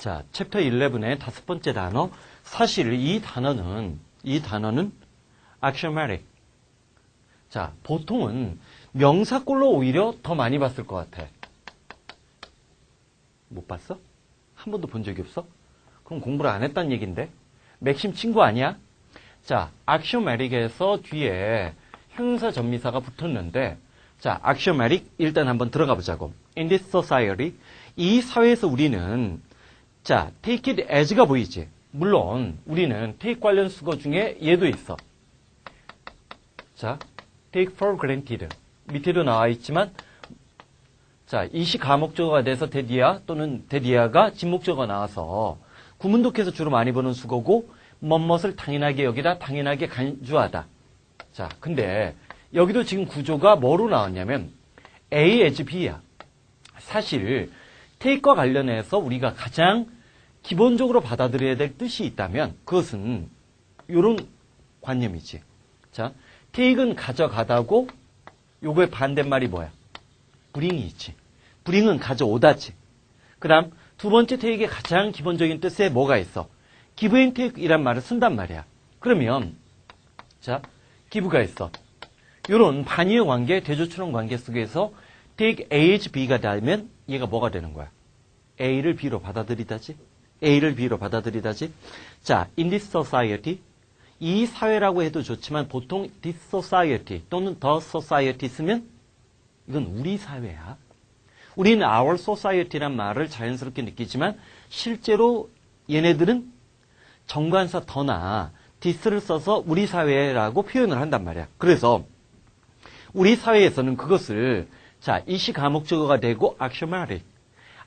자, 챕터 11의 5번째 단어. 사실 이 단어는 axiomatic. 자, 보통은 명사꼴로 오히려 더 많이 봤을 것 같아. 못 봤어? 한 번도 본 적이 없어? 그럼 공부를 안 했다는 얘긴데? 맥심 친구 아니야? 자, axiomatic에서 뒤에 형용사 전미사가 붙었는데, 자, axiomatic 일단 한번 들어가 보자고. In this society, 이 사회에서 우리는, 자, take it as가 보이지? 물론 우리는 take 관련 수거 중에 얘도 있어. 자, take for granted. 밑에도 나와 있지만, 자, 이시 가목적어가 돼서 대디아 또는 대디아가 진목적어가 나와서 구문독해서 주로 많이 보는 수거고, 뭐뭇을 당연하게 여기다 당연하게 간주하다. 자, 근데 여기도 지금 구조가 뭐로 나왔냐면 A as B야. 사실 take과 관련해서 우리가 가장 기본적으로 받아들여야 될 뜻이 있다면 그것은 이런 관념이지. 자, take은 가져가다고 요거의 반대말이 뭐야? bring이 있지. bring은 가져오다지. 그 다음 두 번째 take의 가장 기본적인 뜻에 뭐가 있어? give and take이란 말을 쓴단 말이야. 그러면 자, give가 있어. 이런 반의어 관계, 대조추론 관계 속에서 take A as B가 되면 얘가 뭐가 되는 거야? A를 B로 받아들이다지. A를 B로 받아들이다지. 자, in this society, 이 사회라고 해도 좋지만 보통 this society 또는 the society 쓰면 이건 우리 사회야. 우리는 our society란 말을 자연스럽게 느끼지만 실제로 얘네들은 정관사 더나 this를 써서 우리 사회라고 표현을 한단 말이야. 그래서 우리 사회에서는 그것을 자, 이시 가목적어가 되고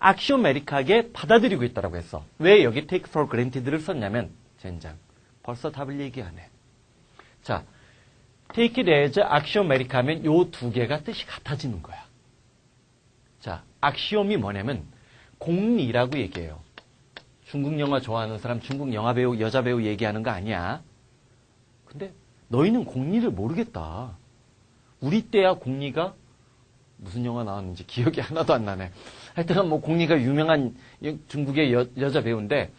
axiomatic하게 받아들이고 있다고 했어. 왜 여기 take for granted를 썼냐면 젠장 벌써 답을 얘기하네. 자, take it as axiomatic 하면 요 두 개가 뜻이 같아지는 거야. 자, axiom이 뭐냐면 공리라고 얘기해요. 중국 영화 좋아하는 사람 중국 영화 배우, 여자 배우 얘기하는 거 아니야. 근데 너희는 공리를 모르겠다. 우리 때야 공리가 무슨 영화 나왔는지 기억이 하나도 안 나네. 하여튼 뭐 공리가 유명한 중국의 여자 배우인데,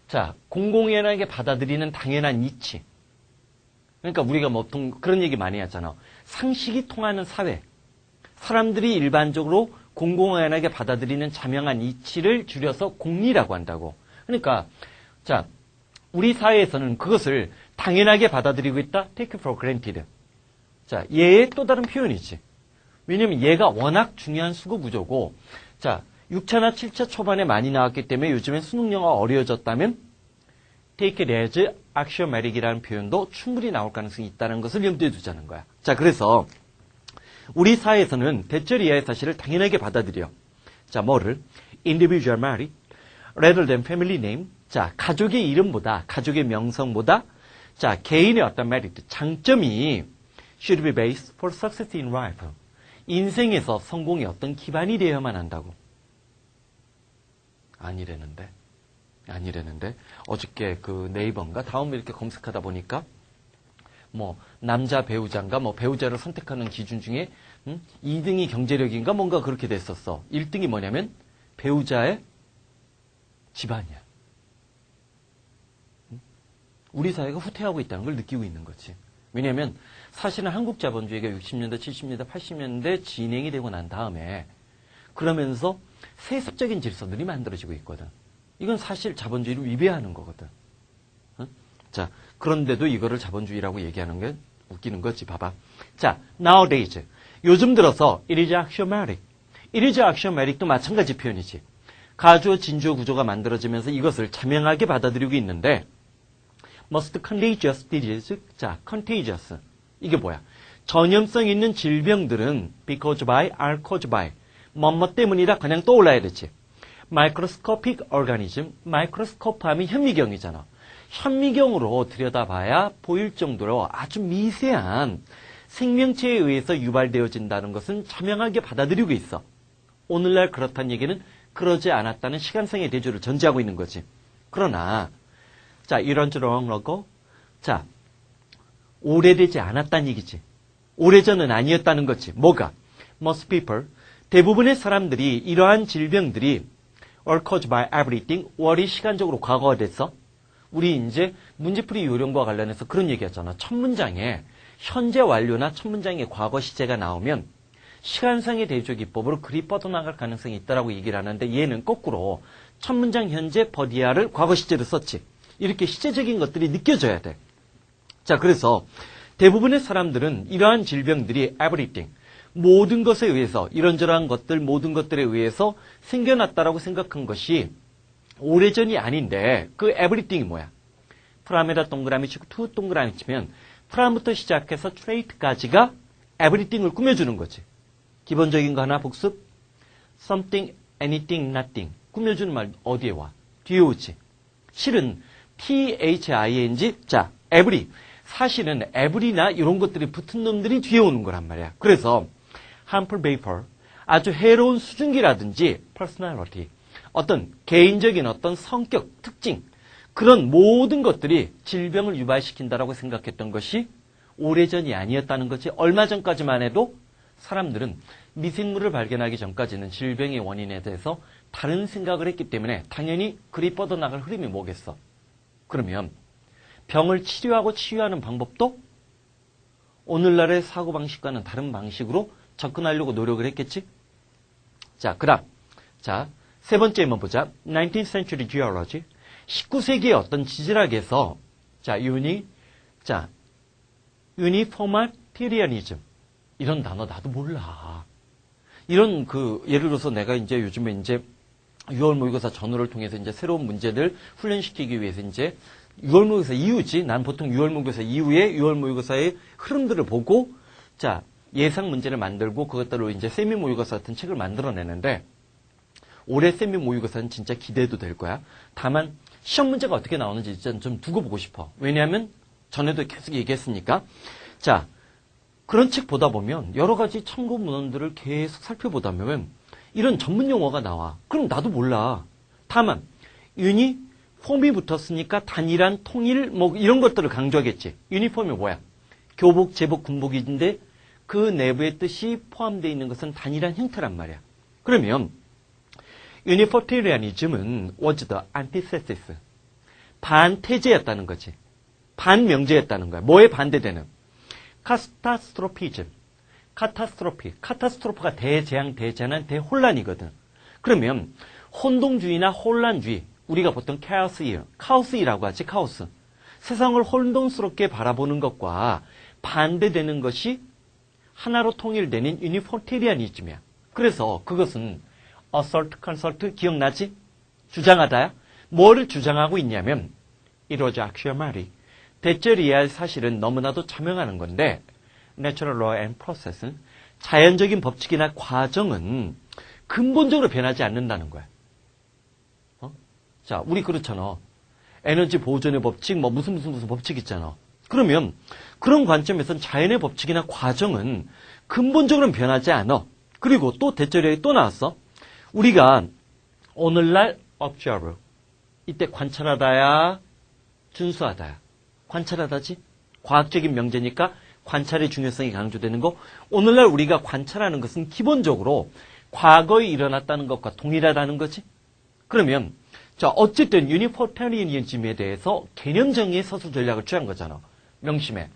자, 공공연하게 받아들이는 당연한 이치. 그러니까 우리가 뭐 그런 얘기 많이 하잖아. 상식이 통하는 사회. 사람들이 일반적으로 공공연하게 받아들이는 자명한 이치를 줄여서 공리라고 한다고. 그러니까 자, 우리 사회에서는 그것을 당연하게 받아들이고 있다. take for granted. 자, 얘의 또 다른 표현이지. 왜냐면 얘가 워낙 중요한 수거 구조고, 자, 6차나 7차 초반에 많이 나왔기 때문에 요즘엔 수능 영어가 어려워졌다면 take it as axiomatic이라는 표현도 충분히 나올 가능성이 있다는 것을 염두에 두자는 거야. 자, 그래서 우리 사회에서는 대절 이하의 사실을 당연하게 받아들여. 자, 뭐를? individual merit rather than family name. 자, 가족의 이름보다, 가족의 명성보다, 자, 개인의 어떤 merit, 장점이 should be based for success in life. 인생에서 성공의 어떤 기반이 되어야만 한다고. 아니래는데. 어저께 그 네이버인가 다음에 이렇게 검색하다 보니까 뭐 남자 배우자인가 뭐 배우자를 선택하는 기준 중에 2등이 경제력인가 뭔가 그렇게 됐었어. 1등이 뭐냐면 배우자의 집안이야. 우리 사회가 후퇴하고 있다는 걸 느끼고 있는 거지. 왜냐하면 사실은 한국 자본주의가 60년대, 70년대, 80년대 진행이 되고 난 다음에 그러면서 세습적인 질서들이 만들어지고 있거든. 이건 사실 자본주의를 위배하는 거거든. 자, 그런데도 이거를 자본주의라고 얘기하는 게 웃기는 거지. 봐봐. 자, nowadays. 요즘 들어서 it is axiomatic. it is axiomatic도 마찬가지 표현이지. 가주어, 진주어 구조가 만들어지면서 이것을 자명하게 받아들이고 있는데 most contagious disease. 자, contagious. 이게 뭐야? 전염성 있는 질병들은 because by, are caused by. 뭐뭐 때문이다. 그냥 떠올라야 되지. microscopic organism. 마이크로스코프 하면 현미경이잖아. 현미경으로 들여다봐야 보일 정도로 아주 미세한 생명체에 의해서 유발되어진다는 것은 자명하게 받아들이고 있어. 오늘날 그렇다는 얘기는 그러지 않았다는 시간상의 대조를 전제하고 있는 거지. 그러나 자, 이런저런하고 자, 오래되지 않았다는 얘기지. 오래전은 아니었다는 거지. 뭐가? Most people, 대부분의 사람들이 이러한 질병들이 occurs by everything. what이 시간적으로 과거가 됐어. 우리 이제 문제풀이 요령과 관련해서 그런 얘기했잖아. 첫 문장에 현재 완료나 첫 문장의 과거 시제가 나오면 시간상의 대조기법으로 글이 뻗어나갈 가능성이 있다라고 얘기를 하는데 얘는 거꾸로 첫 문장 현재 버디아를 과거 시제로 썼지. 이렇게 시제적인 것들이 느껴져야 돼. 자, 그래서 대부분의 사람들은 이러한 질병들이 everything, 모든 것에 의해서 이런저러한 것들 모든 것들에 의해서 생겨났다라고 생각한 것이 오래전이 아닌데 그 everything이 뭐야? 프람에다 동그라미 치고 투 동그라미 치면 프람부터 시작해서 트레이트까지가 everything을 꾸며주는 거지. 기본적인 거 하나 복습. something, anything, nothing. 꾸며주는 말 어디에 와? 뒤에 오지. 실은 THING, 자, every. 사실은 every나 이런 것들이 붙은 놈들이 뒤에 오는 거란 말이야. 그래서 harmful vapor, 아주 해로운 수증기라든지 personality, 어떤 개인적인 어떤 성격, 특징, 그런 모든 것들이 질병을 유발시킨다라고 생각했던 것이 오래전이 아니었다는 거지. 얼마 전까지만 해도 사람들은 미생물을 발견하기 전까지는 질병의 원인에 대해서 다른 생각을 했기 때문에 당연히 글이 뻗어나갈 흐름이 뭐겠어. 그러면 병을 치료하고 치유하는 방법도 오늘날의 사고방식과는 다른 방식으로 접근하려고 노력을 했겠지? 자, 그다음. 자, 세 번째 한번 보자. 19th century geology. 19세기의 어떤 지질학에서 자, uniformitarianism. 이런 단어 나도 몰라. 이런 예를 들어서 내가 이제 요즘에 이제 6월 모의고사 전후를 통해서 이제 새로운 문제들 훈련시키기 위해서 이제 6월 모의고사 이후지. 난 보통 6월 모의고사 이후에 6월 모의고사의 흐름들을 보고 자, 예상 문제를 만들고 그것들로 이제 세미 모의고사 같은 책을 만들어내는데 올해 세미 모의고사는 진짜 기대도 될 거야. 다만 시험 문제가 어떻게 나오는지 일단 좀 두고 보고 싶어. 왜냐하면 전에도 계속 얘기했으니까. 자, 그런 책 보다 보면 여러 가지 참고 문헌들을 계속 살펴보다 보면 이런 전문 용어가 나와. 그럼 나도 몰라. 다만 유니폼이 붙었으니까 단일한 통일 뭐 이런 것들을 강조하겠지. 유니폼이 뭐야? 교복, 제복, 군복인데 그 내부의 뜻이 포함되어 있는 것은 단일한 형태란 말이야. 그러면 유니포테리아니즘은 was the antithesis. 반태제였다는 거지. 반명제였다는 거야. 뭐에 반대되는? 카타스트로피즘. 카타스트로프가 대재앙, 대재난, 대혼란이거든. 그러면 혼동주의나 혼란주의, 우리가 보통 카오스이라고 하지, 카오스. 세상을 혼돈스럽게 바라보는 것과 반대되는 것이 하나로 통일되는 유니포테리아니즘이야. 그래서 그것은 assault, consult 기억나지? 주장하다야. 뭐를 주장하고 있냐면 it was axiomatic. 대절이야 사실은 너무나도 자명하는 건데 natural law and process는 자연적인 법칙이나 과정은 근본적으로 변하지 않는다는 거야. 자, 우리 그렇잖아. 에너지 보존의 법칙, 뭐 무슨 법칙 있잖아. 그러면 그런 관점에서는 자연의 법칙이나 과정은 근본적으로는 변하지 않아. 그리고 또 대절이 또 나왔어. 우리가 오늘날 observe, 이때 관찰하다야, 준수하다야. 관찰하다지? 과학적인 명제니까 관찰의 중요성이 강조되는 거. 오늘날 우리가 관찰하는 것은 기본적으로 과거에 일어났다는 것과 동일하다는 거지. 그러면 자, 어쨌든 유니포테리아니즘에 대해서 개념 정의의 서술 전략을 취한 거잖아. 명심해.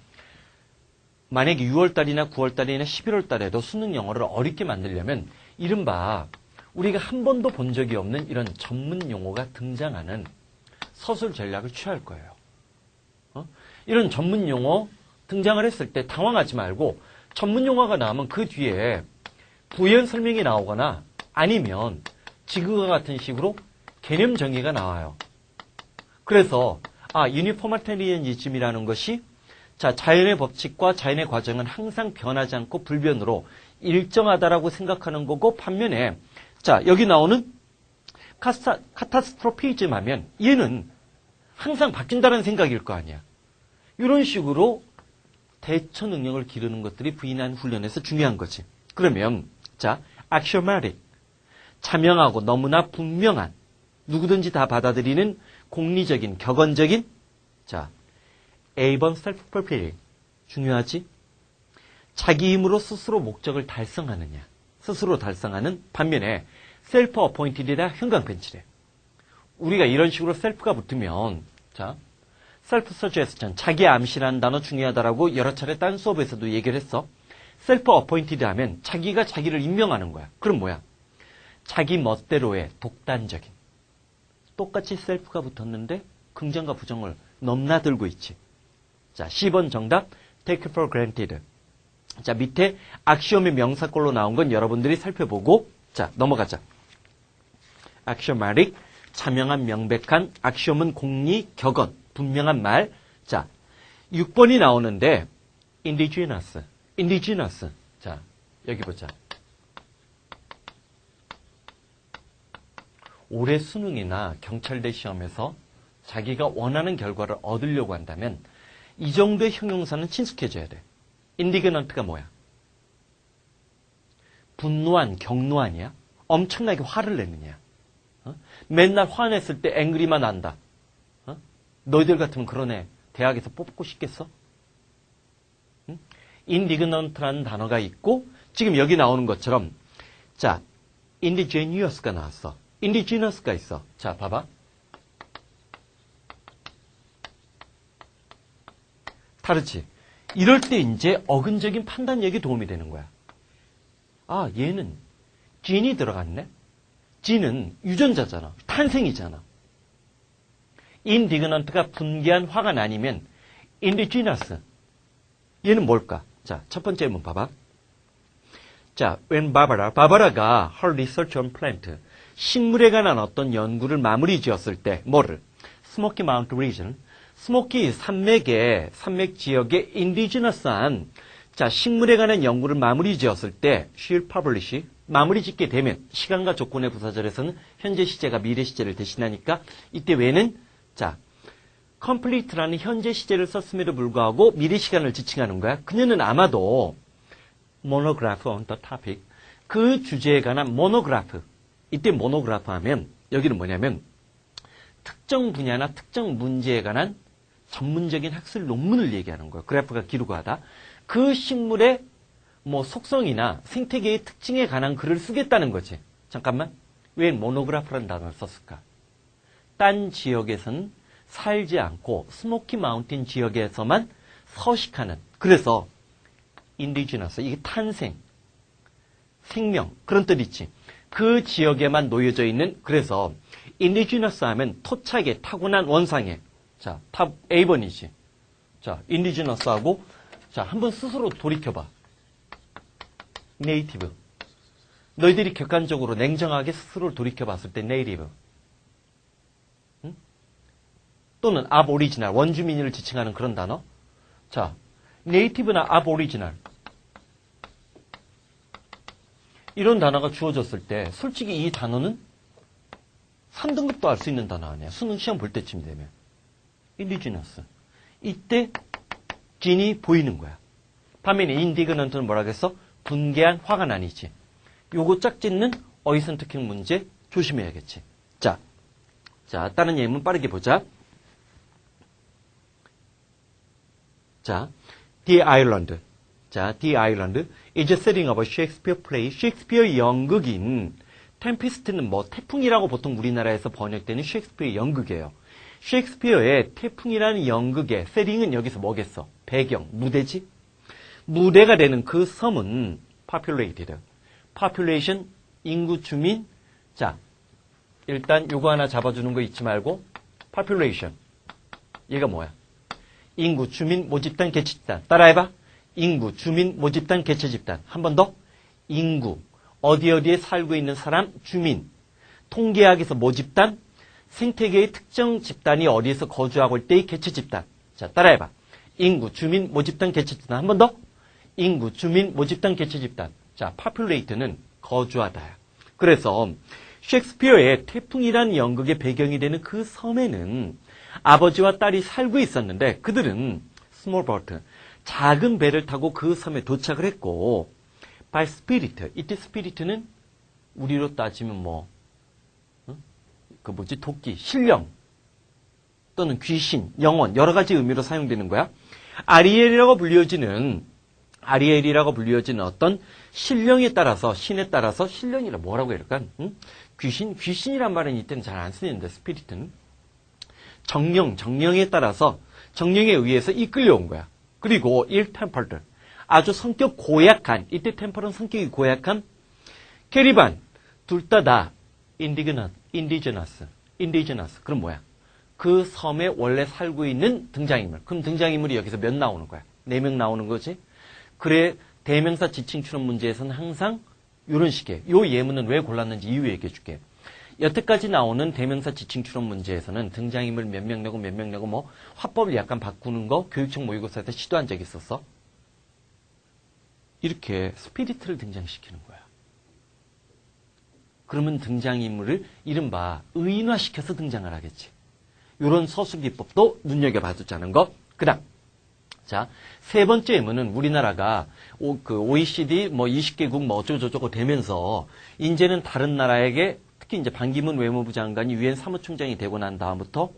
만약에 6월달이나 9월달이나 11월달에도 수능 영어를 어렵게 만들려면 이른바 우리가 한 번도 본 적이 없는 이런 전문 용어가 등장하는 서술 전략을 취할 거예요. 이런 전문 용어 등장을 했을 때 당황하지 말고 전문 용어가 나오면 그 뒤에 부연 설명이 나오거나 아니면 지그와 같은 식으로 개념 정의가 나와요. 그래서 유니포마테리아니즘이라는 것이 자, 자연의 법칙과 자연의 과정은 항상 변하지 않고 불변으로 일정하다라고 생각하는 거고 반면에 자, 여기 나오는 카타스트로피즘 하면 얘는 항상 바뀐다는 생각일 거 아니야. 이런 식으로 대처 능력을 기르는 것들이 부인한 훈련에서 중요한 거지. 그러면 자, axiomatic, 자명하고 너무나 분명한 누구든지 다 받아들이는 공리적인 격언적인 자, A번 self-fulfilling 중요하지? 자기 힘으로 스스로 목적을 달성하느냐. 스스로 달성하는 반면에 셀프 어포인티드라 형광펜칠에. 우리가 이런 식으로 셀프가 붙으면, 자, 셀프 서제스천, 자기 암시라는 단어 중요하다라고 여러 차례 딴 수업에서도 얘기를 했어. 셀프 어포인티드 하면 자기가 자기를 임명하는 거야. 그럼 뭐야? 자기 멋대로의 독단적인. 똑같이 셀프가 붙었는데 긍정과 부정을 넘나들고 있지. 자, 10번 정답, take for granted. 자, 밑에 악시옴의 명사꼴로 나온 건 여러분들이 살펴보고, 자, 넘어가자. axiomatic, 자명한, 명백한, 악시옴은 공리, 격언, 분명한 말. 자, 6번이 나오는데, indigenous. 자, 여기 보자. 올해 수능이나 경찰대 시험에서 자기가 원하는 결과를 얻으려고 한다면 이 정도의 형용사는 친숙해져야 돼. indignant가 뭐야? 분노한, 격노한이야? 엄청나게 화를 내느냐? 맨날 화냈을 때 angry만 난다. 너희들 같으면 그런 애 대학에서 뽑고 싶겠어? indignant라는 단어가 있고 지금 여기 나오는 것처럼 자, indigenious가 나왔어. indigenous가 있어. 자, 봐봐. 다르지? 이럴 때 이제 어근적인 판단력이 도움이 되는 거야. 아, 얘는 gene이 들어갔네? gene은 유전자잖아. 탄생이잖아. indignant가 분개한 화가 나뉘면 indigenous. 얘는 뭘까? 자, 첫 번째 문번 봐봐. 자, when 바바라가 her research on plant, 식물에 관한 어떤 연구를 마무리 지었을 때, 뭐를? 스모키 마운트 리전, 스모키 산맥 지역의 인디지너스한, 자, 식물에 관한 연구를 마무리 지었을 때, she'll publish, 마무리 짓게 되면, 시간과 조건의 부사절에서는 현재 시제가 미래 시제를 대신하니까, 이때 왜는, 자, complete라는 현재 시제를 썼음에도 불구하고 미래 시간을 지칭하는 거야. 그녀는 아마도 monograph on the topic, 그 주제에 관한 monograph, 이때 monograph 하면 여기는 뭐냐면 특정 분야나 특정 문제에 관한 전문적인 학술 논문을 얘기하는 거예요. 그래프가 기루가하다. 그 식물의 뭐 속성이나 생태계의 특징에 관한 글을 쓰겠다는 거지. 잠깐만. 왜 monograph라는 단어를 썼을까? 딴 지역에서는 살지 않고 스모키 마운틴 지역에서만 서식하는, 그래서 인디지너스, 이게 탄생, 생명, 그런 뜻 있지. 그 지역에만 놓여져 있는, 그래서 인디지너스 하면 토착의 타고난 원상의, 자, 탑 A번이지. 자, 인디지너스하고, 자, 한번 스스로 돌이켜봐. 네이티브. 너희들이 객관적으로 냉정하게 스스로를 돌이켜봤을 때 네이티브. 또는 아보리지널, 원주민을 지칭하는 그런 단어. 자, 네이티브나 아보리지널. 이런 단어가 주어졌을 때 솔직히 이 단어는 3등급도 알 수 있는 단어 아니야. 수능 시험 볼 때쯤 되면. 인디지너스. 이때 진이 보이는 거야. 반면에 인디그넌트는 뭐라 그랬어? 분개한 화가 나뉘지. 요거 짝짓는 어휘선택형 문제 조심해야겠지. 자, 다른 예문 빠르게 보자. 자, The Island. 자, The Island is a setting of a Shakespeare play. 셰익스피어 연극인 템피스트는 뭐 태풍이라고 보통 우리나라에서 번역되는 셰익스피어 연극이에요. 셰익스피어의 태풍이라는 연극의 세팅은 여기서 뭐겠어? 배경, 무대지? 무대가 되는 그 섬은 populated. population, 인구 주민. 자, 일단 요거 하나 잡아주는 거 잊지 말고 population. 얘가 뭐야? 인구, 주민, 모집단, 개체집단. 따라해봐. 인구, 주민, 모집단, 개체집단. 한 번 더. 인구, 어디에 살고 있는 사람, 주민. 통계학에서 모집단, 생태계의 특정 집단이 어디에서 거주하고 있을 때의 개체집단. 자, 따라해봐. 인구, 주민, 모집단, 개체집단. 한 번 더. 인구, 주민, 모집단, 개체집단. 자, populate는 거주하다. 그래서 셰익스피어의 태풍이라는 연극의 배경이 되는 그 섬에는 아버지와 딸이 살고 있었는데 그들은 small boat, 작은 배를 타고 그 섬에 도착을 했고 by spirit, 이때 spirit는 우리로 따지면 뭐 도끼, 신령 또는 귀신, 영혼 여러 가지 의미로 사용되는 거야. 아리엘이라고 불려지는 아리엘이라고 불리어지는 어떤 신령에 따라서, 신에 따라서, 신령이라 뭐라고 해야 될까? 귀신이란 말은 이때는 잘 안 쓰는데, 스피릿은. 정령에 따라서, 정령에 의해서 이끌려온 거야. 그리고 템펄들. 아주 성격 고약한, 이때 템펄은 성격이 고약한 캐리반. 둘 다 인디제너스. 그럼 뭐야? 그 섬에 원래 살고 있는 등장인물. 그럼 등장인물이 여기서 몇 나오는 거야? 4명 나오는 거지? 그래, 대명사 지칭 추론 문제에서는 항상 이런 식의, 요 예문은 왜 골랐는지 이유 얘기해 줄게. 여태까지 나오는 대명사 지칭 추론 문제에서는 등장인물 몇 명 내고 뭐 화법을 약간 바꾸는 거 교육청 모의고사에서 시도한 적이 있었어? 이렇게 스피리트를 등장시키는 거야. 그러면 등장인물을 이른바 의인화시켜서 등장을 하겠지. 이런 서술기법도 눈여겨봐두자는 거. 그 다음. 자, 세 번째 예문은 우리나라가 OECD 뭐 20개국 뭐 어쩌고저쩌고 되면서 이제는 다른 나라에게 특히 이제 반기문 외무부 장관이 유엔 사무총장이 되고 난 다음부터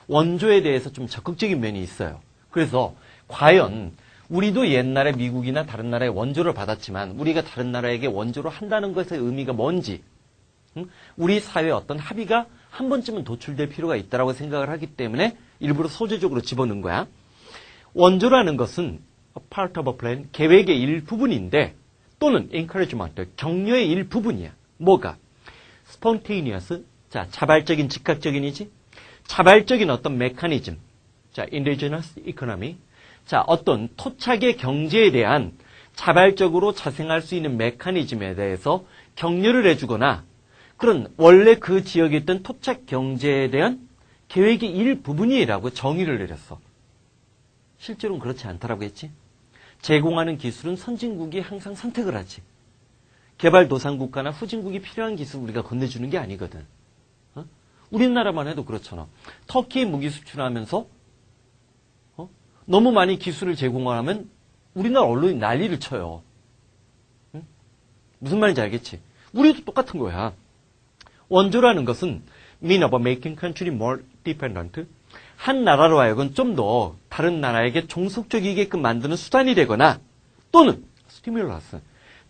원조에 대해서 좀 적극적인 면이 있어요. 그래서 과연 우리도 옛날에 미국이나 다른 나라의 원조를 받았지만 우리가 다른 나라에게 원조를 한다는 것의 의미가 뭔지 우리 사회의 어떤 합의가 한 번쯤은 도출될 필요가 있다고 생각을 하기 때문에 일부러 소재적으로 집어넣은 거야. 원조라는 것은 part of a plan, 계획의 일부분인데 또는 encouragement, 격려의 일부분이야. 뭐가? spontaneous, 자, 자발적인, 즉각적인이지? 자발적인 어떤 메커니즘, 자, indigenous economy, 자, 어떤 토착의 경제에 대한 자발적으로 자생할 수 있는 메커니즘에 대해서 격려를 해주거나 그런 원래 그 지역에 있던 토착 경제에 대한 계획의 일부분이라고 정의를 내렸어. 실제로는 그렇지 않다라고 했지. 제공하는 기술은 선진국이 항상 선택을 하지. 개발도상국가나 후진국이 필요한 기술 우리가 건네주는 게 아니거든. 우리나라만 해도 그렇잖아. 터키에 무기 수출하면서 너무 많이 기술을 제공하면 우리나라 언론이 난리를 쳐요. 무슨 말인지 알겠지? 우리도 똑같은 거야. 원조라는 것은 mean of making country more dependent. 한 나라로 하여금 좀 더 다른 나라에게 종속적이게끔 만드는 수단이 되거나 또는 stimulus,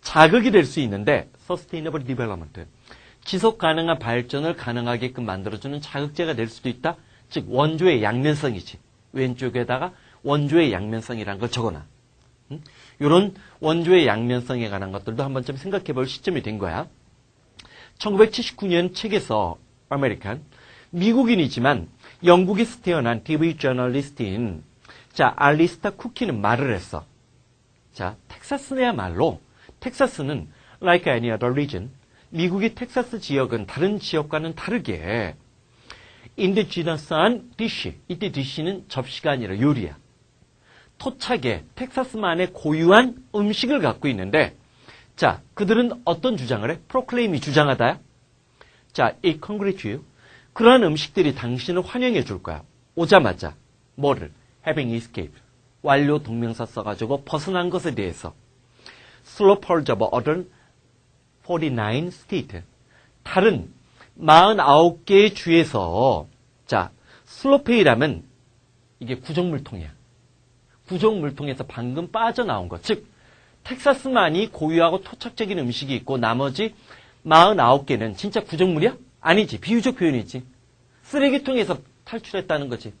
자극이 될 수 있는데 sustainable development, 지속 가능한 발전을 가능하게끔 만들어주는 자극제가 될 수도 있다. 즉 원조의 양면성이지. 왼쪽에다가 원조의 양면성이라는 걸 적어놔. 이런 원조의 양면성에 관한 것들도 한 번쯤 생각해 볼 시점이 된 거야. 1979년 책에서 아메리칸, 미국인이지만 영국에서 태어난 TV 저널리스트인 자, 알리스타 쿠키는 말을 했어. 자, 텍사스야말로 텍사스는 like any other region, 미국의 텍사스 지역은 다른 지역과는 다르게 인디지너스한 디시, 이때 디시는 접시가 아니라 요리야. 토착의 텍사스만의 고유한 음식을 갖고 있는데 자, 그들은 어떤 주장을 해? 프로클레임이 주장하다야? 자, it congratulates you. 그러한 음식들이 당신을 환영해 줄 거야. 오자마자 뭐를? having escaped. 완료 동명사 써가지고 벗어난 것에 대해서. slopers of other 49 states. 다른 49개의 주에서 자, 슬로페이라면 이게 구정물통이야. 구정물통에서 방금 빠져나온 것. 즉 텍사스만이 고유하고 토착적인 음식이 있고 나머지 49개는 진짜 구정물이야? 아니지. 비유적 표현이지. 쓰레기통에서 탈출했다는 거지.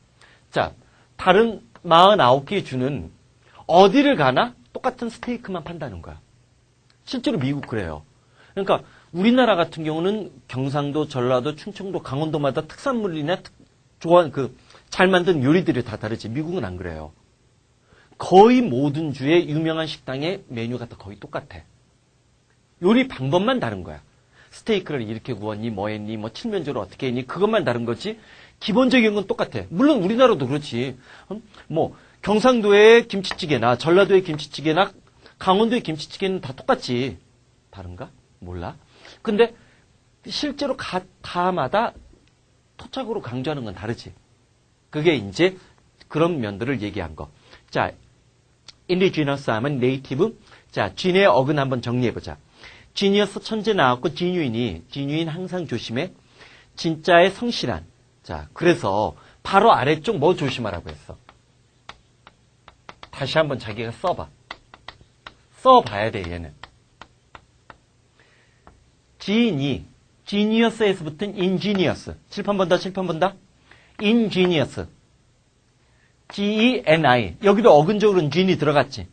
자, 다른 49개의 주는 어디를 가나 똑같은 스테이크만 판다는 거야. 실제로 미국 그래요. 그러니까 우리나라 같은 경우는 경상도, 전라도, 충청도, 강원도마다 특산물이나 잘 만든 요리들이 다 다르지. 미국은 안 그래요. 거의 모든 주의 유명한 식당의 메뉴가 다 거의 똑같아. 요리 방법만 다른 거야. 스테이크를 이렇게 구웠니, 뭐 했니, 뭐 칠면조를 어떻게 했니, 그것만 다른 거지. 기본적인 건 똑같아. 물론 우리나라도 그렇지. 뭐 경상도의 김치찌개나 전라도의 김치찌개나 강원도의 김치찌개는 다 똑같지. 다른가? 몰라. 근데 실제로 가마다 토착으로 강조하는 건 다르지. 그게 이제 그런 면들을 얘기한 거. 자, indigenous 하면 native. 자, 진의 어근 한번 정리해보자. genius 천재 나왔고 genuine 항상 조심해. 진짜의 성실한. 자, 그래서 바로 아래쪽 뭐 조심하라고 했어? 다시 한번 자기가 써봐. 써봐야 돼, 얘는. genius에서 붙은 ingenious. 칠판 본다. ingenious. G-E-N-I. 여기도 어근적으로는 gen이 들어갔지.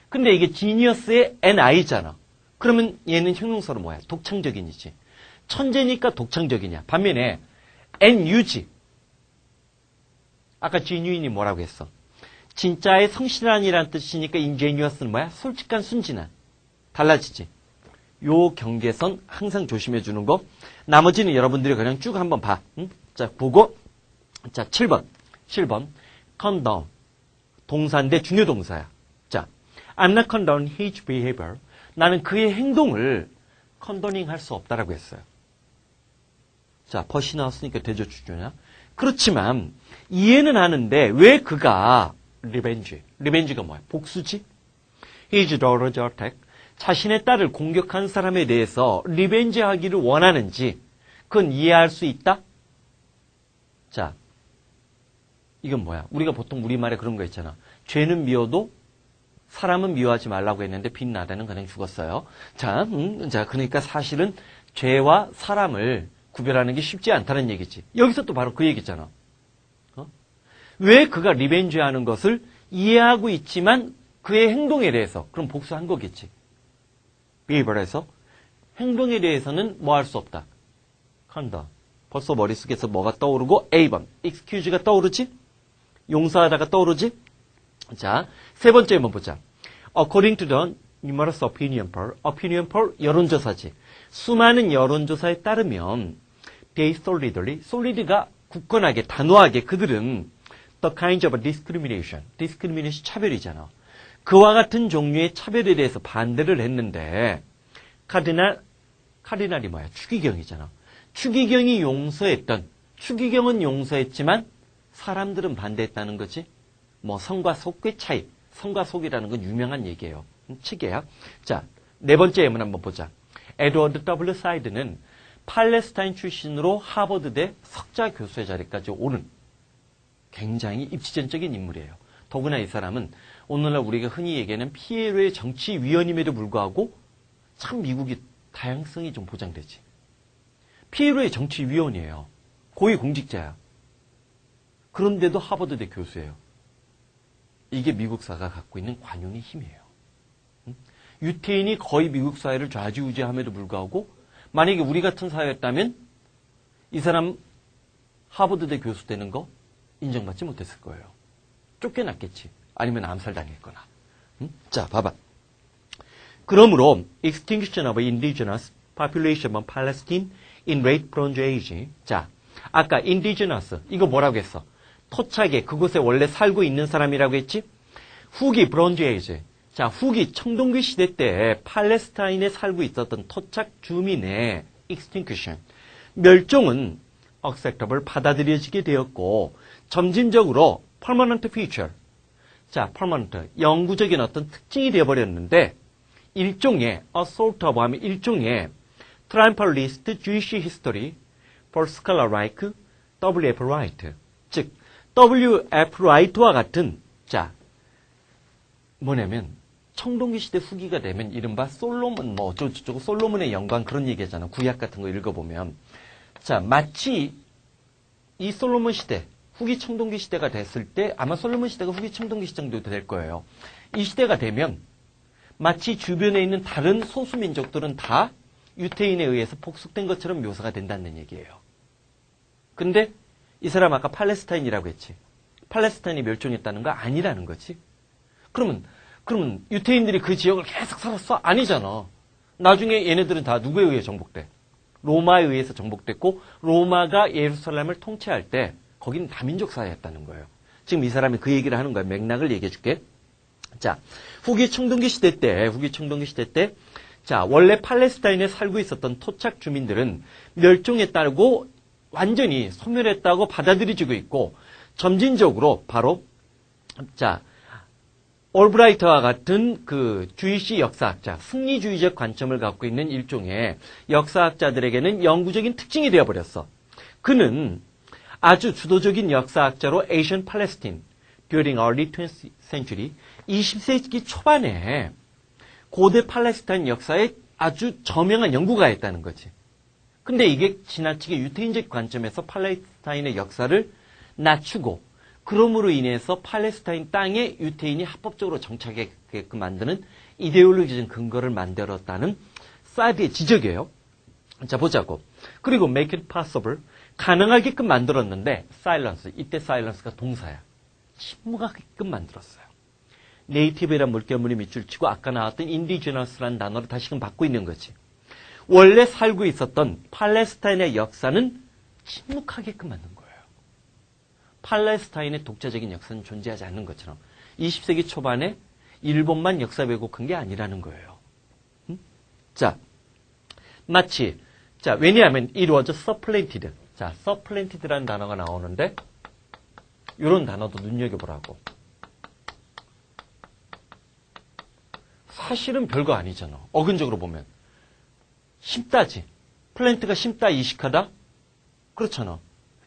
근데 이게 genius의 N-I잖아. 그러면 얘는 형용사로 뭐야? 독창적인이지. 천재니까 독창적이냐. 반면에 N-U-G. 아까 genuine이 뭐라고 했어? 진짜의 성실한이라는 뜻이니까 ingenuous는 뭐야? 솔직한, 순진한. 달라지지. 요 경계선 항상 조심해 주는 거. 나머지는 여러분들이 그냥 쭉 한번 봐. 응? 자, 보고. 자, 7번. condone. 동사인데 중요 동사야. 자, I'm not condoning his behavior. 나는 그의 행동을 condoning 할 수 없다라고 했어요. 자, 벗이 나왔으니까 대조주조냐? 그렇지만 이해는 하는데 왜 그가 리벤지가 뭐야? 복수지? His daughter's attack. 자신의 딸을 공격한 사람에 대해서 리벤지하기를 원하는지 그건 이해할 수 있다? 자, 이건 뭐야? 우리가 보통 우리말에 그런 거 있잖아. 죄는 미워도 사람은 미워하지 말라고 했는데 빈라덴은 그냥 죽었어요. 자, 그러니까 사실은 죄와 사람을 구별하는 게 쉽지 않다는 얘기지. 여기서 또 바로 그 얘기잖아. 왜 그가 리벤지하는 것을 이해하고 있지만 그의 행동에 대해서 그럼 복수한 거겠지. behavior에서 행동에 대해서는 뭐 할 수 없다. condone. 벌써 머릿속에서 뭐가 떠오르고 A번 excuse가 떠오르지? 용서하다가 떠오르지? 자, 세 번째 한번 보자. According to the numerous opinion poll, 여론조사지. 수많은 여론조사에 따르면 they solidly가 굳건하게, 단호하게 그들은 the kind of discrimination 차별이잖아. 그와 같은 종류의 차별에 대해서 반대를 했는데 카디날이 뭐야? 추기경이잖아. 추기경은 용서했지만 사람들은 반대했다는 거지. 뭐 성과 속의 차이. 성과 속이라는 건 유명한 얘기예요. 치계야. 자, 네 번째 예문 한번 보자. 에드워드 W. 사이드는 팔레스타인 출신으로 하버드대 석자 교수의 자리까지 오른 굉장히 입지전적인 인물이에요. 더구나 이 사람은 오늘날 우리가 흔히 얘기하는 피에로의 정치위원임에도 불구하고 참 미국이 다양성이 좀 보장되지. 피에로의 정치위원이에요. 고위공직자야. 그런데도 하버드대 교수예요. 이게 미국사가 갖고 있는 관용의 힘이에요. 유태인이 거의 미국 사회를 좌지우지함에도 불구하고 만약에 우리 같은 사회였다면 이 사람 하버드대 교수 되는 거 인정받지 못했을 거예요. 쫓겨났겠지. 아니면 암살당했거나. 자, 봐봐. 그러므로 extinction of indigenous population of Palestine in Late Bronze Age. 자, 아까 indigenous 이거 뭐라고 했어? 토착에 그곳에 원래 살고 있는 사람이라고 했지? 후기 브론즈 에이지. 자, 후기 청동기 시대 때 팔레스타인에 살고 있었던 토착 주민의 extinction. 멸종은 acceptable 받아들여지게 되었고 점진적으로 permanent feature. 자, permanent 영구적인 어떤 특징이 되어버렸는데 일종의 assault of 하면 일종의 triumphalist Jewish history for scholar like W.F. Wright. 즉 W.F. 라이트와 같은 자 뭐냐면 청동기 시대 후기가 되면 이른바 솔로몬 뭐 어쩌고저쩌고 솔로몬의 영광 그런 얘기하잖아. 구약 같은 거 읽어보면 자 마치 이 솔로몬 시대 후기 청동기 시대가 됐을 때 아마 솔로몬 시대가 후기 청동기 시대 정도 될 거예요. 이 시대가 되면 마치 주변에 있는 다른 소수 민족들은 다 유태인에 의해서 복속된 것처럼 묘사가 된다는 얘기예요. 근데 이 사람 아까 팔레스타인이라고 했지. 팔레스타인이 멸종했다는 거 아니라는 거지. 그러면 유태인들이 그 지역을 계속 살았어? 아니잖아. 나중에 얘네들은 다 누구에 의해 정복돼? 로마에 의해서 정복됐고 로마가 예루살렘을 통치할 때 거기는 다민족 사회였다는 거예요. 지금 이 사람이 그 얘기를 하는 거야. 맥락을 얘기해 줄게. 자, 후기 청동기 시대 때 자, 원래 팔레스타인에 살고 있었던 토착 주민들은 멸종했다고 완전히 소멸했다고 받아들여지고 있고 점진적으로 바로 자 올브라이트와 같은 그 주이시 역사학자, 승리주의적 관점을 갖고 있는 일종의 역사학자들에게는 영구적인 특징이 되어버렸어. 그는 아주 주도적인 역사학자로 Asian Palestine during early 20th century 20세기 초반에 고대 팔레스타인 역사에 아주 저명한 연구가 있다는 거지. 근데 이게 지나치게 유태인적 관점에서 팔레스타인의 역사를 낮추고 그럼으로 인해서 팔레스타인 땅에 유태인이 합법적으로 정착하게끔 만드는 이데올로기적 근거를 만들었다는 사드의 지적이에요. 자, 보자고. 그리고 make it possible. 가능하게끔 만들었는데 silence. 이때 silence가 동사야. 침묵하게끔 만들었어요. 네이티브란 물결문이 밑줄 치고 아까 나왔던 인디지너스라는 단어를 다시금 받고 있는 거지. 원래 살고 있었던 팔레스타인의 역사는 침묵하게끔 만든 거예요. 팔레스타인의 독자적인 역사는 존재하지 않는 것처럼 20세기 초반에 일본만 역사 왜곡한 게 아니라는 거예요. 자, 마치 자, 왜냐하면 it was supplanted. 자, suppplanted라는 단어가 나오는데 이런 단어도 눈여겨보라고. 사실은 별거 아니잖아. 어근적으로 보면. 심다지. 플랜트가 심다, 이식하다? 그렇잖아.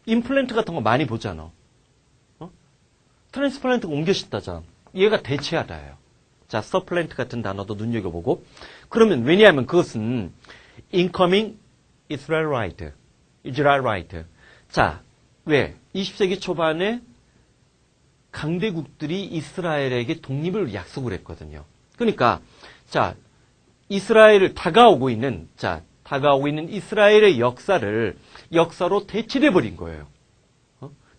임플랜트 같은 거 많이 보잖아. 트랜스플랜트가 옮겨 심다잖아. 얘가 대체하다예요. 자, 서플랜트 같은 단어도 눈여겨보고. 그러면 왜냐하면 그것은 incoming Israelite. 자, 왜? 20세기 초반에 강대국들이 이스라엘에게 독립을 약속을 했거든요. 그러니까 자, 이스라엘을 다가오고 있는 이스라엘의 역사로 대체해버린 거예요.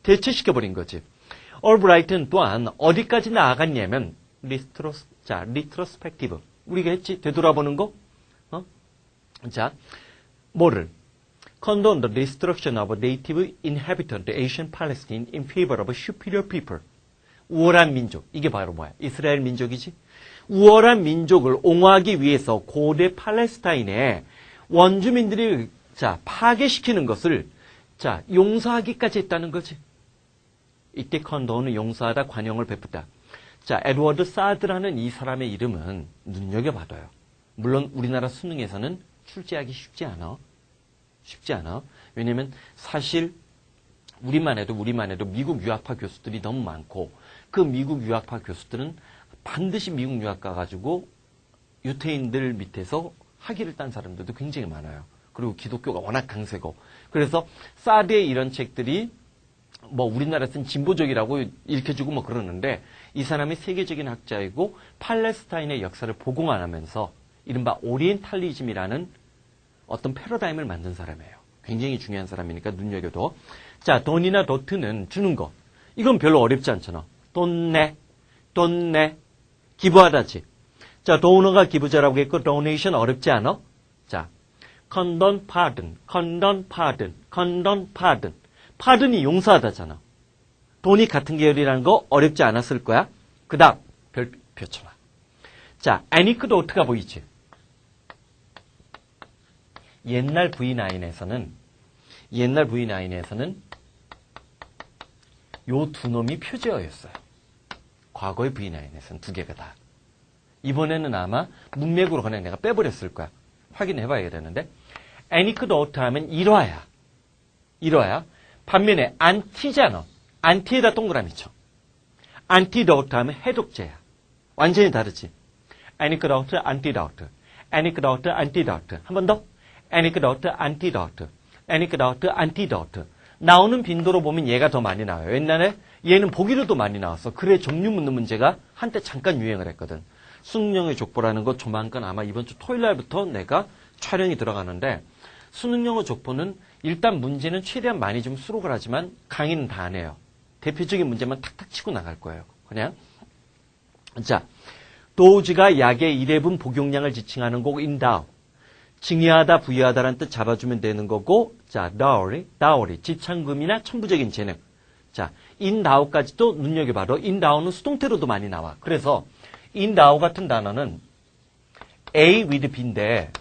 대체시켜버린 거지. 얼브라이트는 또한 어디까지 나아갔냐면 리트로스펙티브. 우리가 했지? 되돌아보는 거? 자, 뭐를? Condone the destruction of native inhabitant Asian Palestine in favor of superior people. 우월한 민족. 이게 바로 뭐야? 이스라엘 민족이지? 우월한 민족을 옹호하기 위해서 고대 팔레스타인의 원주민들이 파괴시키는 것을 용서하기까지 했다는 거지. 이때 컨도는 용서하다, 관용을 베푸다. 자, 에드워드 사드라는 이 사람의 이름은 눈여겨봐둬요. 물론 우리나라 수능에서는 출제하기 쉽지 않아. 왜냐면 사실 우리만 해도 미국 유학파 교수들이 너무 많고 그 미국 유학파 교수들은 반드시 미국 유학 가가지고 유태인들 밑에서 학위를 딴 사람들도 굉장히 많아요. 그리고 기독교가 워낙 강세고. 그래서 사드의 이런 책들이 우리나라에서는 진보적이라고 일으켜주고 그러는데 이 사람이 세계적인 학자이고 팔레스타인의 역사를 보공하면서 이른바 오리엔탈리즘이라는 어떤 패러다임을 만든 사람이에요. 굉장히 중요한 사람이니까 눈여겨둬. 자, 돈이나 도트는 주는 거. 이건 별로 어렵지 않잖아. 돈 내. 기부하다지. 자, 도너가 기부자라고 했고 donation 어렵지 않아? 자, condone, pardon. pardon이 용서하다잖아. 돈이 같은 계열이라는 거 어렵지 않았을 거야. 그 다음 별표 쳐봐. 자, anecdote가 보이지? 옛날 V9에서는 요 두 놈이 표제어였어요. 과거의 V9에서는 두 개가 다. 이번에는 아마 문맥으로 그냥 내가 빼버렸을 거야. 확인해봐야 되는데 anecdote 하면 일화야. 반면에 안티잖아. 안티에다 동그라미 쳐. antidote 하면 해독제야. 완전히 다르지. anecdote, antidote. 한 번 더. anecdote, antidote. 나오는 빈도로 보면 얘가 더 많이 나와요. 옛날에 얘는 보기로도 많이 나왔어. 글의 종류 묻는 문제가 한때 잠깐 유행을 했거든. 수능형의 족보라는 거 조만간 아마 이번 주 토요일 날부터 내가 촬영이 들어가는데 수능형의 족보는 일단 문제는 최대한 많이 좀 수록을 하지만 강의는 다 안 해요. 대표적인 문제만 탁탁 치고 나갈 거예요. 그냥. 자, 도우즈가 약의 1회분 복용량을 지칭하는 거고 인다우. 증여하다, 부여하다라는 뜻 잡아주면 되는 거고, 자, dowry, 지참금이나 천부적인 재능. 자, 인다우까지도 눈여겨봐도 인다우는 수동태로도 많이 나와. 그래서 인다우 같은 단어는 A with B인데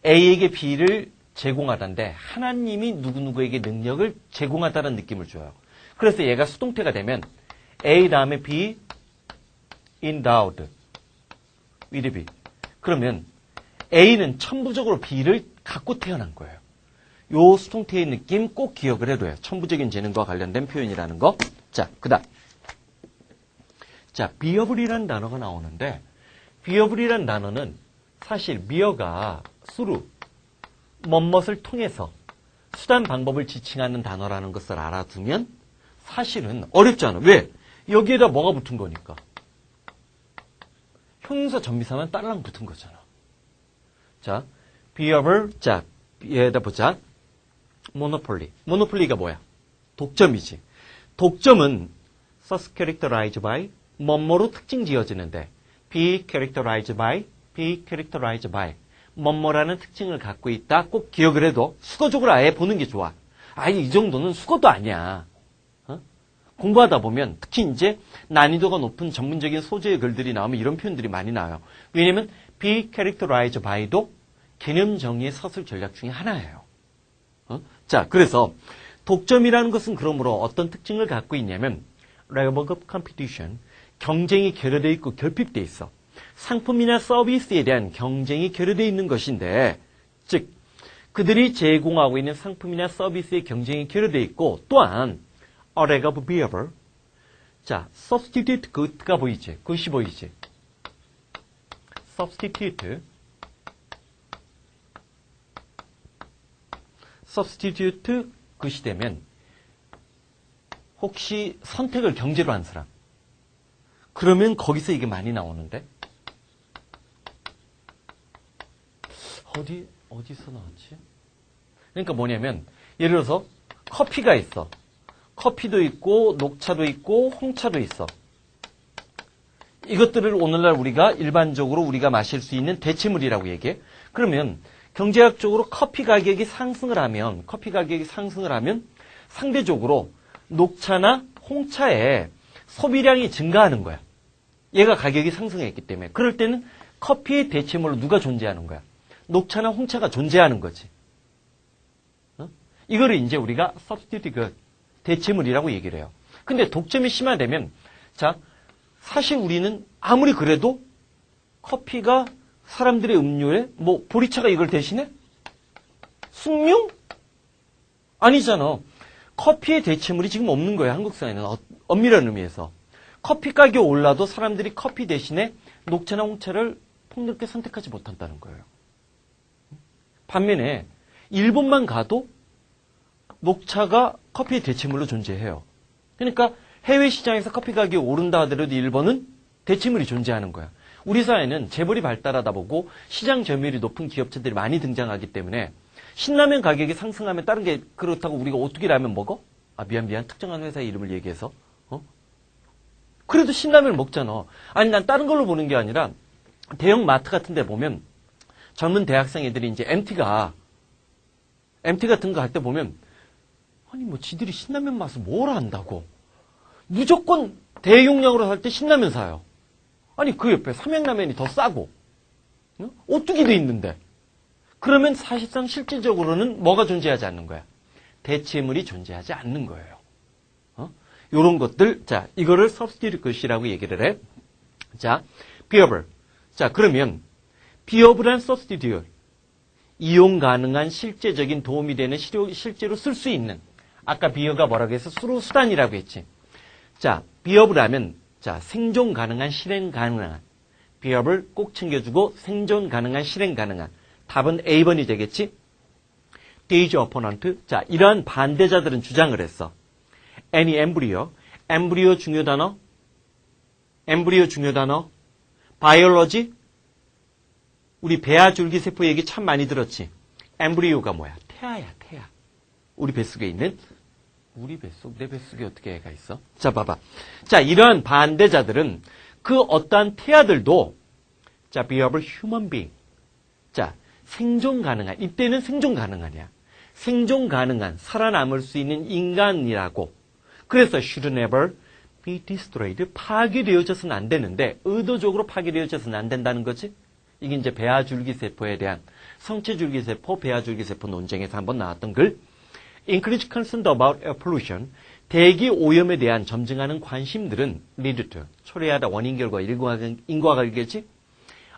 A에게 B를 제공하다인데 하나님이 누구누구에게 능력을 제공하다는 느낌을 줘요. 그래서 얘가 수동태가 되면 A 다음에 B endowed with B. 그러면 A는 천부적으로 B를 갖고 태어난 거예요. 요 수동태의 느낌 꼭 기억을 해둬요. 천부적인 재능과 관련된 표현이라는 거. 자, 그 다음. 자, beable이라는 단어가 나오는데 viable이라는 단어는 사실 미어가 through, 뭐뭇을 통해서 수단 방법을 지칭하는 단어라는 것을 알아두면 사실은 어렵지 않아. 왜? 여기에다 뭐가 붙은 거니까. 형용사 전미사만 딸랑 붙은 거잖아. 자, viable, 자, 얘에다 보자. monopoly. monopoly가 뭐야? 독점이지. 독점은 thus characterized by, 뭐뭐로 특징 지어지는데 be characterized by, 뭐뭐라는 특징을 갖고 있다. 꼭 기억을 해도 수거적으로 아예 보는 게 좋아. 아니, 이 정도는 수거도 아니야. 공부하다 보면 특히 이제 난이도가 높은 전문적인 소재의 글들이 나오면 이런 표현들이 많이 나와요. 왜냐면 be characterized by도 개념 정의의 서술 전략 중에 하나예요. 자, 그래서 독점이라는 것은 그러므로 어떤 특징을 갖고 있냐면 level of competition, 경쟁이 결여되어 있고 결핍되어 있어. 상품이나 서비스에 대한 경쟁이 결여되어 있는 것인데, 즉 그들이 제공하고 있는 상품이나 서비스의 경쟁이 결여되어 있고 또한 a lack of viable, 자, substitute good가 보이지? 그것이 보이지? substitute 그것이 되면 혹시 선택을 경제로 한 사람, 그러면 거기서 이게 많이 나오는데 어디서 나왔지? 그러니까 뭐냐면 예를 들어서 커피가 있어. 커피도 있고 녹차도 있고 홍차도 있어. 이것들을 오늘날 우리가 일반적으로 우리가 마실 수 있는 대체물이라고 얘기해. 그러면 경제학적으로 커피 가격이 상승을 하면 상대적으로 녹차나 홍차의 소비량이 증가하는 거야. 얘가 가격이 상승했기 때문에. 그럴 때는 커피의 대체물로 누가 존재하는 거야? 녹차나 홍차가 존재하는 거지. 이거를 이제 우리가 substitute good, 대체물이라고 얘기를 해요. 근데 독점이 심화되면, 자, 사실 우리는 아무리 그래도 커피가 사람들의 음료에 뭐 보리차가 이걸 대신해? 숭늉? 아니잖아. 커피의 대체물이 지금 없는 거야. 한국 사회는 엄밀한 의미에서. 커피 가격이 올라도 사람들이 커피 대신에 녹차나 홍차를 폭넓게 선택하지 못한다는 거예요. 반면에 일본만 가도 녹차가 커피의 대체물로 존재해요. 그러니까 해외 시장에서 커피 가격이 오른다 하더라도 일본은 대체물이 존재하는 거야. 우리 사회는 재벌이 발달하다 보고 시장 점유율이 높은 기업체들이 많이 등장하기 때문에 신라면 가격이 상승하면 다른 게 그렇다고 우리가 오뚜기 라면 먹어? 아, 미안. 특정한 회사 이름을 얘기해서. 그래도 신라면을 먹잖아. 아니, 난 다른 걸로 보는 게 아니라 대형 마트 같은 데 보면 젊은 대학생 애들이 이제 MT 같은 거 할 때 보면 아니, 뭐 지들이 신라면 맛을 뭘 안다고. 무조건 대용량으로 살 때 신라면 사요. 아니, 그 옆에 삼양라면이 더 싸고 오뚜기도 있는데. 그러면 사실상 실질적으로는 뭐가 존재하지 않는 거야? 대체물이 존재하지 않는 거예요. 요런 것들, 자, 이거를 substitute good이라고 얘기를 해. 자, viable. 자, 그러면 viable한 substitute, 이용 가능한 실제적인 도움이 되는 실제로 쓸 수 있는, 아까 비어가 뭐라고 해서 수단이라고 했지. 자, viable 하면, 자, 생존 가능한, 실행 가능한. viable 꼭 챙겨주고 생존 가능한, 실행 가능한. 답은 A번이 되겠지? These opponent. 자, 이러한 반대자들은 주장을 했어. Any embryo. embryo 중요 단어. biology. 우리 배아 줄기세포 얘기 참 많이 들었지. embryo가 뭐야? 태아야, 태아. 우리 뱃속에 있는, 우리 뱃속, 내 뱃속에 어떻게 애가 있어? 자, 봐봐. 자, 이러한 반대자들은 그 어떠한 태아들도, 자, viable human being. 자, 생존 가능한, 이때는 생존 가능한이야. 생존 가능한, 살아남을 수 있는 인간이라고. 그래서 should never be destroyed. 파괴되어져서는 안 되는데, 의도적으로 파괴되어져서는 안 된다는 거지. 이게 이제 배아줄기세포에 대한 성체줄기세포, 배아줄기세포 논쟁에서 한번 나왔던 글. Increased concern about air pollution. 대기 오염에 대한 점증하는 관심들은 lead to. 초래하다 원인 결과 인과관계지.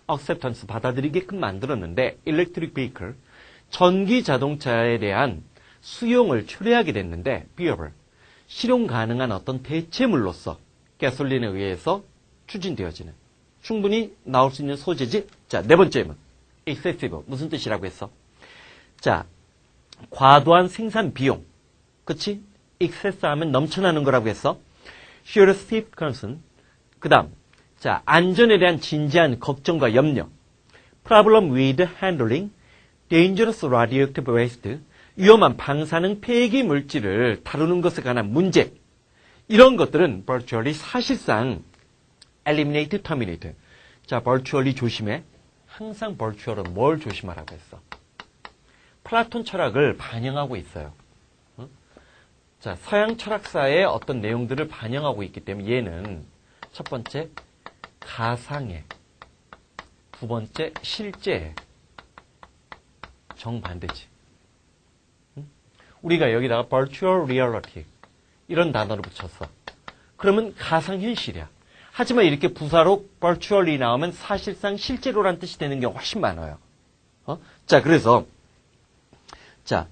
acceptance 받아들이게끔 만들었는데 electric vehicle. 전기 자동차에 대한 수용을 초래하게 됐는데 viable. 실용 가능한 어떤 대체물로서 가솔린에 의해서 추진되어지는. 충분히 나올 수 있는 소재지. 자, 네 번째는 excessive. 무슨 뜻이라고 했어? 자, 과도한 생산 비용. 그치? excess 하면 넘쳐나는 거라고 했어. serious concern. 그 다음, 자, 안전에 대한 진지한 걱정과 염려. problem with handling dangerous radioactive waste. 위험한 방사능 폐기 물질을 다루는 것에 관한 문제. 이런 것들은 virtually 사실상 eliminate, terminate. 자, virtually 조심해. 항상 virtual은 뭘 조심하라고 했어? 플라톤 철학을 반영하고 있어요. 자, 서양 철학사의 어떤 내용들을 반영하고 있기 때문에 얘는 첫 번째 가상의, 두 번째 실제의 정반대지. 우리가 여기다가 virtual reality 이런 단어를 붙였어. 그러면 가상현실이야. 하지만 이렇게 부사로 virtually 나오면 사실상 실제로란 뜻이 되는 경우가 훨씬 많아요. 자, 그래서 자,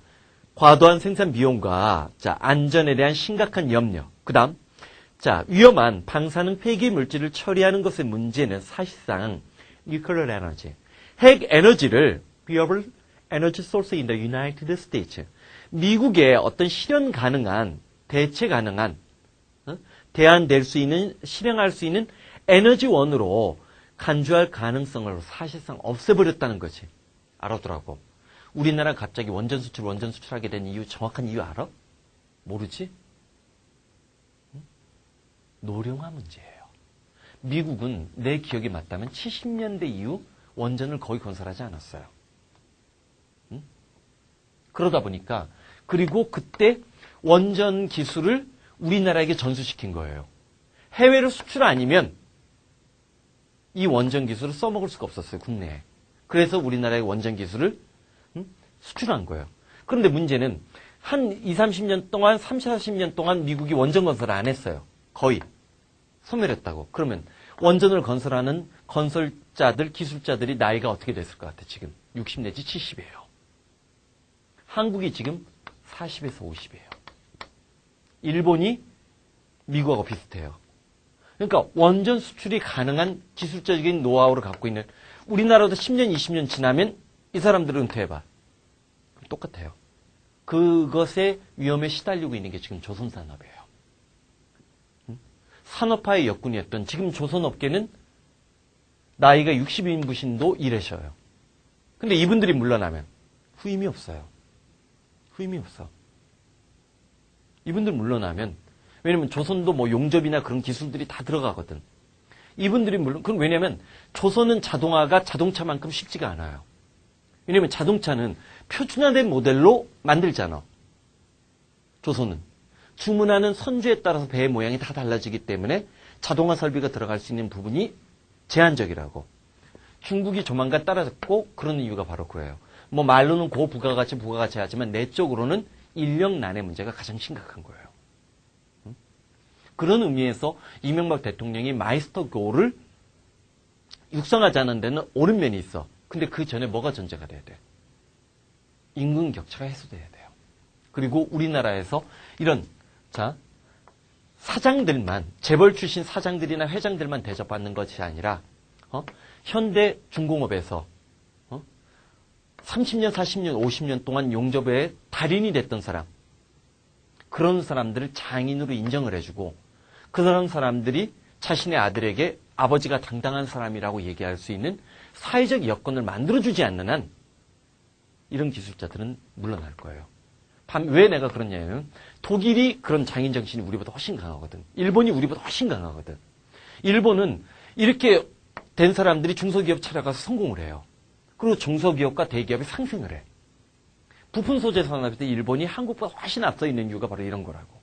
과도한 생산 비용과 자, 안전에 대한 심각한 염려. 그다음 자, 위험한 방사능 폐기 물질을 처리하는 것의 문제는 사실상 nuclear energy. 핵 에너지를 viable energy source in the United States. 미국의 어떤 실현 가능한, 대체 가능한, 대안될 수 있는, 실행할 수 있는 에너지원으로 간주할 가능성을 사실상 없애버렸다는 거지. 알아두라고. 우리나라 갑자기 원전 수출하게 된 이유, 정확한 이유 알아? 모르지? 노령화 문제예요. 미국은 내 기억이 맞다면 70년대 이후 원전을 거의 건설하지 않았어요. 그러다 보니까 그리고 그때 원전 기술을 우리나라에게 전수시킨 거예요. 해외로 수출 아니면 이 원전 기술을 써먹을 수가 없었어요. 국내에. 그래서 우리나라의 원전 기술을 수출한 거예요. 그런데 문제는 한 20, 30년 동안 30, 40년 동안 미국이 원전 건설을 안 했어요. 거의. 소멸했다고. 그러면 원전을 건설하는 건설자들, 기술자들이 나이가 어떻게 됐을 것 같아? 지금 60 내지 70이에요. 한국이 지금 40에서 50이에요. 일본이 미국하고 비슷해요. 그러니까 원전 수출이 가능한 기술적인 노하우를 갖고 있는 우리나라도 10년, 20년 지나면 이 사람들은 은퇴해봐. 똑같아요. 그것의 위험에 시달리고 있는 게 지금 조선산업이에요. 산업화의 역군이었던 지금 조선업계는 나이가 60인 부신도 일하셔요. 근데 이분들이 물러나면 후임이 없어요. 후임이 없어. 이분들 물러나면 왜냐면 조선도 뭐 용접이나 그런 기술들이 다 들어가거든. 이분들이 그럼 왜냐면 조선은 자동화가 자동차만큼 쉽지가 않아요. 왜냐면 자동차는 표준화된 모델로 만들잖아. 조선은. 주문하는 선주에 따라서 배의 모양이 다 달라지기 때문에 자동화 설비가 들어갈 수 있는 부분이 제한적이라고. 중국이 조만간 따라잡고 그런 이유가 바로 그래요. 뭐 말로는 고부가가치 부가가치 하지만 내적으로는 인력난의 문제가 가장 심각한 거예요. 그런 의미에서 이명박 대통령이 마이스터 고를 육성하자는 데는 옳은 면이 있어. 근데 그 전에 뭐가 전제가 돼야 돼? 임금 격차가 해소돼야 돼요. 그리고 우리나라에서 이런 자 사장들만 재벌 출신 사장들이나 회장들만 대접받는 것이 아니라 현대 중공업에서 30년, 40년, 50년 동안 용접의 달인이 됐던 사람 그런 사람들을 장인으로 인정을 해주고 그런 사람들이 자신의 아들에게 아버지가 당당한 사람이라고 얘기할 수 있는 사회적 여건을 만들어주지 않는 한 이런 기술자들은 물러날 거예요. 왜 내가 그러냐면 독일이 그런 장인 정신이 우리보다 훨씬 강하거든. 일본이 우리보다 훨씬 강하거든. 일본은 이렇게 된 사람들이 중소기업 찾아가서 성공을 해요. 그리고 중소기업과 대기업이 상승을 해. 부품 소재 산업에 때 일본이 한국보다 훨씬 앞서 있는 이유가 바로 이런 거라고.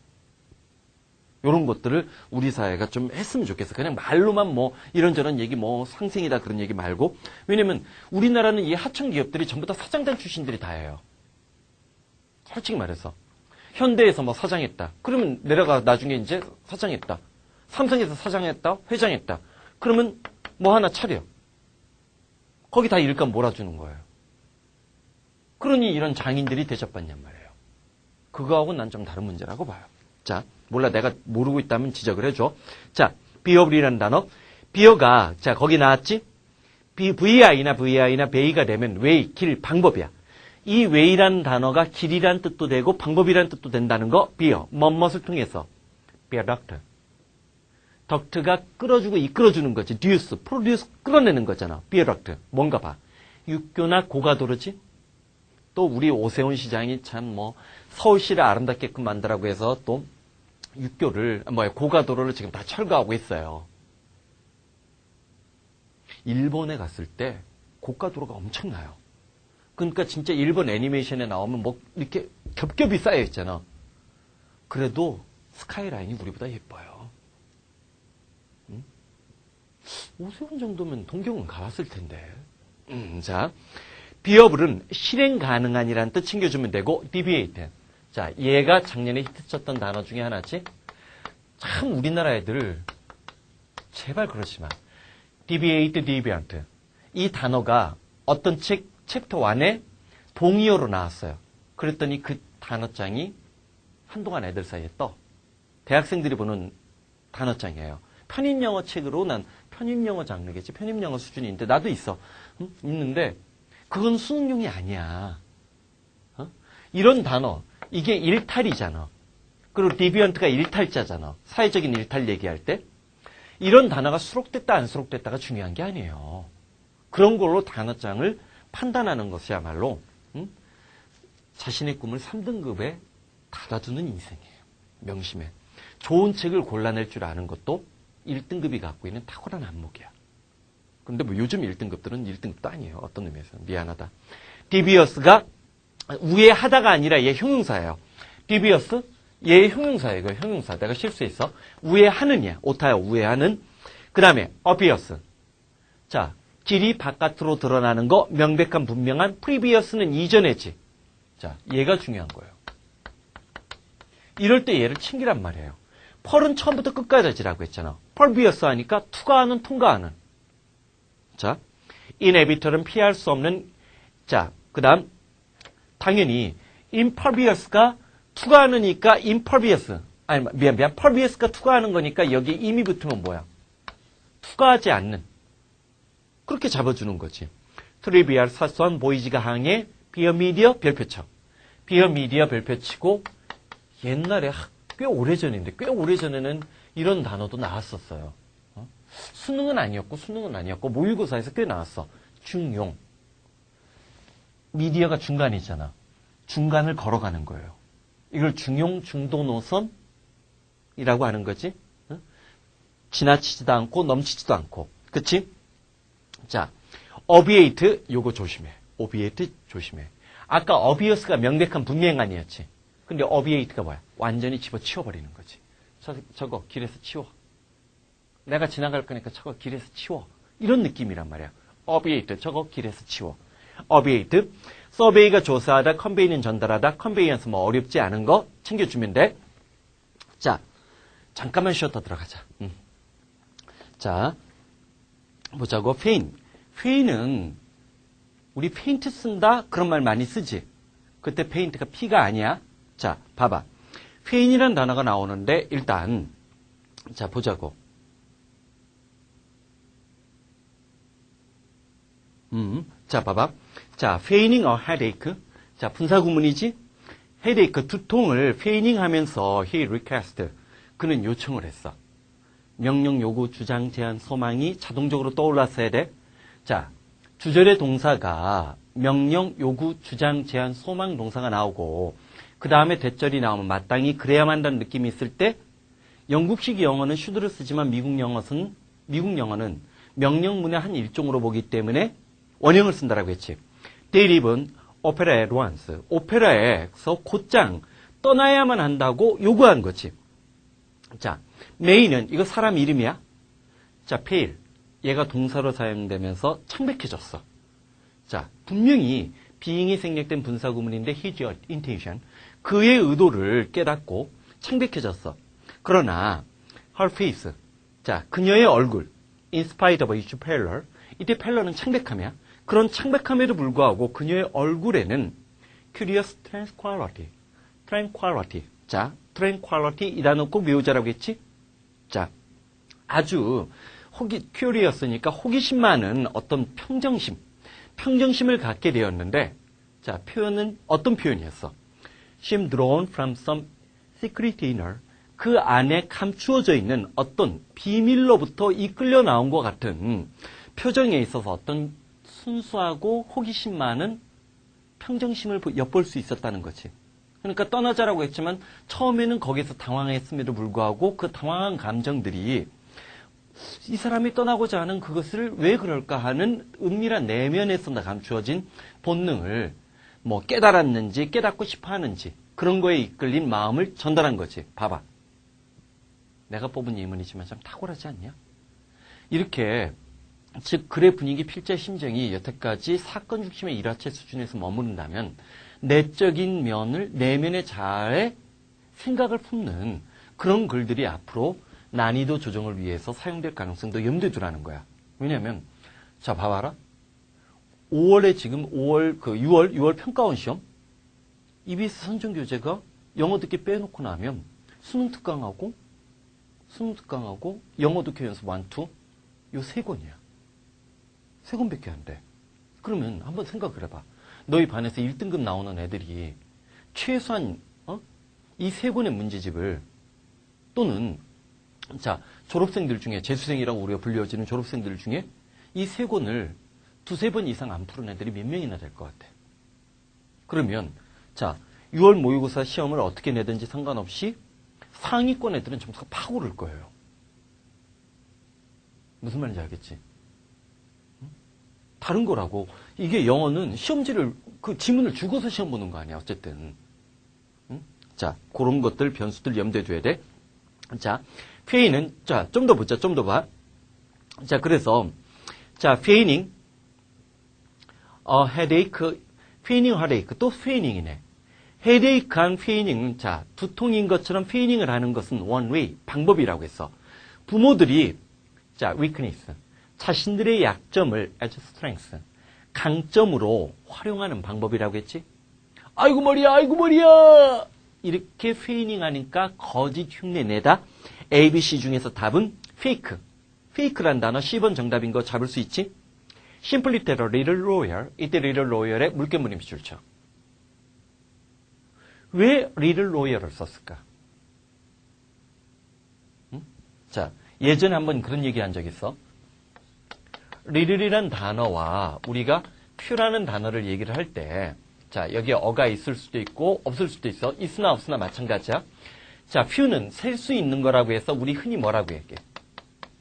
이런 것들을 우리 사회가 좀 했으면 좋겠어. 그냥 말로만 뭐 이런저런 얘기 뭐 상생이다 그런 얘기 말고. 왜냐면 우리나라는 이 하청 기업들이 전부 다 사장단 출신들이 다 해요. 솔직히 말해서. 현대에서 뭐 사장했다. 그러면 내려가 나중에 이제 사장했다. 삼성에서 사장했다. 회장했다. 그러면 뭐 하나 차려. 거기 다 일감 몰아주는 거예요. 그러니 이런 장인들이 대접받냔 말이에요. 그거하고는 난 좀 다른 문제라고 봐요. 자, 몰라 내가 모르고 있다면 지적을 해줘. 자, 비어블이라는 단어. 비어가, 자, 거기 나왔지? VI나 베이가 되면 way, 길, 방법이야. 이 way라는 단어가 길이란 뜻도 되고 방법이란 뜻도 된다는 거, 비어. 뭐뭇을 통해서. viaduct. 덕트가 끌어주고 이끌어주는 거지. produce, 끌어내는 거잖아. viaduct. 뭔가 봐. 육교나 고가도로지? 또 우리 오세훈 시장이 참 서울시를 아름답게끔 만들라고 해서 또 육교를, 고가도로를 지금 다 철거하고 있어요. 일본에 갔을 때 고가도로가 엄청나요. 그러니까 진짜 일본 애니메이션에 나오면 이렇게 겹겹이 쌓여 있잖아. 그래도 스카이라인이 우리보다 예뻐요. 응? 오세훈 정도면 동경은 가봤을 텐데. 자, 비어블은 실행 가능한이라는 뜻 챙겨주면 되고, deviate. 자, 얘가 작년에 히트쳤던 단어 중에 하나지. 참 우리나라 애들 제발 그렇지만 deviate, deviant. 이 단어가 어떤 챕터 1에 동의어로 나왔어요. 그랬더니 그 단어장이 한동안 애들 사이에 떠. 대학생들이 보는 단어장이에요. 편입영어 책으로 난 편입영어 장르겠지. 편입영어 수준인데 나도 있어. 있는데 그건 수능용이 아니야. 이런 단어, 이게 일탈이잖아. 그리고 디비언트가 일탈자잖아. 사회적인 일탈 얘기할 때. 이런 단어가 수록됐다 안 수록됐다가 중요한 게 아니에요. 그런 걸로 단어장을 판단하는 것이야말로 자신의 꿈을 3등급에 닫아두는 인생이에요. 명심해. 좋은 책을 골라낼 줄 아는 것도 1등급이 갖고 있는 탁월한 안목이야. 근데 요즘 1등급들은 1등급도 아니에요. 어떤 의미에서. 미안하다. 디비어스가 우회하다가 아니라 얘 형용사예요. 디비어스? 얘 형용사예요. 이거 형용사. 내가 실수했어. 우회하는이야. 오타야. 우회하는. 그 다음에 obvious. 자, 길이 바깥으로 드러나는 거 명백한 분명한 previous는 이전에지. 자, 얘가 중요한 거예요. 이럴 때 얘를 챙기란 말이에요. 펄은 처음부터 끝까지라고 했잖아. pervious 하니까 투과하는 통과하는. 자, inevitable은 피할 수 없는. 자, 그 다음 당연히 impervious가 투과하느니까 impervious. 아니 미안. pervious가 투과하는 거니까 여기 임이 붙으면 뭐야? 투과하지 않는. 그렇게 잡아주는 거지. 트리비얼 사소한 보이지가 항해 비어미디어 별표쳐. 비어미디어 별표치고 옛날에 꽤 오래전인데 꽤 오래전에는 이런 단어도 나왔었어요. 수능은 아니었고 모의고사에서 꽤 나왔어. 중용. 미디어가 중간이잖아. 중간을 걸어가는 거예요. 이걸 중용 중도 노선이라고 하는 거지. 지나치지도 않고 넘치지도 않고. 그치? 자, obviate 요거 조심해. obviate 조심해. 아까 obvious가 명백한 분명한이었지. 근데 obviate가 뭐야? 완전히 집어치워버리는 거지. 저거 길에서 치워. 내가 지나갈 거니까 저거 길에서 치워. 이런 느낌이란 말이야. obviate 저거 길에서 치워. obviate survey가 조사하다, convey는 전달하다, conveyance 어렵지 않은 거 챙겨주면 돼. 자, 잠깐만 쉬었다 들어가자. 자, 보자고. feign. 우리 페인트 쓴다? 그런 말 많이 쓰지. 그때 페인트가 P가 아니야. 자, 봐봐. feign이라는 단어가 나오는데 일단 자, 보자고. 자, 봐봐. 자, feigning a headache. 자, 분사구문이지? headache, 두통을 feigning 하면서 he request. 그는 요청을 했어. 명령, 요구, 주장, 제안, 소망이 자동적으로 떠올랐어야 돼. 자, 주절의 동사가 명령, 요구, 주장, 제안, 소망 동사가 나오고 그 다음에 대절이 나오면 마땅히 그래야만 한다는 느낌이 있을 때 영국식 영어는 should를 쓰지만 미국 영어는 명령문의 한 일종으로 보기 때문에 원형을 쓴다라고 했지. They live은 오페라 at once. 오페라에서 곧장 떠나야만 한다고 요구한 거지. 자, 메이는 이거 사람 이름이야. 자, pale. 얘가 동사로 사용되면서 창백해졌어. 자, 분명히 being이 생략된 분사구문인데 his intention. 그의 의도를 깨닫고 창백해졌어. 그러나 her face. 자, 그녀의 얼굴. in spite of its pallor. 이때 pallor는 창백함이야. 그런 창백함에도 불구하고 그녀의 얼굴에는 curious tranquility. 자, tranquility 이 단어 꼭 외우자라고 했지? 자, 아주 큐리어스니까 호기심 많은 어떤 평정심을 갖게 되었는데, 자, 표현은 어떤 표현이었어? She drawn from some secret inner. 그 안에 감추어져 있는 어떤 비밀로부터 이끌려 나온 것 같은 표정에 있어서 어떤 순수하고 호기심 많은 평정심을 엿볼 수 있었다는 거지. 그러니까 떠나자라고 했지만 처음에는 거기서 당황했음에도 불구하고 그 당황한 감정들이 이 사람이 떠나고자 하는 그것을 왜 그럴까 하는 은밀한 내면에서 감추어진 본능을 뭐 깨달았는지 깨닫고 싶어 하는지 그런 거에 이끌린 마음을 전달한 거지. 봐봐. 내가 뽑은 예문이지만 참 탁월하지 않냐? 이렇게 즉 글의 분위기, 필자, 심정이 여태까지 사건 중심의 일화체 수준에서 머무른다면 내적인 면을 내면의 자아에 생각을 품는 그런 글들이 앞으로 난이도 조정을 위해서 사용될 가능성도 염두에 두라는 거야. 왜냐면 자 봐봐라. 5월에 지금 6월 평가원 시험 EBS 선정교재가 영어 듣기 빼놓고 나면 수능 특강하고 영어 듣기 연습 1, 2 요 3권이야. 3권밖에 안 돼. 그러면 한번 생각을 해봐. 너희 반에서 1등급 나오는 애들이 최소한 이 3권의 문제집을 또는 자 졸업생들 중에 재수생이라고 우리가 불려지는 졸업생들 중에 이 3권을 2-3번 이상 안 푸른 애들이 몇 명이나 될 것 같아. 그러면 자 6월 모의고사 시험을 어떻게 내든지 상관없이 상위권 애들은 점수가 팍 오를 거예요. 무슨 말인지 알겠지? 다른 거라고. 이게 영어는 시험지를 그 지문을 주고서 시험 보는 거 아니야. 어쨌든. 자, 그런 것들 변수들 염두에 둬야 돼. 자, 페인은 자, 좀 더 보자. 좀 더 봐. 자, 그래서 자, 페이닝 헤데이크 페이닝 헤데이크 또 페이닝이네. 헤데이크한 페이닝은 자, 두통인 것처럼 페이닝을 하는 것은 one way 방법이라고 했어. 부모들이 자, weakness 자신들의 약점을 as strength 강점으로 활용하는 방법이라고 했지. 아이고 머리야 이렇게 페이닝하니까 거짓 흉내 내다. ABC 중에서 답은 페이크란 단어 10번 정답인 거 잡을 수 있지. Simply tell a little lawyer. 이때 little lawyer의 물결무늬 밑줄 쳐. 왜 little lawyer를 썼을까? 자, 예전에 한번 그런 얘기 한 적 있어. little이란 단어와 우리가 퓨라는 단어를 얘기를 할 때, 자, 여기에 어가 있을 수도 있고 없을 수도 있어. 있으나 없으나 마찬가지야. 자, 퓨는 셀 수 있는 거라고 해서 우리 흔히 뭐라고 얘기해?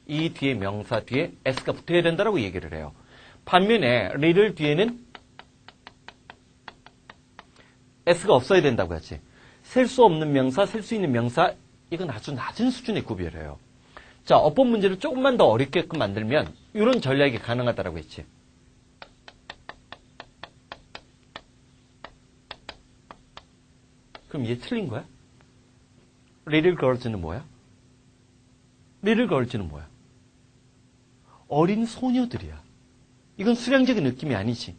이 뒤에 명사 뒤에 s가 붙어야 된다라고 얘기를 해요. 반면에 little 뒤에는 s가 없어야 된다고 하지. 셀 수 없는 명사, 셀 수 있는 명사, 이건 아주 낮은 수준의 구별이에요. 자, 어법 문제를 조금만 더 어렵게끔 만들면 이런 전략이 가능하다라고 했지. 그럼 얘 틀린 거야? Little girls는 뭐야? Little girls는 뭐야? 어린 소녀들이야. 이건 수량적인 느낌이 아니지.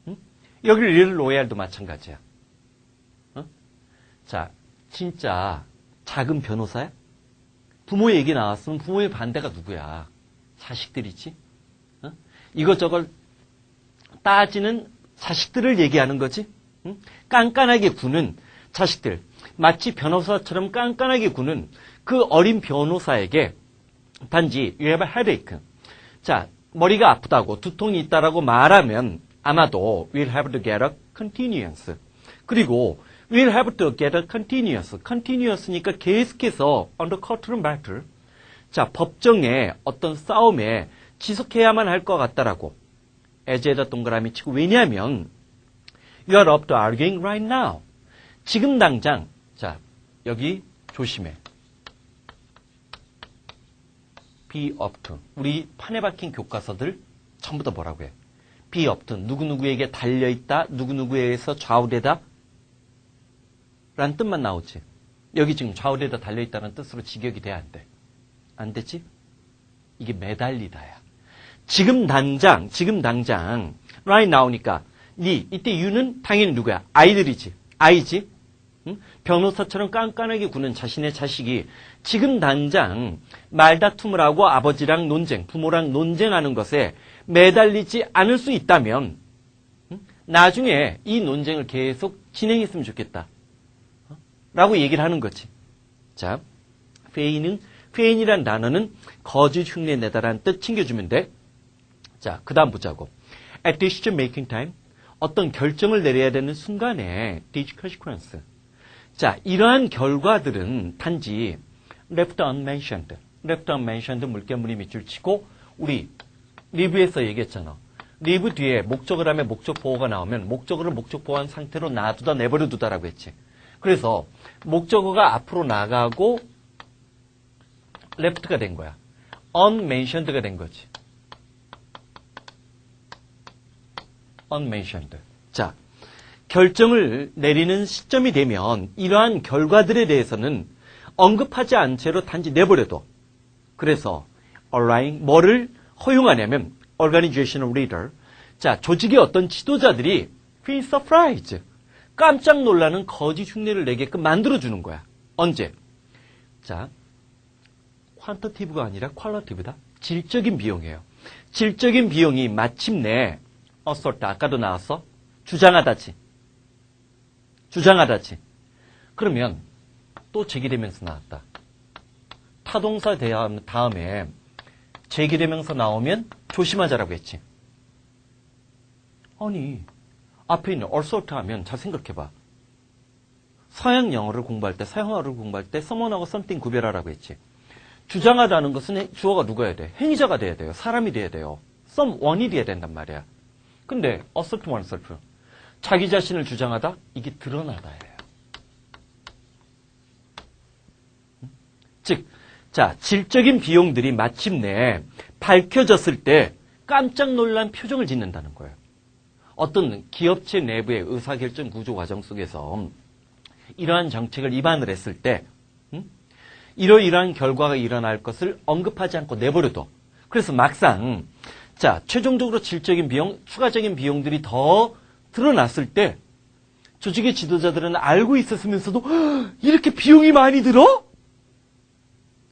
응? 여기 Little Royal도 마찬가지야. 자, 진짜 작은 변호사야? 부모 얘기 나왔으면 부모의 반대가 누구야? 자식들이지? 이것저것 따지는 자식들을 얘기하는 거지? 깐깐하게 구는 자식들. 마치 변호사처럼 깐깐하게 구는 그 어린 변호사에게 단지 you have a headache. 자, 머리가 아프다고 두통이 있다라고 말하면 아마도 we'll have to get a continuance. 그리고 we'll have to get a continuous. continuous니까 계속해서 under courtroom battle. 자, 법정에 어떤 싸움에 지속해야만 할 것 같다라고. 에제에다 동그라미 치고. 왜냐하면 you are up to arguing right now. 지금 당장. 자, 여기 조심해. be up to. 우리 판에 박힌 교과서들 전부 다 뭐라고 해? be up to. 누구누구에게 달려있다. 누구누구에 의해서 좌우되다. 라는 뜻만 나오지. 여기 지금 좌우되다 달려있다는 뜻으로 직역이 돼야 안 돼. 안 되지? 이게 매달리다야. 지금 당장 right now니까 이때 you는 당연히 누구야? 아이들이지. 아이지? 변호사처럼 깐깐하게 구는 자신의 자식이 지금 당장 말다툼을 하고 아버지랑 논쟁, 부모랑 논쟁하는 것에 매달리지 않을 수 있다면 나중에 이 논쟁을 계속 진행했으면 좋겠다. 라고 얘기를 하는 거지. 자, 페인이란 단어는 거짓 흉내 내다라는 뜻 챙겨주면 돼. 자, 그 다음 보자고. At decision making time, 어떤 결정을 내려야 되는 순간에 these consequences. 자, 이러한 결과들은 단지 left unmentioned 물개무늬 밑줄 치고 우리 리뷰에서 얘기했잖아. 리뷰 뒤에 목적을 하면 목적 보호가 나오면 목적어를 목적 보호한 상태로 놔두다 내버려 두다라고 했지. 그래서 목적어가 앞으로 나가고 left가 된 거야. unmentioned가 된 거지. unmentioned. 자, 결정을 내리는 시점이 되면 이러한 결과들에 대해서는 언급하지 않은 채로 단지 내버려둬. 그래서 allowing 뭐를 허용하냐면 organizational leader. 자, 조직의 어떤 지도자들이 feel surprised. 깜짝 놀라는 거짓 흉내를 내게끔 만들어주는 거야. 언제? 자, quantitative가 아니라 qualitative다. 질적인 비용이에요. 질적인 비용이 마침내 assert, 아까도 나왔어? 주장하다지. 그러면 또 제기대명사 나왔다. 타동사 다음에 제기대명사 나오면 조심하자라고 했지. 아니, 앞에 있는 assert 하면 잘 생각해봐. 서양 영어를 공부할 때, 서양어를 공부할 때 someone하고 something 구별하라고 했지. 주장하다는 것은 주어가 누구여야 돼? 행위자가 돼야 돼요. 사람이 돼야 돼요. someone이 돼야 된단 말이야. 근데 assert oneself. 자기 자신을 주장하다? 이게 드러나다예요. 즉, 자, 질적인 비용들이 마침내 밝혀졌을 때 깜짝 놀란 표정을 짓는다는 거예요. 어떤 기업체 내부의 의사결정 구조 과정 속에서 이러한 정책을 위반을 했을 때 이러이러한 결과가 일어날 것을 언급하지 않고 내버려둬. 그래서 막상 자, 최종적으로 질적인 비용, 추가적인 비용들이 더 드러났을 때 조직의 지도자들은 알고 있었으면서도 이렇게 비용이 많이 들어?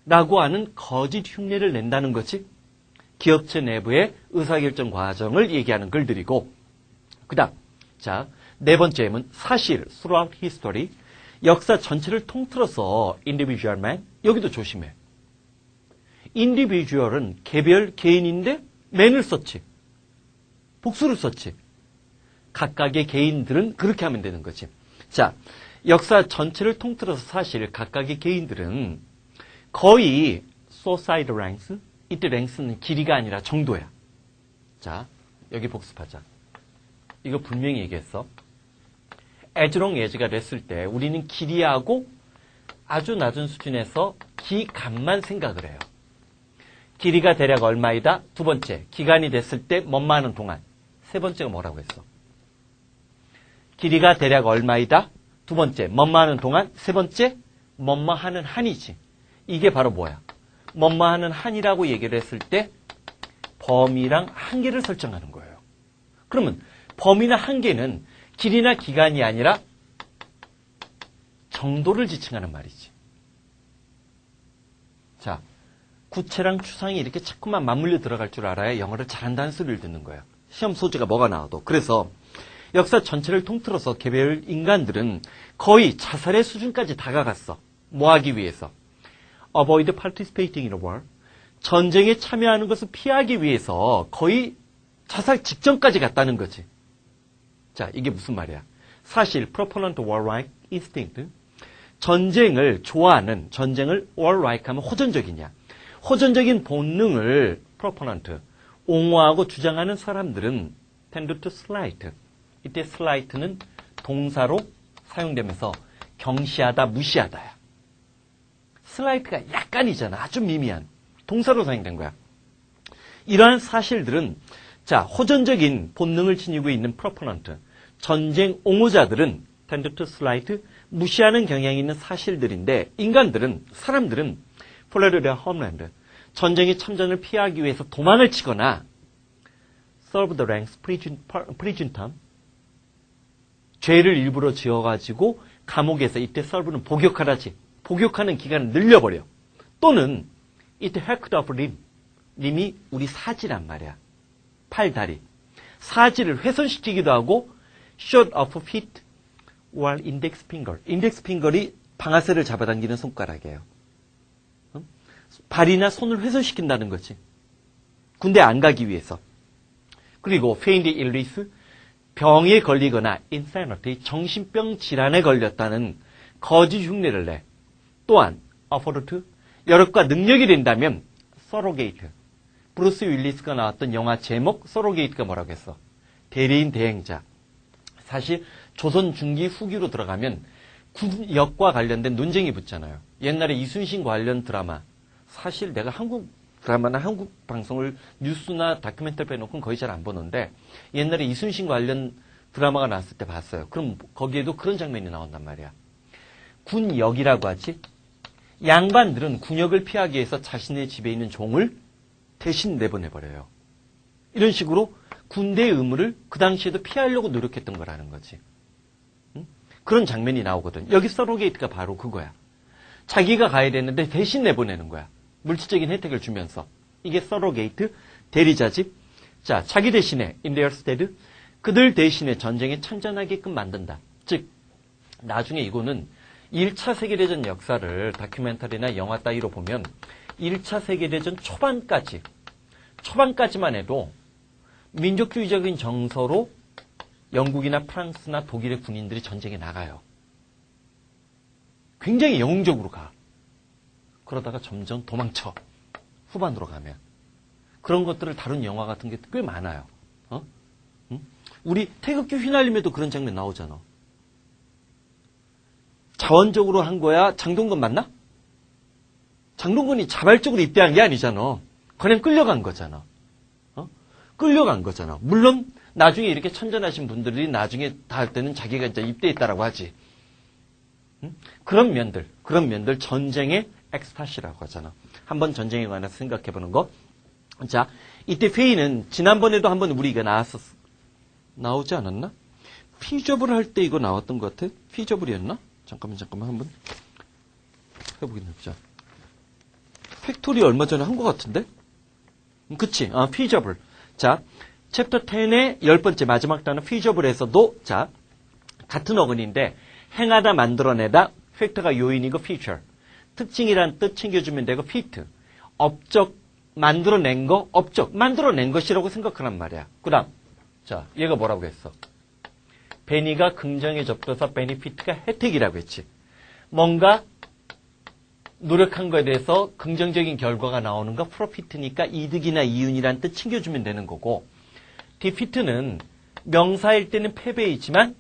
라고 하는 거짓 흉내를 낸다는 거지. 기업체 내부의 의사결정 과정을 얘기하는 글들이고, 그 다음, 자, 네 번째는 사실, throughout history, 역사 전체를 통틀어서 individual만, 여기도 조심해. individual은 개인인데 man을 썼지. 복수를 썼지. 각각의 개인들은 그렇게 하면 되는 거지. 자, 역사 전체를 통틀어서 사실 각각의 개인들은 거의 society ranks, 이때 랭스는 길이가 아니라 정도야. 자, 여기 복습하자. 이거 분명히 얘기했어. as long as가 됐을 때 우리는 길이하고 아주 낮은 수준에서 기간만 생각을 해요. 길이가 대략 얼마이다? 두 번째, 기간이 됐을 때 뭐만 하는 동안. 세 번째가 뭐라고 했어? 길이가 대략 얼마이다? 두 번째, 뭐만 하는 동안. 세 번째, 뭐뭐 하는 한이지. 이게 바로 뭐야? 뭐뭐 하는 한이라고 얘기를 했을 때 범위랑 한계를 설정하는 거예요. 그러면 범위나 한계는 길이나 기간이 아니라 정도를 지칭하는 말이지. 자, 구체랑 추상이 이렇게 자꾸만 맞물려 들어갈 줄 알아야 영어를 잘한다는 소리를 듣는 거예요. 시험 소재가 뭐가 나와도. 그래서 역사 전체를 통틀어서 개별 인간들은 거의 자살의 수준까지 다가갔어. 뭐 하기 위해서? Avoid participating in a war. 전쟁에 참여하는 것을 피하기 위해서 거의 자살 직전까지 갔다는 거지. 자, 이게 무슨 말이야? 사실 proponent warlike instinct. 전쟁을 좋아하는, 전쟁을 warlike 하면 호전적이냐. 호전적인 본능을 proponent, 옹호하고 주장하는 사람들은 tend to slight. 이때 slight는 동사로 사용되면서 경시하다, 무시하다야. slight가 약간이잖아. 아주 미미한. 동사로 사용된 거야. 이러한 사실들은 자, 호전적인 본능을 지니고 있는 proponent, 전쟁 옹호자들은 tend to slight, 무시하는 경향이 있는 사실들인데 인간들은, 사람들은 follow their homeland, 전쟁의 참전을 피하기 위해서 도망을 치거나 serve the ranks, prison term, 죄를 일부러 지어가지고 감옥에서 이때 serve는 복역하라지. 복역하는 기간을 늘려버려. 또는 이때 hacked off limb. 림이 우리 사지란 말이야. 팔, 다리. 사지를 훼손시키기도 하고 short off feet or index finger. 인덱스 핑거리 방아쇠를 잡아당기는 손가락이에요. 발이나 손을 훼손시킨다는 거지. 군대 안 가기 위해서. 그리고 feigned illness, 병에 걸리거나 insanity, 정신병 질환에 걸렸다는 거짓 흉내를 내. 또한 afford, 여력과 능력이 된다면 surrogate. 브루스 윌리스가 나왔던 영화 제목 surrogate가 뭐라고 했어? 대리인 대행자. 사실 조선 중기 후기로 들어가면 군역과 관련된 논쟁이 붙잖아요. 옛날에 이순신 관련 드라마. 사실 내가 한국 드라마나 한국 방송을 뉴스나 다큐멘터리 빼놓고는 거의 잘 안 보는데 옛날에 이순신 관련 드라마가 나왔을 때 봤어요. 그럼 거기에도 그런 장면이 나온단 말이야. 군역이라고 하지. 양반들은 군역을 피하기 위해서 자신의 집에 있는 종을 대신 내보내버려요. 이런 식으로 군대의 의무를 그 당시에도 피하려고 노력했던 거라는 거지. 응? 그런 장면이 나오거든. 여기 서로게이트가 바로 그거야. 자기가 가야 되는데 대신 내보내는 거야. 물질적인 혜택을 주면서. 이게 서로게이트, 대리자집. 자, 자기 대신에 in their stead, 그들 대신에 전쟁에 참전하게끔 만든다. 즉, 나중에 이거는 1차 세계대전 역사를 다큐멘터리나 영화 따위로 보면 1차 세계대전 초반까지만 해도 민족주의적인 정서로 영국이나 프랑스나 독일의 군인들이 전쟁에 나가요. 굉장히 영웅적으로 가. 그러다가 점점 도망쳐. 후반으로 가면. 그런 것들을 다룬 영화 같은 게 꽤 많아요. 응? 우리 태극기 휘날림에도 그런 장면 나오잖아. 자원적으로 한 거야? 장동건 맞나? 장동건이 자발적으로 입대한 게 아니잖아. 그냥 끌려간 거잖아. 끌려간 거잖아. 물론 나중에 이렇게 천전하신 분들이 나중에 다 할 때는 자기가 이제 입대했다라고 하지. 그런 면들 전쟁의 엑스타시라고 하잖아. 한번 전쟁에 관해서 생각해보는 거. 자, 이때 페이는 지난번에도 한번 우리가 나오지 않았나? 피저블 할 때 이거 나왔던 것 같아. 피저블이었나? 잠깐만 한번 해보긴 해보자. 팩토리 얼마 전에 한 것 같은데? 그치? 피저블. 자, 챕터 10의 10번째 마지막 단어 피저블에서도 자, 같은 어근인데 행하다 만들어내다 팩터가 요인이고 피처. 특징이란 뜻 챙겨주면 되고 피트. 업적 만들어낸 거 업적 만들어낸 것이라고 생각하란 말이야. 그 다음 자, 얘가 뭐라고 했어? 베니가 긍정에 접근해서 베니피트가 혜택이라고 했지. 뭔가 노력한 거에 대해서 긍정적인 결과가 나오는 거 프로피트니까 이득이나 이윤이란 뜻 챙겨주면 되는 거고, 디피트는 명사일 때는 패배이지만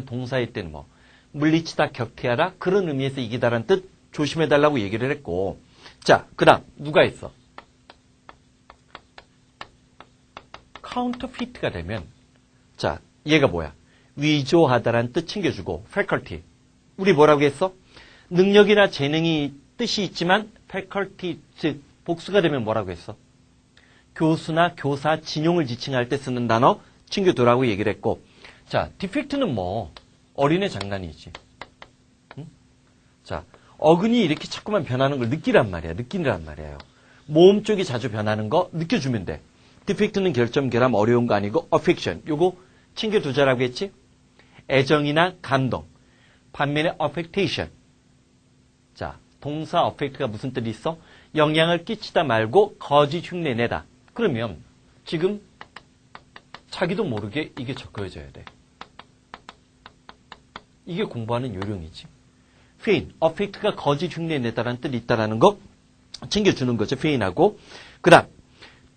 동사일 때는 뭐 물리치다, 격퇴하라 그런 의미에서 이기다란 뜻 조심해달라고 얘기를 했고, 자, 그 다음 누가 있어? 카운터피트가 되면 자, 얘가 뭐야? 위조하다란 뜻 챙겨주고 faculty. 우리 뭐라고 했어? 능력이나 재능이 뜻이 있지만 faculty, 즉 복수가 되면 뭐라고 했어? 교수나 교사, 진용을 지칭할 때 쓰는 단어 챙겨두라고 얘기를 했고, 자, defect는 뭐 어린애 장난이지. 응? 자, 어근이 이렇게 자꾸만 변하는 걸 느끼란 말이에요. 모음 쪽이 자주 변하는 거 느껴주면 돼. 디펙트는 결점, 결함, 어려운 거 아니고 affection. 요거 챙겨두자라고 했지? 애정이나 감동. 반면에 affectation. 자, 동사 affect가 무슨 뜻이 있어? 영향을 끼치다 말고 거짓 흉내 내다. 그러면 지금 자기도 모르게 이게 적혀져야 돼. 이게 공부하는 요령이지. feign, affect가 거짓 흉내 내다라는 뜻이 있다라는 거 챙겨주는 거죠. feign하고. 그 다음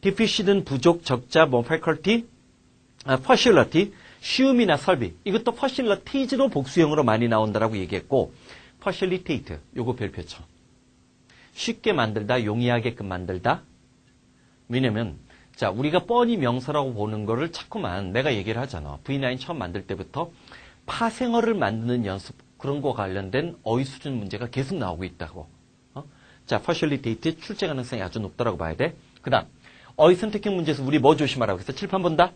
deficit은 부족, 적자, 뭐 faculty, partiality, 쉬움이나 설비. 이것도 facilities로 복수형으로 많이 나온다라고 얘기했고, facilitate, 요거 별표쳐. 쉽게 만들다, 용이하게끔 만들다. 왜냐면 자, 우리가 뻔히 명사라고 보는 거를 자꾸만 내가 얘기를 하잖아. V9 처음 만들 때부터 파생어를 만드는 연습, 그런 거 관련된 어휘 수준 문제가 계속 나오고 있다고. 자, facilitate 출제 가능성이 아주 높다라고 봐야 돼. 그 다음 어휘 선택형 문제에서 우리 뭐 조심하라고 했어? 칠판 본다?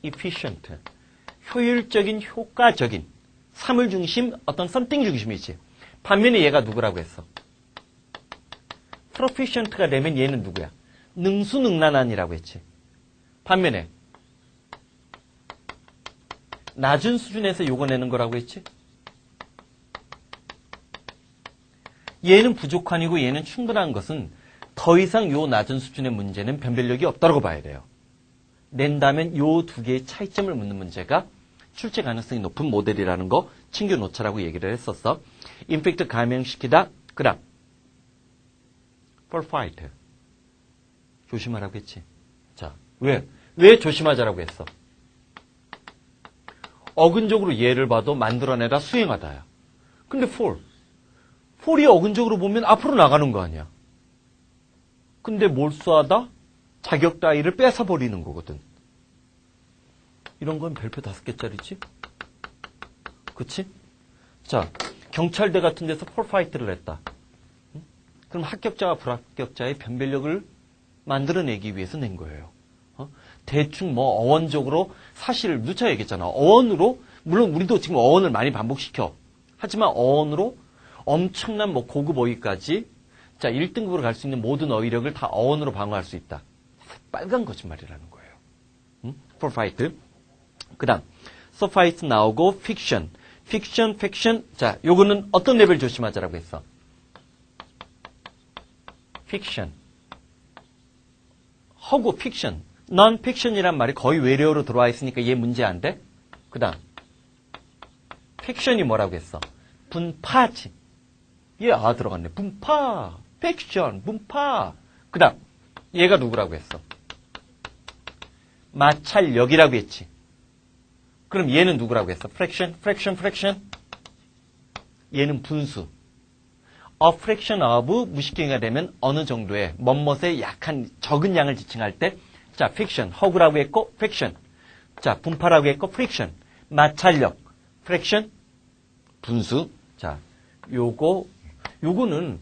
efficient. 효율적인, 효과적인. 사물 중심, 어떤 something 중심이지. 반면에 얘가 누구라고 했어? proficient가 되면 얘는 누구야? 능수능란한이라고 했지. 반면에 낮은 수준에서 요거 내는 거라고 했지. 얘는 부족한이고 얘는 충분한 것은 더 이상 요 낮은 수준의 문제는 변별력이 없다고 봐야 돼요. 낸다면 요 두 개의 차이점을 묻는 문제가 출제 가능성이 높은 모델이라는 거 챙겨놓자라고 얘기를 했었어. 임팩트 감행시키다. 그 다음 perfect. 조심하라고 했지. 자, 왜 조심하자라고 했어? 어근적으로 얘를 봐도 만들어내다 수행하다야. 근데 fall이 어근적으로 보면 앞으로 나가는 거 아니야. 근데 몰수하다 자격 따위를 뺏어버리는 거거든. 이런 건 별표 5개짜리지? 그치? 자, 경찰대 같은 데서 폴파이트를 했다. 그럼 합격자와 불합격자의 변별력을 만들어내기 위해서 낸 거예요. 대충 뭐 어원적으로 사실 누차 얘기했잖아. 어원으로, 물론 우리도 지금 어원을 많이 반복시켜. 하지만 어원으로 엄청난 뭐 고급 어휘까지 자 1등급으로 갈 수 있는 모든 어휘력을 다 어원으로 방어할 수 있다. 빨간 거짓말이라는 거예요. 폴파이트. 그 다음 suffice 나오고 fiction. fiction. 자, 요거는 어떤 레벨 조심하자라고 했어? fiction. 허구 fiction. non-fiction이란 말이 거의 외래어로 들어와 있으니까 얘 문제 안 돼? 그 다음 fiction이 뭐라고 했어? 분파지. 얘 들어갔네. 분파. fiction. 분파. 그 다음 얘가 누구라고 했어? 마찰력이라고 했지. 그럼 얘는 누구라고 했어? fraction. 얘는 분수. a fraction of 무식경이가 되면 어느 정도의 멋멋의 약한 적은 양을 지칭할 때 자, fiction, 허구라고 했고 fraction. 자, 분파라고 했고 friction. 마찰력. fraction, 분수. 자, 요거는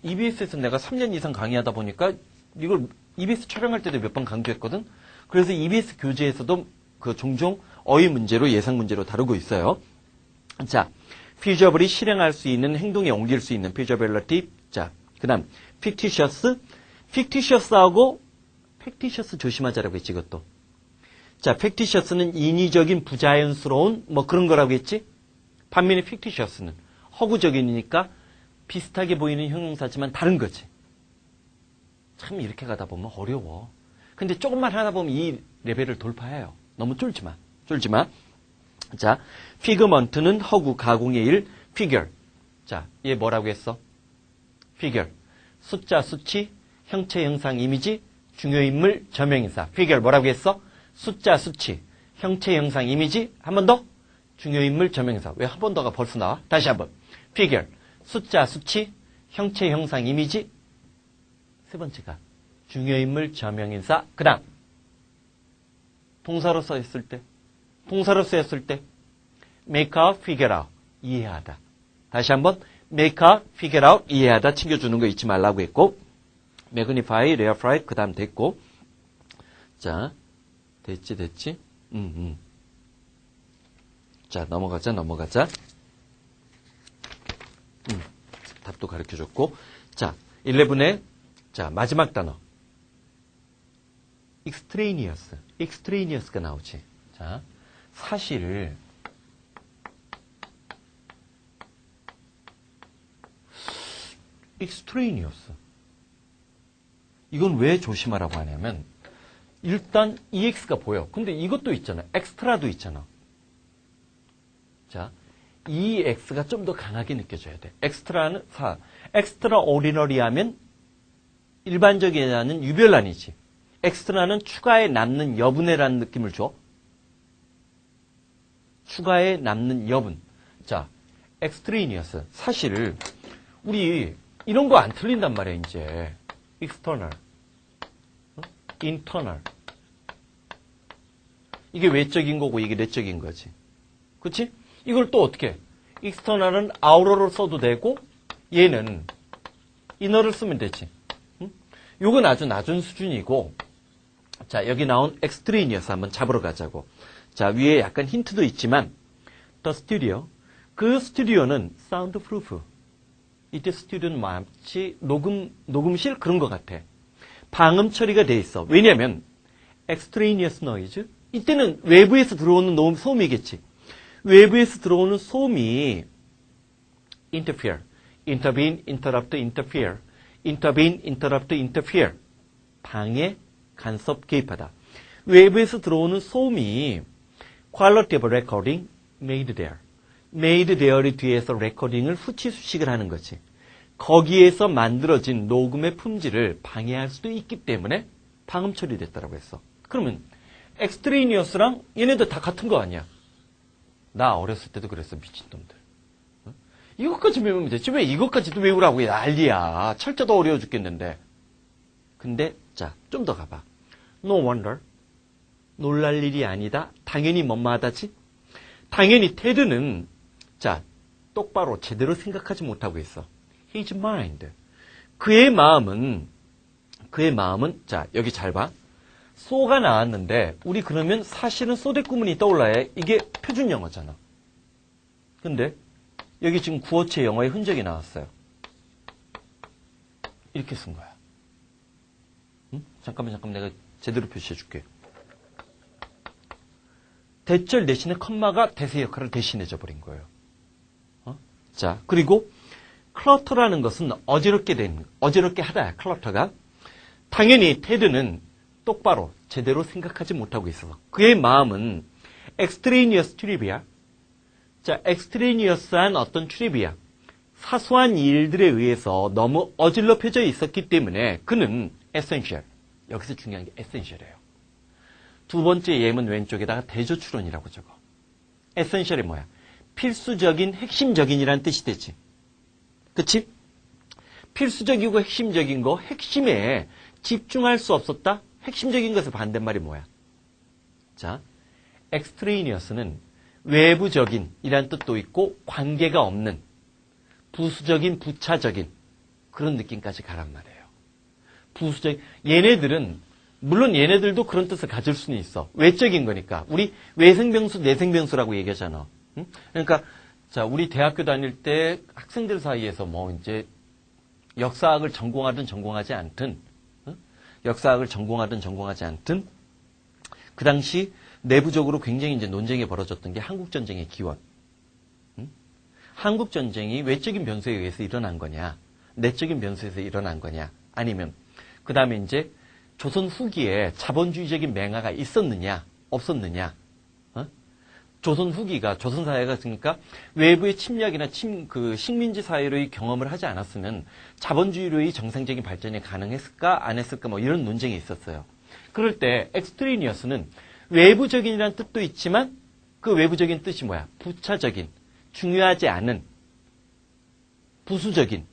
EBS에서 내가 3년 이상 강의하다 보니까 이걸 EBS 촬영할 때도 몇 번 강조했거든. 그래서 EBS 교재에서도 그 종종 어휘 문제로 예상 문제로 다루고 있어요. 자, feasible이 실행할 수 있는 행동에 옮길 수 있는 feasibility. 자, 그다음 fictitious. fictitious하고 fictitious 조심하자라고 했지 이것도. 자, fictitious는 인위적인 부자연스러운 뭐 그런 거라고 했지. 반면에 fictitious는 허구적이니까 비슷하게 보이는 형용사지만 다른 거지. 참 이렇게 가다 보면 어려워. 근데 조금만 하다 보면 이 레벨을 돌파해요. 너무 쫄지 마. 자, figurement는 허구, 가공의 일, figure. 자, 얘 뭐라고 했어? figure. 숫자, 수치, 형체, 형상, 이미지, 중요인물, 저명인사. figure 뭐라고 했어? 숫자, 수치, 형체, 형상, 이미지. 한 번 더? 중요인물, 저명인사. 왜 한 번 더가 벌써 나와? 다시 한 번. figure. 숫자, 수치, 형체, 형상, 이미지. 세 번째가 중요인물, 저명인사. 그 다음 동사로서 했을 때 make out, figure out. 이해하다. 다시 한번 make out, figure out. 이해하다. 챙겨주는 거 잊지 말라고 했고 magnify, rarefied. 그 다음 됐고 자 됐지? 자 넘어가자. 답도 가르쳐줬고 자 11에 자 마지막 단어 extraneous가 나오지. 자 사실 extraneous 이건 왜 조심하라고 하냐면 일단 EX가 보여. 근데 이것도 있잖아. 엑스트라도 있잖아. 자 EX가 좀 더 강하게 느껴져야 돼. 엑스트라 오리너리 하면 일반적이라는 유별난이지. 엑스트라는 추가에 남는 여분이라는 느낌을 줘. 추가에 남는 여분. 자, extraneous. 사실 우리 이런 거 안 틀린단 말이야, 이제. external, internal. 이게 외적인 거고 이게 내적인 거지. 그치? 이걸 또 어떻게 해? external은 outer로 써도 되고 얘는 inner를 쓰면 되지. 요건 아주 낮은 수준이고 자, 여기 나온 extraneous 한번 잡으러 가자고. 자, 위에 약간 힌트도 있지만 the studio. 그 스튜디오는 soundproof. 이때 스튜디오는 마치 녹음실 그런 것 같아. 방음 처리가 돼 있어. 왜냐하면 extraneous noise. 이때는 외부에서 들어오는 소음이겠지. 외부에서 들어오는 소음이 interfere, intervene, interrupt, interfere, intervene, interrupt, interfere. 방해, 간섭, 개입하다. 외부에서 들어오는 소음이 quality of recording made there. made there의 뒤에서 레코딩을 후치수식을 하는 거지. 거기에서 만들어진 녹음의 품질을 방해할 수도 있기 때문에 방음 처리됐다라고 했어. 그러면 extraneous랑 얘네들 다 같은 거 아니야? 나 어렸을 때도 그랬어, 미친놈들. 이것까지 외우면 되지. 왜 이것까지도 외우라고 난리야. 철자도 어려워 죽겠는데. 근데 자, 좀 더 가봐. No wonder. 놀랄 일이 아니다. 당연히 뭐마다지. 당연히 테드는 자, 똑바로 제대로 생각하지 못하고 있어. His mind. 그의 마음은 자, 여기 잘 봐. 소가 나왔는데 우리 그러면 사실은 소대구문이 떠올라야 이게 표준 영어잖아. 근데 여기 지금 구어체 영어의 흔적이 나왔어요. 이렇게 쓴 거야. 응? 잠깐만 내가 제대로 표시해 줄게. 대절 대신에 컴마가 대세 역할을 대신해줘 버린 거예요. 자, 그리고 클러터라는 것은 어지럽게 하다, 클러터가. 당연히 테드는 똑바로 제대로 생각하지 못하고 있어서 그의 마음은 extraneous trivia. 자, extraneous한 어떤 트리비아, 사소한 일들에 의해서 너무 어질러펴져 있었기 때문에 그는 essential. 여기서 중요한 게 essential이에요. 두 번째 예문 왼쪽에다가 대조추론이라고 적어. essential이 뭐야? 필수적인, 핵심적인이라는 뜻이 되지. 그치? 필수적이고 핵심적인 거, 핵심에 집중할 수 없었다? 핵심적인 것의 반대말이 뭐야? 자, extraneous는 외부적인 이란 뜻도 있고 관계가 없는 부수적인, 부차적인 그런 느낌까지 가란 말이에요. 부수적인, 얘네들은 물론 얘네들도 그런 뜻을 가질 수는 있어. 외적인 거니까. 우리 외생병수, 내생병수라고 얘기하잖아. 응? 그러니까 자, 우리 대학교 다닐 때 학생들 사이에서 뭐 이제 역사학을 전공하든 전공하지 않든, 응? 역사학을 전공하든 전공하지 않든 그 당시 내부적으로 굉장히 이제 논쟁이 벌어졌던 게 한국전쟁의 기원. 응? 한국전쟁이 외적인 변수에 의해서 일어난 거냐, 내적인 변수에서 일어난 거냐, 아니면 그 다음에 이제 조선 후기에 자본주의적인 맹아가 있었느냐, 없었느냐. 조선 후기가, 조선 사회가 그러니까 외부의 침략이나 식민지 사회로의 경험을 하지 않았으면 자본주의로의 정상적인 발전이 가능했을까, 안 했을까, 뭐 이런 논쟁이 있었어요. 그럴 때 extraneous는 외부적인이라는 뜻도 있지만 그 외부적인 뜻이 뭐야? 부차적인, 중요하지 않은, 부수적인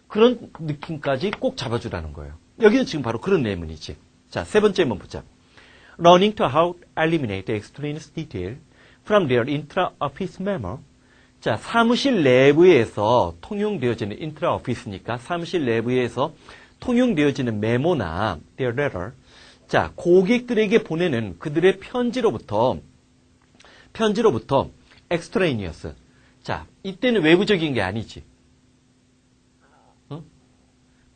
그런 느낌까지 꼭 잡아주라는 거예요. 여기는 지금 바로 그런 예문이지. 자, 세 번째 예문 보자. Learning to how to eliminate extraneous detail from their intra-office memo. 자, 사무실 내부에서 통용되어지는 intra-office니까 사무실 내부에서 통용되어지는 메모나 their letter. 자, 고객들에게 보내는 그들의 편지로부터 extraneous. 자, 이때는 외부적인 게 아니지.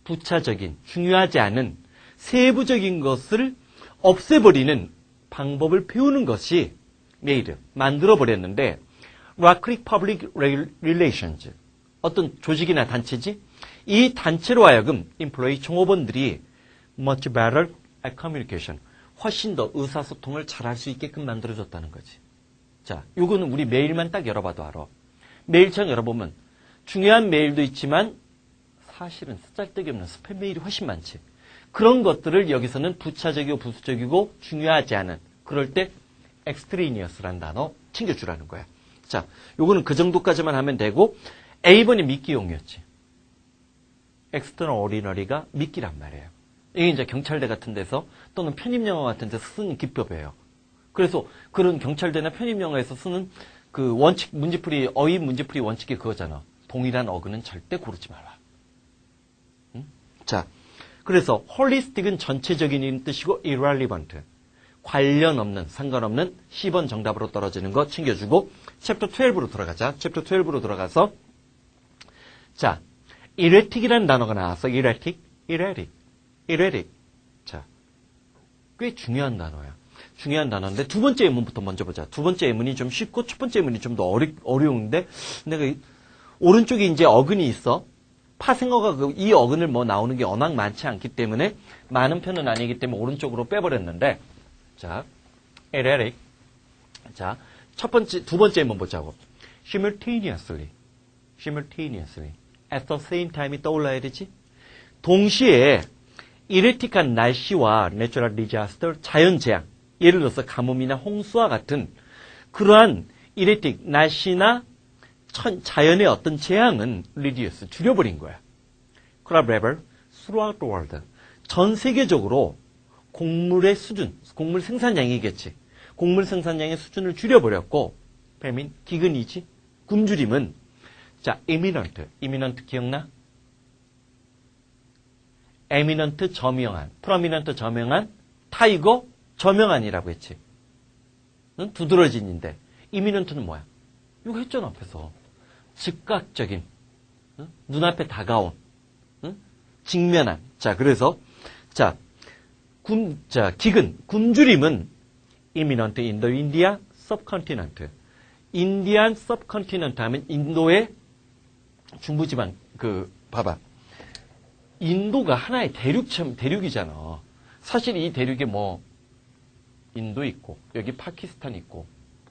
부차적인, 중요하지 않은 세부적인 것을 없애버리는 방법을 배우는 것이 made, 만들어버렸는데 Rackhurst Public Relations, 어떤 조직이나 단체지? 이 단체로 하여금 employee 종업원들이 much better at communication, 훨씬 더 의사소통을 잘할 수 있게끔 만들어줬다는 거지. 자, 요거는 우리 메일만 딱 열어봐도 알아. 메일창 열어보면 중요한 메일도 있지만 사실은 쓰잘데기 없는 스팸 메일이 훨씬 많지. 그런 것들을 여기서는 부차적이고 부수적이고 중요하지 않은, 그럴 때 extraneous라는 단어 챙겨주라는 거야. 자, 요거는 그 정도까지만 하면 되고, A번이 미끼용이었지. extraordinary가 미끼란 말이에요. 이게 이제 경찰대 같은 데서 또는 편입영어 같은 데서 쓰는 기법이에요. 그래서 그런 경찰대나 편입영어에서 쓰는 그 원칙, 문제풀이, 어휘 문제풀이 원칙이 그거잖아. 동일한 어근은 절대 고르지 말라. 응? 자, 그래서 holistic은 전체적인 뜻이고 irrelevant. 관련 없는, 상관없는 10번 정답으로 떨어지는 거 챙겨주고 챕터 12로 들어가자. 챕터 12로 들어가서 자, erratic이라는 단어가 나왔어. erratic. 자, 꽤 중요한 단어야. 중요한 단어인데 두 번째 예문부터 먼저 보자. 두 번째 예문이 좀 쉽고 첫 번째 예문이 좀 더 어려운데 내가 오른쪽에 이제 어근이 있어. 파생어가 이 어근을 뭐 나오는 게 워낙 많지 않기 때문에 많은 편은 아니기 때문에 오른쪽으로 빼버렸는데 자, erratic. 자, 두 번째 예문 보자고. simultaneously. at the same time이 떠올라야 되지. 동시에 erratic한 날씨와 natural disaster, 자연재앙, 예를 들어서 가뭄이나 홍수와 같은 그러한 erratic, 날씨나 자연의 어떤 재앙은 reduce, 줄여버린 거야. collaborate throughout the world. 전 세계적으로 곡물의 수준, 곡물 생산량이겠지. 곡물 생산량의 수준을 줄여버렸고, 배민, 기근이지. 굶주림은, 자, imminent 기억나? eminent 저명한, prominent 저명한, 타이거 저명한이라고 했지. 응? 두드러진인데, imminent는 뭐야? 이거 했잖아, 앞에서. 즉각적인, 응? 눈앞에 다가온, 응? 직면한. 자, 그래서, 자, 기근, 굶주림은 imminent in the India subcontinent. 인디안 subcontinent 하면 인도의 중부지방, 봐봐. 인도가 하나의 대륙이잖아. 사실 이 대륙에 뭐, 인도 있고, 여기 파키스탄 있고,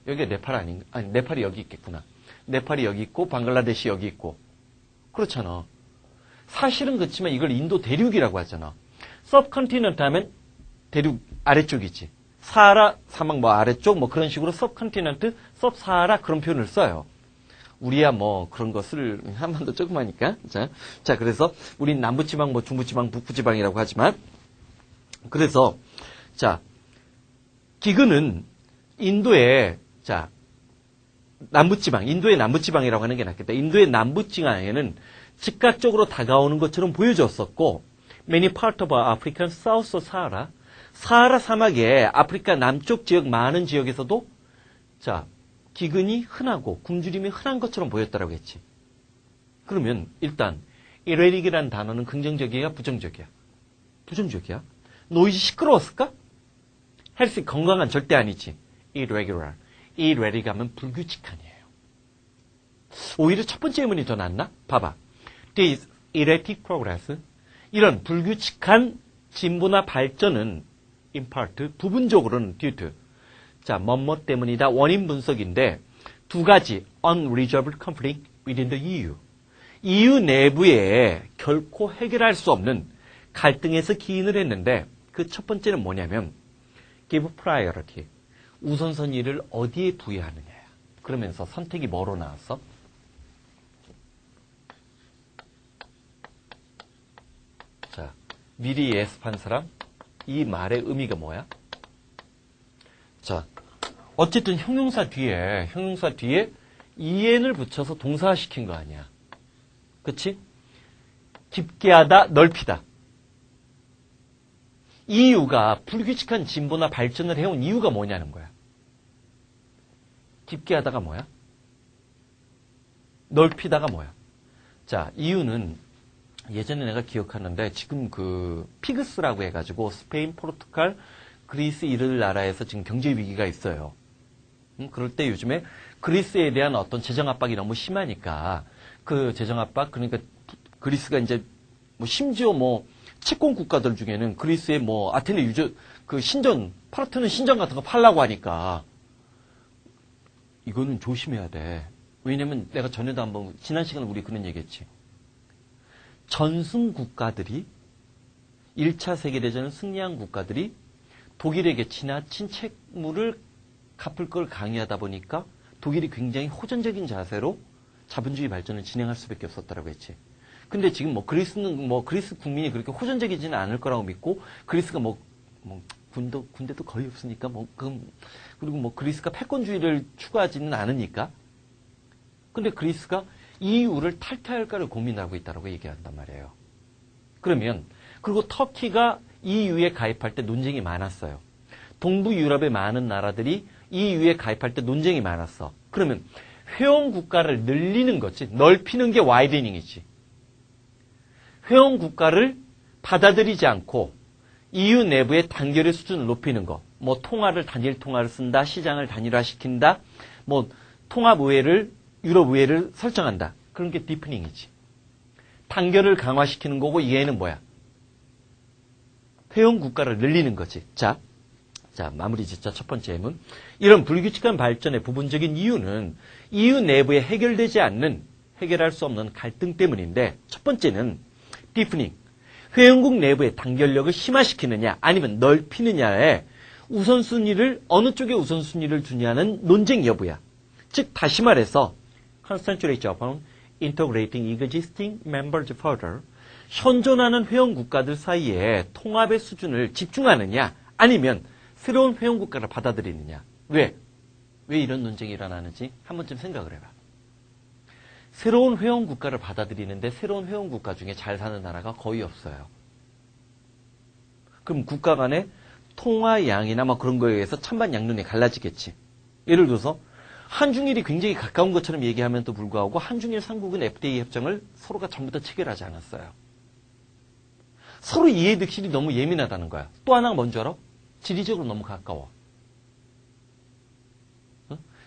여기가 네팔 아닌가? 아니, 네팔이 여기 있겠구나. 네팔이 여기 있고, 방글라데시 여기 있고. 그렇잖아. 사실은 그렇지만 이걸 인도 대륙이라고 하잖아. subcontinent 하면 대륙 아래쪽이지. 사하라 사막 뭐 아래쪽 뭐 그런 식으로 subcontinent, sub사하라 그런 표현을 써요. 우리야 뭐 그런 것을 한반도 조그마니까. 자, 그래서 우린 남부지방 뭐 중부지방 북부지방이라고 하지만 그래서 자, 기근은 인도의 자, 남부지방, 인도의 남부지방이라고 하는 게 낫겠다. 인도의 남부지방에는 즉각적으로 다가오는 것처럼 보여줬었고 many part of African South Sahara 사하라 사막의 아프리카 남쪽 지역 많은 지역에서도 자 기근이 흔하고 굶주림이 흔한 것처럼 보였다라고 했지. 그러면 일단 erratic이라는 단어는 긍정적이야, 부정적이야? 부정적이야. 노이즈 시끄러웠을까? 헬스 건강한 절대 아니지. irregular. erratic 하면 불규칙한이에요. 오히려 첫 번째 예문이 더 낫나? 봐봐. This erratic progress. 이런 불규칙한 진보나 발전은 in part, 부분적으로는 due to. 자, 뭐뭐 때문이다. 원인 분석인데 두 가지 unresolved conflict within the EU. EU 내부에 결코 해결할 수 없는 갈등에서 기인을 했는데 그 첫 번째는 뭐냐면 give priority. 우선순위를 어디에 부여하느냐야. 그러면서 선택이 뭐로 나왔어? 자, 미리 예습한 사람? 이 말의 의미가 뭐야? 자, 어쨌든 형용사 뒤에 en을 붙여서 동사시킨 거 아니야. 그치? 깊게 하다, 넓히다. 이유가 불규칙한 진보나 발전을 해온 이유가 뭐냐는 거야. 깊게 하다가 뭐야? 넓히다가 뭐야? 자, 이유는 예전에 내가 기억하는데 지금 피그스라고 해가지고 스페인, 포르투갈, 그리스 이런 나라에서 지금 경제 위기가 있어요. 그럴 때 요즘에 그리스에 대한 어떤 재정 압박이 너무 심하니까 그 재정 압박 그러니까 그리스가 이제 뭐 심지어 뭐 채권 국가들 중에는 그리스의 뭐 아테네 신전 파르테논 신전 같은 거 팔라고 하니까 이거는 조심해야 돼. 왜냐면 내가 전에도 한번 지난 시간에 우리 그런 얘기했지. 전승 국가들이 1차 세계대전을 승리한 국가들이 독일에게 지나친 채무를 갚을 걸 강요하다 보니까 독일이 굉장히 호전적인 자세로 자본주의 발전을 진행할 수밖에 없었다라고 했지. 근데 지금 그리스 국민이 그렇게 호전적이지는 않을 거라고 믿고 그리스가 군대도 거의 없으니까 그리고 그리스가 패권주의를 추구하지는 않으니까. 근데 그리스가 EU를 탈퇴할까를 고민하고 있다라고 얘기한단 말이에요. 그러면 그리고 터키가 EU에 가입할 때 논쟁이 많았어요. 동부 유럽의 많은 나라들이 EU에 가입할 때 논쟁이 많았어. 그러면 회원 국가를 늘리는 거지. 넓히는 게 와이드닝이지. 회원 국가를 받아들이지 않고 EU 내부의 단결의 수준을 높이는 거. 뭐 통화를 단일 통화를 쓴다. 시장을 단일화시킨다. 뭐 통합의회를 유럽의회를 설정한다. 그런 게 디프닝이지. 단결을 강화시키는 거고 얘는 뭐야? 회원 국가를 늘리는 거지. 자, 마무리 짓자. 첫 번째 M은 이런 불규칙한 발전의 부분적인 이유는 EU 내부에 해결할 수 없는 갈등 때문인데 첫 번째는 디프닝. 회원국 내부의 단결력을 심화시키느냐 아니면 넓히느냐에 어느 쪽에 우선순위를 두냐는 논쟁 여부야. 즉 다시 말해서 concentrate upon integrating existing members further. 현존하는 회원 국가들 사이에 통합의 수준을 집중하느냐 아니면 새로운 회원 국가를 받아들이느냐. 왜 이런 논쟁이 일어나는지 한 번쯤 생각을 해봐. 새로운 회원 국가를 받아들이는데 새로운 회원 국가 중에 잘 사는 나라가 거의 없어요. 그럼 국가 간의 통화 양이나 뭐 그런 거에 의해서 찬반 양론이 갈라지겠지. 예를 들어서 한중일이 굉장히 가까운 것처럼 얘기하면도 불구하고 한중일 삼국은 FTA 협정을 서로가 전부 다 체결하지 않았어요. 서로 이해득실이 너무 예민하다는 거야. 또 하나가 뭔지 알아? 지리적으로 너무 가까워.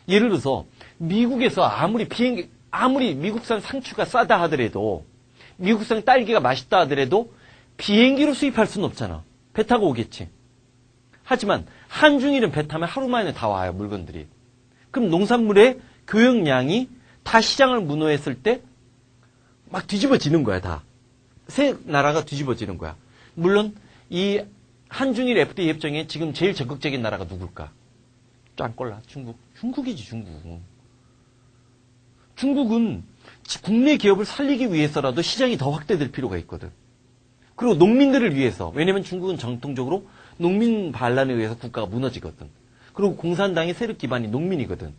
예를 들어서 미국에서 아무리 미국산 상추가 싸다 하더라도 미국산 딸기가 맛있다 하더라도 비행기로 수입할 수는 없잖아. 배 타고 오겠지. 하지만 한중일은 배 타면 하루 만에 다 와요. 물건들이. 그럼 농산물의 교역량이 다 시장을 무너했을 때 막 뒤집어지는 거야. 다. 세 나라가 뒤집어지는 거야. 물론 이 한중일 FTA 협정에 지금 제일 적극적인 나라가 누굴까? 짱꼴라 중국. 중국이지 중국. 중국은 국내 기업을 살리기 위해서라도 시장이 더 확대될 필요가 있거든. 그리고 농민들을 위해서. 왜냐면 중국은 전통적으로 농민 반란에 의해서 국가가 무너지거든. 그리고 공산당의 세력 기반이 농민이거든.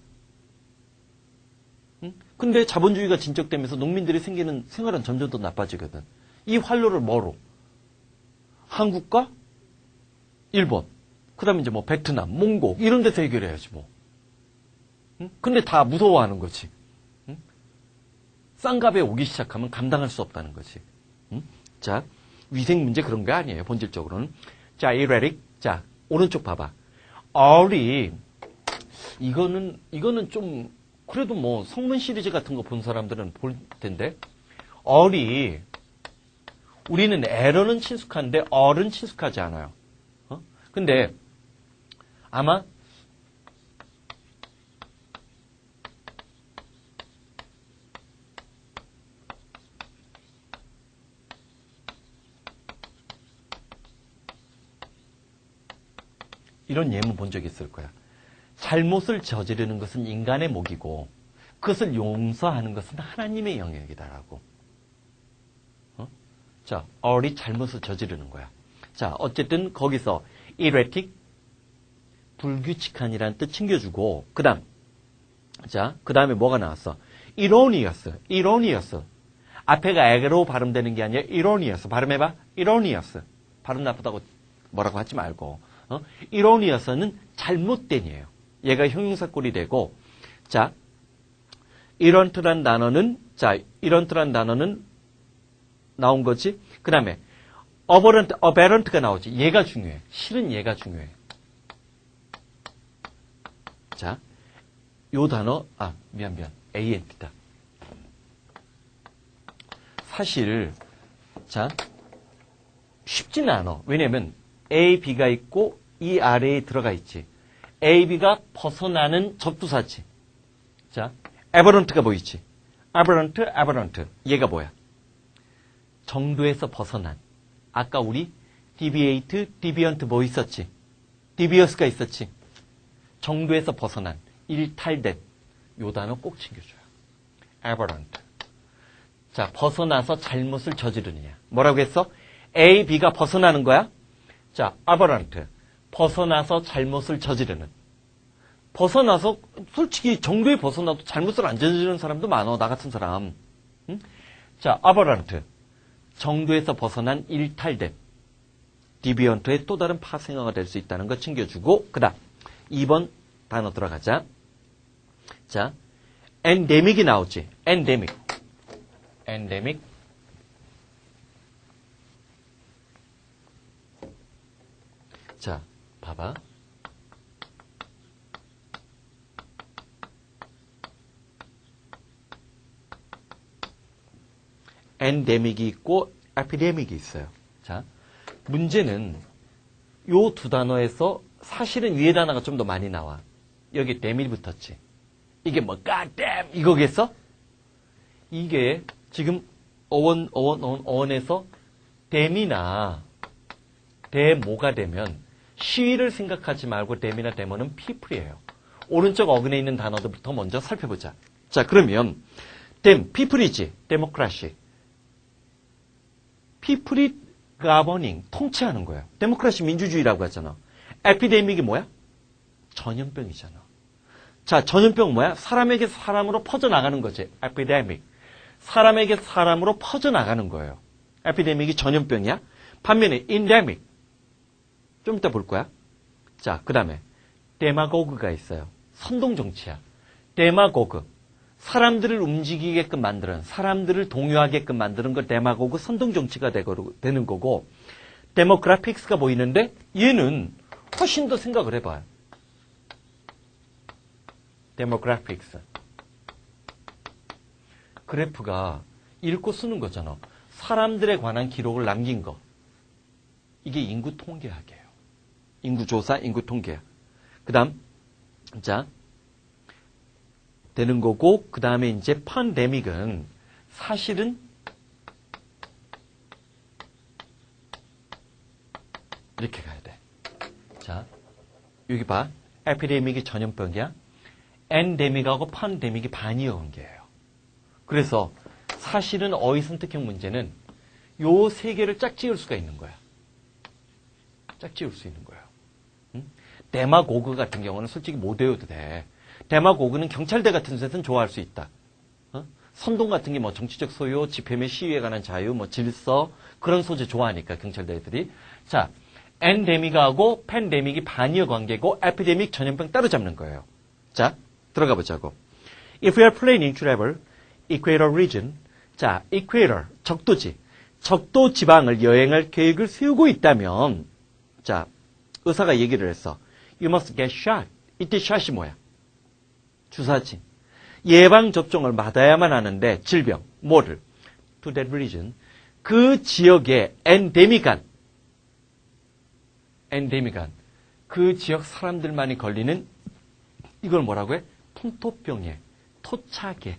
근데 자본주의가 진척되면서 농민들이 생활은 점점 더 나빠지거든. 이 활로를 뭐로? 한국과 일본, 그 다음에 이제 뭐 베트남, 몽고 이런 데서 해결해야지 뭐. 근데 다 무서워하는 거지. 쌍갑에 오기 시작하면 감당할 수 없다는 거지. 자, 위생 문제 그런 게 아니에요. 본질적으로는. 자, erratic. 자, 오른쪽 봐봐. early. 이거는 좀 그래도 뭐 성문 시리즈 같은 거 본 사람들은 볼 텐데. early. 우리는 error는 친숙한데 ear은 친숙하지 않아요. 근데 아마 이런 예문 본 적 있을 거야. 잘못을 저지르는 것은 인간의 몫이고 그것을 용서하는 것은 하나님의 영역이다라고. 자, early 잘못을 저지르는 거야. 자, 어쨌든 거기서 erratic, 불규칙한이라는 뜻 챙겨주고, 그 다음에 뭐가 나왔어? erroneous. 앞에가 에게로 발음되는 게 아니라 erroneous. 발음해봐. erroneous. 발음 나쁘다고 뭐라고 하지 말고. erroneous는 잘못된이에요. 얘가 형용사꼴이 되고, 자, errant란 단어는 나온 거지. 그 다음에 aberrant가 나오지. 얘가 중요해. 실은 얘가 중요해. 자, 요 단어, 미안. ANT다. 사실, 자, 쉽지는 않아. 왜냐면 A, B가 있고 이 아래에 들어가 있지. A, B가 벗어나는 접두사지. 자, aberrant가 보이지. aberrant. 얘가 뭐야? 정도에서 벗어난. 아까 우리 deviate, deviant 뭐 있었지? devious가 있었지. 정도에서 벗어난, 일탈된. 요 단어 꼭 챙겨줘요. aberrant. 자, 벗어나서 잘못을 저지르느냐. 뭐라고 했어? A, B가 벗어나는 거야? 자, aberrant. 벗어나서 잘못을 저지르는. 벗어나서, 솔직히 정도에 벗어나도 잘못을 안 저지르는 사람도 많아. 나 같은 사람. 응? 자, aberrant. 정도에서 벗어난 일탈된. 디비언트의 또 다른 파생어가 될 수 있다는 거 챙겨주고, 그 다음 2번 단어 들어가자. 자, 엔데믹이 나오지. 엔데믹. 자, 봐봐. 엔데믹이 있고 에피데믹이 있어요. 자, 문제는 요 두 단어에서 사실은 위에 단어가 좀 더 많이 나와. 여기 데밀 붙었지. 이게 뭐 goddamn 이거겠어? 이게 지금 어원에서 데미나 데모가 되면 시위를 생각하지 말고 데미나 데모는 people이에요. 오른쪽 어근에 있는 단어들부터 먼저 살펴보자. 자, 그러면 people이지. 데모크라시. people이 governing, 통치하는 거예요. 데모크라시 민주주의라고 하잖아. 에피데믹이 뭐야? 전염병이잖아. 자, 전염병 뭐야? 사람에게 사람으로 퍼져나가는 거지. 에피데믹. 사람에게 사람으로 퍼져나가는 거예요. 에피데믹이 전염병이야. 반면에 인데믹. 좀 이따 볼 거야. 자, 그 다음에 데마고그가 있어요. 선동정치야. 데마고그. 사람들을 움직이게끔 만드는, 사람들을 동요하게끔 만드는 걸 데마고그 선동정치가 되는 거고, 데모그래픽스가 보이는데 얘는 훨씬 더 생각을 해봐요. 데모그래픽스. 그래프가 읽고 쓰는 거잖아. 사람들에 관한 기록을 남긴 거. 이게 인구 통계학이에요. 인구조사, 인구 통계학. 그 다음, 자, 되는 거고, 그 다음에 이제 팬데믹은 사실은 이렇게 가야 돼. 자, 여기 봐. 에피데믹이 전염병이야. 엔데믹하고 팬데믹이 반이어 관계예요. 그래서 사실은 어휘 선택형 문제는 요 세 개를 짝지을 수가 있는 거야. 짝지을 수 있는 거예요. 응? 데마고그 같은 경우는 솔직히 못 외워도 돼. 데마고그는 경찰대 같은 데서는 좋아할 수 있다. 선동 같은 게 뭐 정치적 소요, 집회 및 시위에 관한 자유, 뭐 질서 그런 소재 좋아하니까 경찰대 애들이. 자, 엔데믹하고 팬데믹이 반이어 관계고 에피데믹 전염병 따로잡는 거예요. 자, 들어가 보자고. If we are planning to travel equator region, 자, equator 적도지, 적도 지방을 여행할 계획을 세우고 있다면, 자, 의사가 얘기를 했어. You must get shot. 이때 샷이 뭐야? 주사지. 예방접종을 받아야만 하는데 질병, 뭐를? To that region. 그 지역에 엔데믹한 그 지역 사람들만이 걸리는 이걸 뭐라고 해? 풍토병에, 토착에.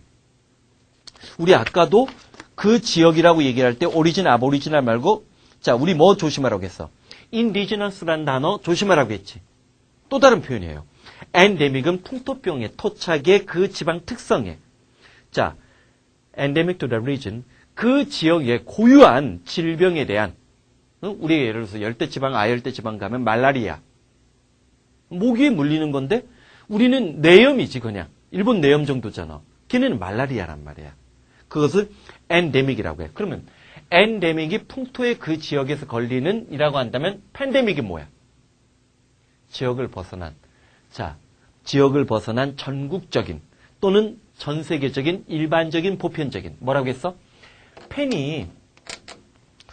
우리 아까도 그 지역이라고 얘기할 때 오리진, 아보리지널 말고 자, 우리 뭐 조심하라고 했어? 인디지너스라는 단어 조심하라고 했지. 또 다른 표현이에요. 엔데믹은 풍토병의 토착의 그 지방 특성에. 자, endemic to the region. 그 지역에 고유한 질병에 대한, 우리가 예를 들어서 열대지방, 아열대지방 가면 말라리아. 모기에 물리는 건데, 우리는 뇌염이지, 그냥. 일본 뇌염 정도잖아. 걔네는 말라리아란 말이야. 그것을 엔데믹이라고 해. 그러면, 엔데믹이 풍토의 그 지역에서 걸리는 이라고 한다면, 팬데믹이 뭐야? 지역을 벗어난. 자, 지역을 벗어난 전국적인 또는 전 세계적인 일반적인 보편적인 뭐라고 했어? 펜이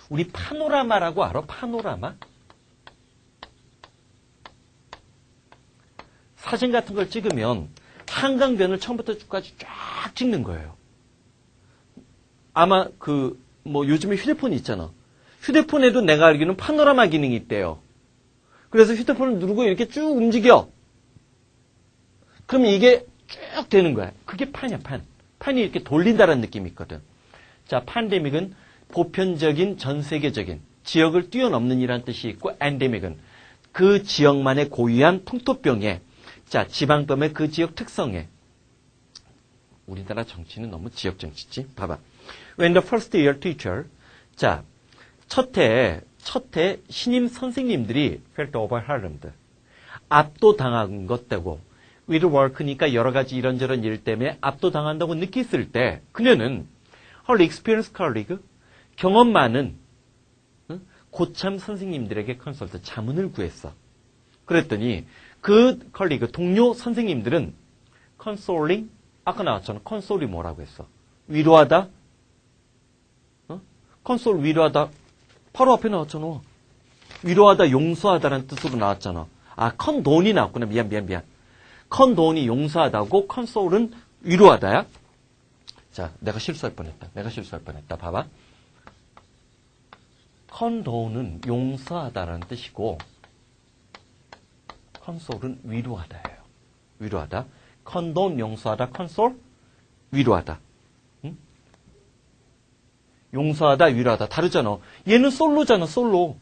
우리 파노라마라고 알아? 파노라마? 사진 같은 걸 찍으면 한강변을 처음부터 끝까지 쫙 찍는 거예요. 아마 뭐 요즘에 휴대폰이 있잖아. 휴대폰에도 내가 알기로는 파노라마 기능이 있대요. 그래서 휴대폰을 누르고 이렇게 쭉 움직여. 그럼 이게 쭉 되는 거야. 그게 판이야, 판. 판이 이렇게 돌린다는 느낌이 있거든. 자, 팬데믹은 보편적인 전 세계적인 지역을 뛰어넘는 이라는 뜻이 있고, 엔데믹은 그 지역만의 고유한 풍토병에, 자, 지방병의 그 지역 특성에. 우리나라 정치는 너무 지역 정치지. 봐봐. When the first year teacher, 자, 첫 해 신임 선생님들이 felt overwhelmed. 압도당한 것 되고, with work니까 여러 가지 이런저런 일 때문에 압도당한다고 느꼈을 때, 그녀는 her experienced colleague, 경험 많은 고참 선생님들에게 컨설트 자문을 구했어. 그랬더니 그 컬리그 동료 선생님들은 컨솔링, 아까 나왔잖아. 컨솔이 뭐라고 했어? 위로하다? 컨솔 위로하다. 바로 앞에 나왔잖아. 위로하다, 용서하다라는 뜻으로 나왔잖아. 컨돈이 나왔구나. 미안. 컨돈이 용서하다고 컨솔은 위로하다야? 자, 내가 실수할 뻔했다. 봐봐. 컨돈은 용서하다라는 뜻이고 컨솔은 위로하다예요. 위로하다. 컨돈 용서하다, 컨솔 위로하다. 응? 용서하다, 위로하다. 다르잖아. 얘는 솔로잖아, 솔로.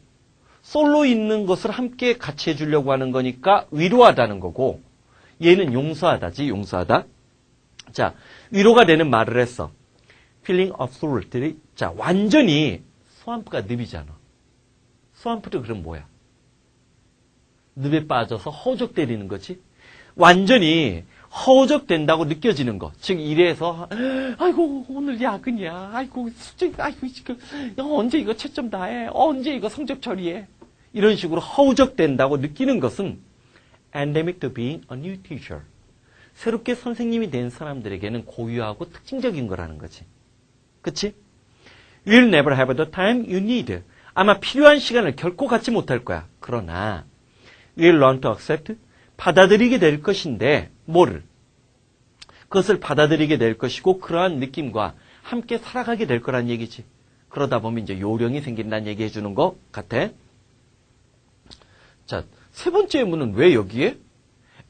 솔로 있는 것을 함께 같이 해주려고 하는 거니까 위로하다는 거고, 얘는 용서하다지, 용서하다. 자, 위로가 되는 말을 했어. feeling of sorrow. 자, 완전히 스완프가 늪이잖아. 스완프도 그럼 뭐야? 늪에 빠져서 허우적대리는 거지. 완전히 허우적된다고 느껴지는 거. 즉 이래서 아이고 오늘 야근이야. 아이고 숙제. 아이고 지금 언제 이거 채점 다 해. 언제 이거 성적 처리해. 이런 식으로 허우적된다고 느끼는 것은 endemic to being a new teacher. 새롭게 선생님이 된 사람들에게는 고유하고 특징적인 거라는 거지. 그치? You'll never have the time you need. 아마 필요한 시간을 결코 갖지 못할 거야. 그러나 You'll learn to accept. 받아들이게 될 것인데 뭐를? 그것을 받아들이게 될 것이고 그러한 느낌과 함께 살아가게 될 거란 얘기지. 그러다 보면 이제 요령이 생긴다는 얘기 해주는 것 같아. 자, 세 번째 예문은 왜 여기에?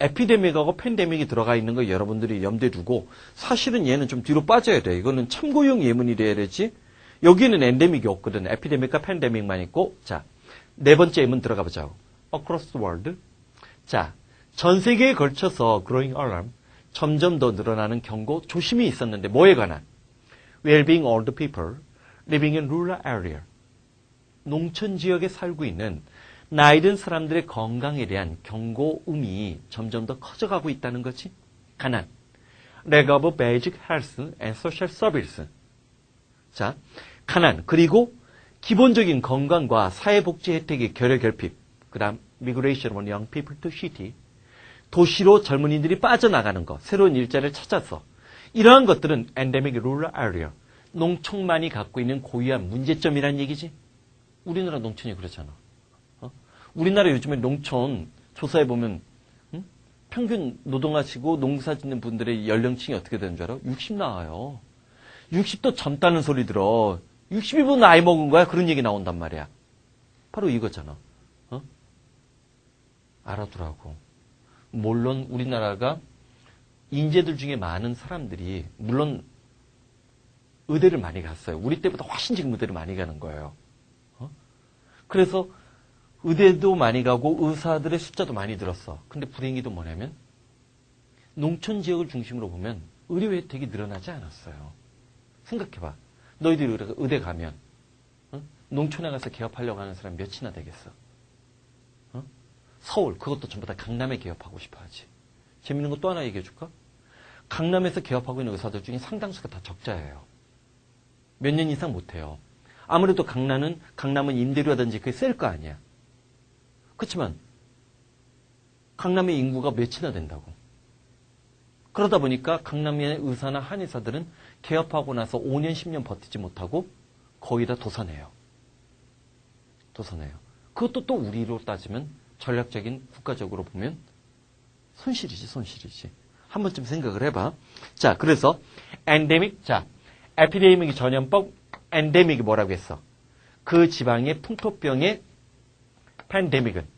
에피데믹하고 팬데믹이 들어가 있는 거 여러분들이 염두에 두고 사실은 얘는 좀 뒤로 빠져야 돼. 이거는 참고용 예문이 돼야 되지. 여기는 엔데믹이 없거든. 에피데믹과 팬데믹만 있고. 자, 네 번째 예문 들어가 보자고. Across the world. 자, 전 세계에 걸쳐서 growing alarm, 점점 더 늘어나는 경고, 조심이 있었는데 뭐에 관한? Well-being old people living in rural area. 농촌 지역에 살고 있는 나이 든 사람들의 건강에 대한 경고음이 점점 더 커져가고 있다는 거지. 가난. Lack of basic health and social service. 자, 가난. 그리고 기본적인 건강과 사회복지 혜택의 결여결핍. 그 다음 migration of young people to city. 도시로 젊은이들이 빠져나가는 것. 새로운 일자리를 찾아서. 이러한 것들은 endemic rural area. 농촌만이 갖고 있는 고유한 문제점이란 얘기지. 우리나라 농촌이 그렇잖아. 우리나라 요즘에 농촌 조사해보면 평균 노동하시고 농사 짓는 분들의 연령층이 어떻게 되는 줄 알아? 60 나와요. 60도 젊다는 소리 들어. 60이면 나이 먹은 거야? 그런 얘기 나온단 말이야. 바로 이거잖아. 알아두라고. 물론 우리나라가 인재들 중에 많은 사람들이 물론 의대를 많이 갔어요. 우리 때보다 훨씬 지금 의대를 많이 가는 거예요. 그래서 의대도 많이 가고 의사들의 숫자도 많이 늘었어. 근데 불행히도 뭐냐면 농촌 지역을 중심으로 보면 의료 혜택이 늘어나지 않았어요. 생각해봐. 너희들이 의대 가면 농촌에 가서 개업하려고 하는 사람 몇이나 되겠어? 서울, 그것도 전부 다 강남에 개업하고 싶어 하지. 재밌는 거 또 하나 얘기해 줄까? 강남에서 개업하고 있는 의사들 중에 상당수가 다 적자예요. 몇 년 이상 못해요. 아무래도 강남은 임대료라든지 그게 셀 거 아니야. 그렇지만 강남의 인구가 몇이나 된다고. 그러다 보니까 강남의 의사나 한의사들은 개업하고 나서 5년, 10년 버티지 못하고 거의 다 도산해요. 그것도 또 우리로 따지면 전략적인 국가적으로 보면 손실이지. 한 번쯤 생각을 해봐. 자, 그래서 엔데믹, 자, 에피데믹이 전염법, 엔데믹이 뭐라고 했어? 그 지방의 풍토병의 팬데믹은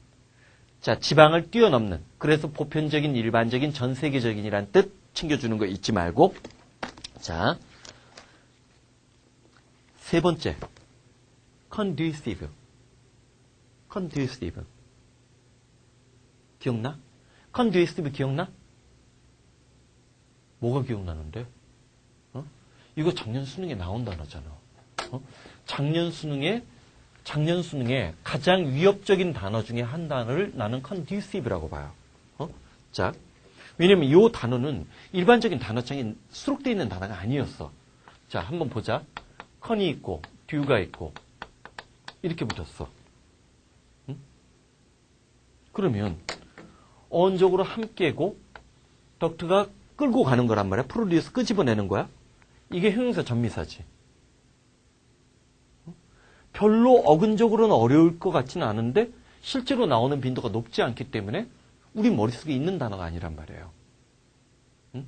자, 지방을 뛰어넘는, 그래서 보편적인, 일반적인, 전 세계적인이란 뜻 챙겨주는 거 잊지 말고. 자, 세 번째, conducive. 기억나? conducive 기억나? 뭐가 기억나는데? 이거 작년 수능에 나온 단어잖아. 작년 수능에 가장 위협적인 단어 중에 한 단어를 나는 conducive라고 봐요. 자, 왜냐면 이 단어는 일반적인 단어장에 수록되어 있는 단어가 아니었어. 자, 한번 보자. con이 있고, due가 있고, 이렇게 붙었어. 응? 그러면 어원적으로 함께고 덕트가 끌고 가는 거란 말이야. 프로듀스 끄집어내는 거야. 이게 형용사 전미사지. 별로 어근적으로는 어려울 것 같지는 않은데 실제로 나오는 빈도가 높지 않기 때문에 우리 머릿속에 있는 단어가 아니란 말이에요. 응?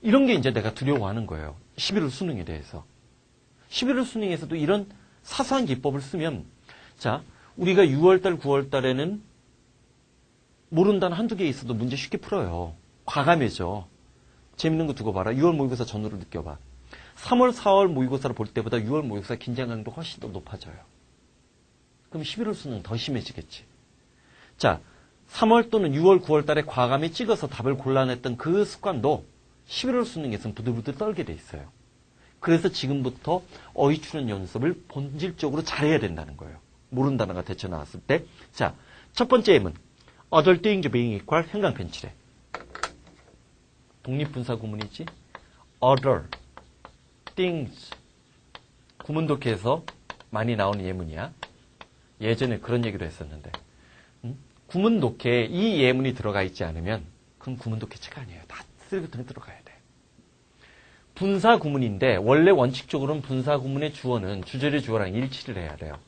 이런 게 이제 내가 두려워하는 거예요. 11월 수능에 대해서. 11월 수능에서도 이런 사소한 기법을 쓰면 자, 우리가 6월달, 9월달에는 모르는 단어 한두 개 있어도 문제 쉽게 풀어요. 과감해져. 재밌는 거 두고 봐라. 6월 모의고사 전후를 느껴봐. 3월, 4월 모의고사를 볼 때보다 6월 모의고사 긴장감도 훨씬 더 높아져요. 그럼 11월 수능 더 심해지겠지. 자, 3월 또는 6월, 9월 달에 과감히 찍어서 답을 골라냈던 그 습관도 11월 수능에서는 부들부들 떨게 돼 있어요. 그래서 지금부터 어휘 출연 연습을 본질적으로 잘해야 된다는 거예요. 모르는 단어가 대처 나왔을 때. 자, 첫 번째 M은 other things being equal 형광펜칠에. 독립분사 구문이지. other things. 구문독해에서 많이 나오는 예문이야. 예전에 그런 얘기도 했었는데. 구문독해에 이 예문이 들어가 있지 않으면 그건 구문독해체가 아니에요. 다 쓰레기통에 들어가야 돼. 분사 구문인데 원래 원칙적으로는 분사 구문의 주어는 주절의 주어랑 일치를 해야 돼요.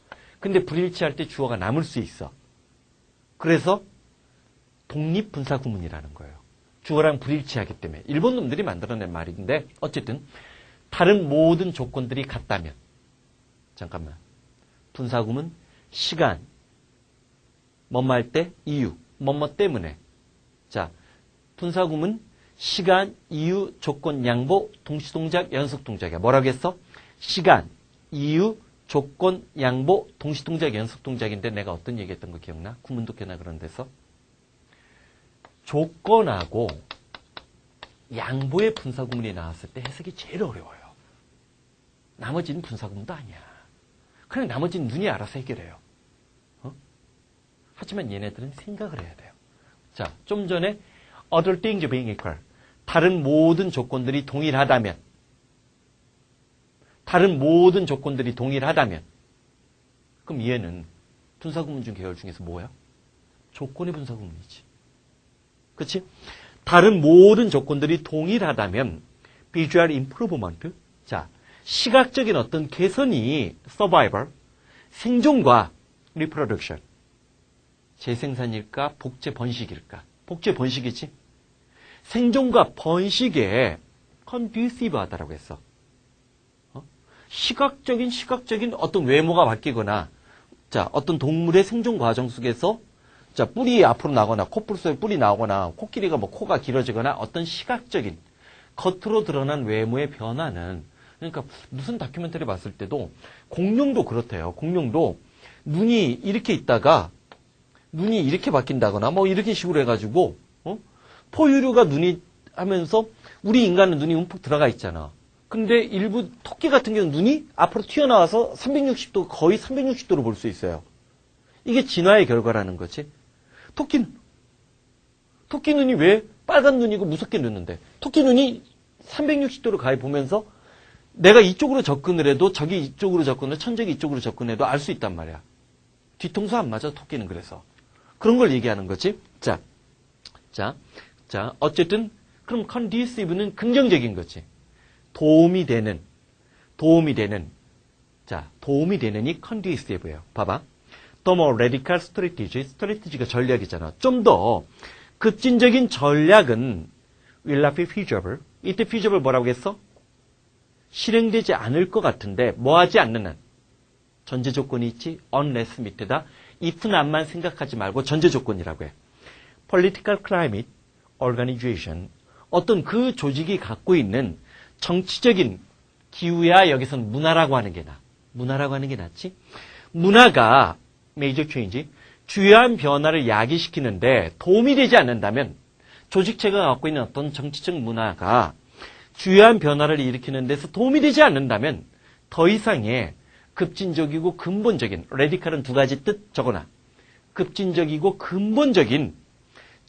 근데 불일치할 때 주어가 남을 수 있어. 그래서 독립분사 구문이라는 거예요. 주어랑 불일치하기 때문에. 일본 놈들이 만들어낸 말인데 어쨌든 다른 모든 조건들이 같다면 잠깐만. 분사 구문 시간 뭐뭐 할 때 이유 뭐뭐 때문에. 자, 분사 구문 시간, 이유, 조건, 양보, 동시동작, 연속동작이야. 뭐라고 했어? 시간, 이유, 조건, 양보, 동시동작, 연속동작인데 내가 어떤 얘기했던 거 기억나? 구문독해나 그런 데서. 조건하고 양보의 분사구문이 나왔을 때 해석이 제일 어려워요. 나머지는 분사구문도 아니야. 그냥 나머지는 눈이 알아서 해결해요. 하지만 얘네들은 생각을 해야 돼요. 자, 좀 전에 other things being equal. 다른 모든 조건들이 동일하다면. 다른 모든 조건들이 동일하다면. 그럼 얘는 분사구문 중 계열 중에서 뭐야? 조건의 분사구문이지. 그치? 다른 모든 조건들이 동일하다면 visual improvement. 자, 시각적인 어떤 개선이 survival, 생존과 reproduction. 재생산일까? 복제 번식일까? 복제 번식이지? 생존과 번식에 conducive 하다라고 했어. 시각적인 어떤 외모가 바뀌거나, 자, 어떤 동물의 생존 과정 속에서, 자, 뿔이 앞으로 나거나, 콧불 속에 뿔이 나오거나, 코끼리가 뭐 코가 길어지거나, 어떤 시각적인, 겉으로 드러난 외모의 변화는, 그러니까 무슨 다큐멘터리 봤을 때도, 공룡도 그렇대요. 공룡도 눈이 이렇게 있다가, 눈이 이렇게 바뀐다거나, 뭐 이렇게 식으로 해가지고, 포유류가 눈이 하면서 우리 인간은 눈이 움푹 들어가 있잖아. 근데 일부 토끼 같은 경우는 눈이 앞으로 튀어나와서 360도, 거의 360도로 볼 수 있어요. 이게 진화의 결과라는 거지. 토끼 눈이 왜 빨간 눈이고 무섭게 눈는데? 토끼 눈이 360도로 가해 보면서 내가 이쪽으로 접근을 해도 저기 이쪽으로 접근을, 천적이 이쪽으로 접근해도 알 수 있단 말이야. 뒤통수 안 맞아, 토끼는 그래서. 그런 걸 얘기하는 거지. 자, 어쨌든, 그럼 conducive는 긍정적인 거지. 도움이 되는, 도움이 되는이 conducive예요. 봐봐. 더 more radical strategy가 전략이잖아. 좀 더 급진적인 전략은 will not be feasible. 이때 feasible 뭐라고 했어? 실행되지 않을 것 같은데, 뭐 하지 않는 한. 전제 조건이 있지? unless 밑에다 if not만 생각하지 말고 전제 조건이라고 해. political climate, organization. 어떤 그 조직이 갖고 있는 정치적인 기후야 여기서는 문화라고 하는 게 문화라고 하는 게 낫지? 문화가 major change, 주요한 변화를 야기시키는데 도움이 되지 않는다면 조직체가 갖고 있는 어떤 정치적 문화가 주요한 변화를 일으키는 데서 도움이 되지 않는다면 더 이상의 급진적이고 근본적인, 레디칼은 두 가지 뜻 적어놔. 급진적이고 근본적인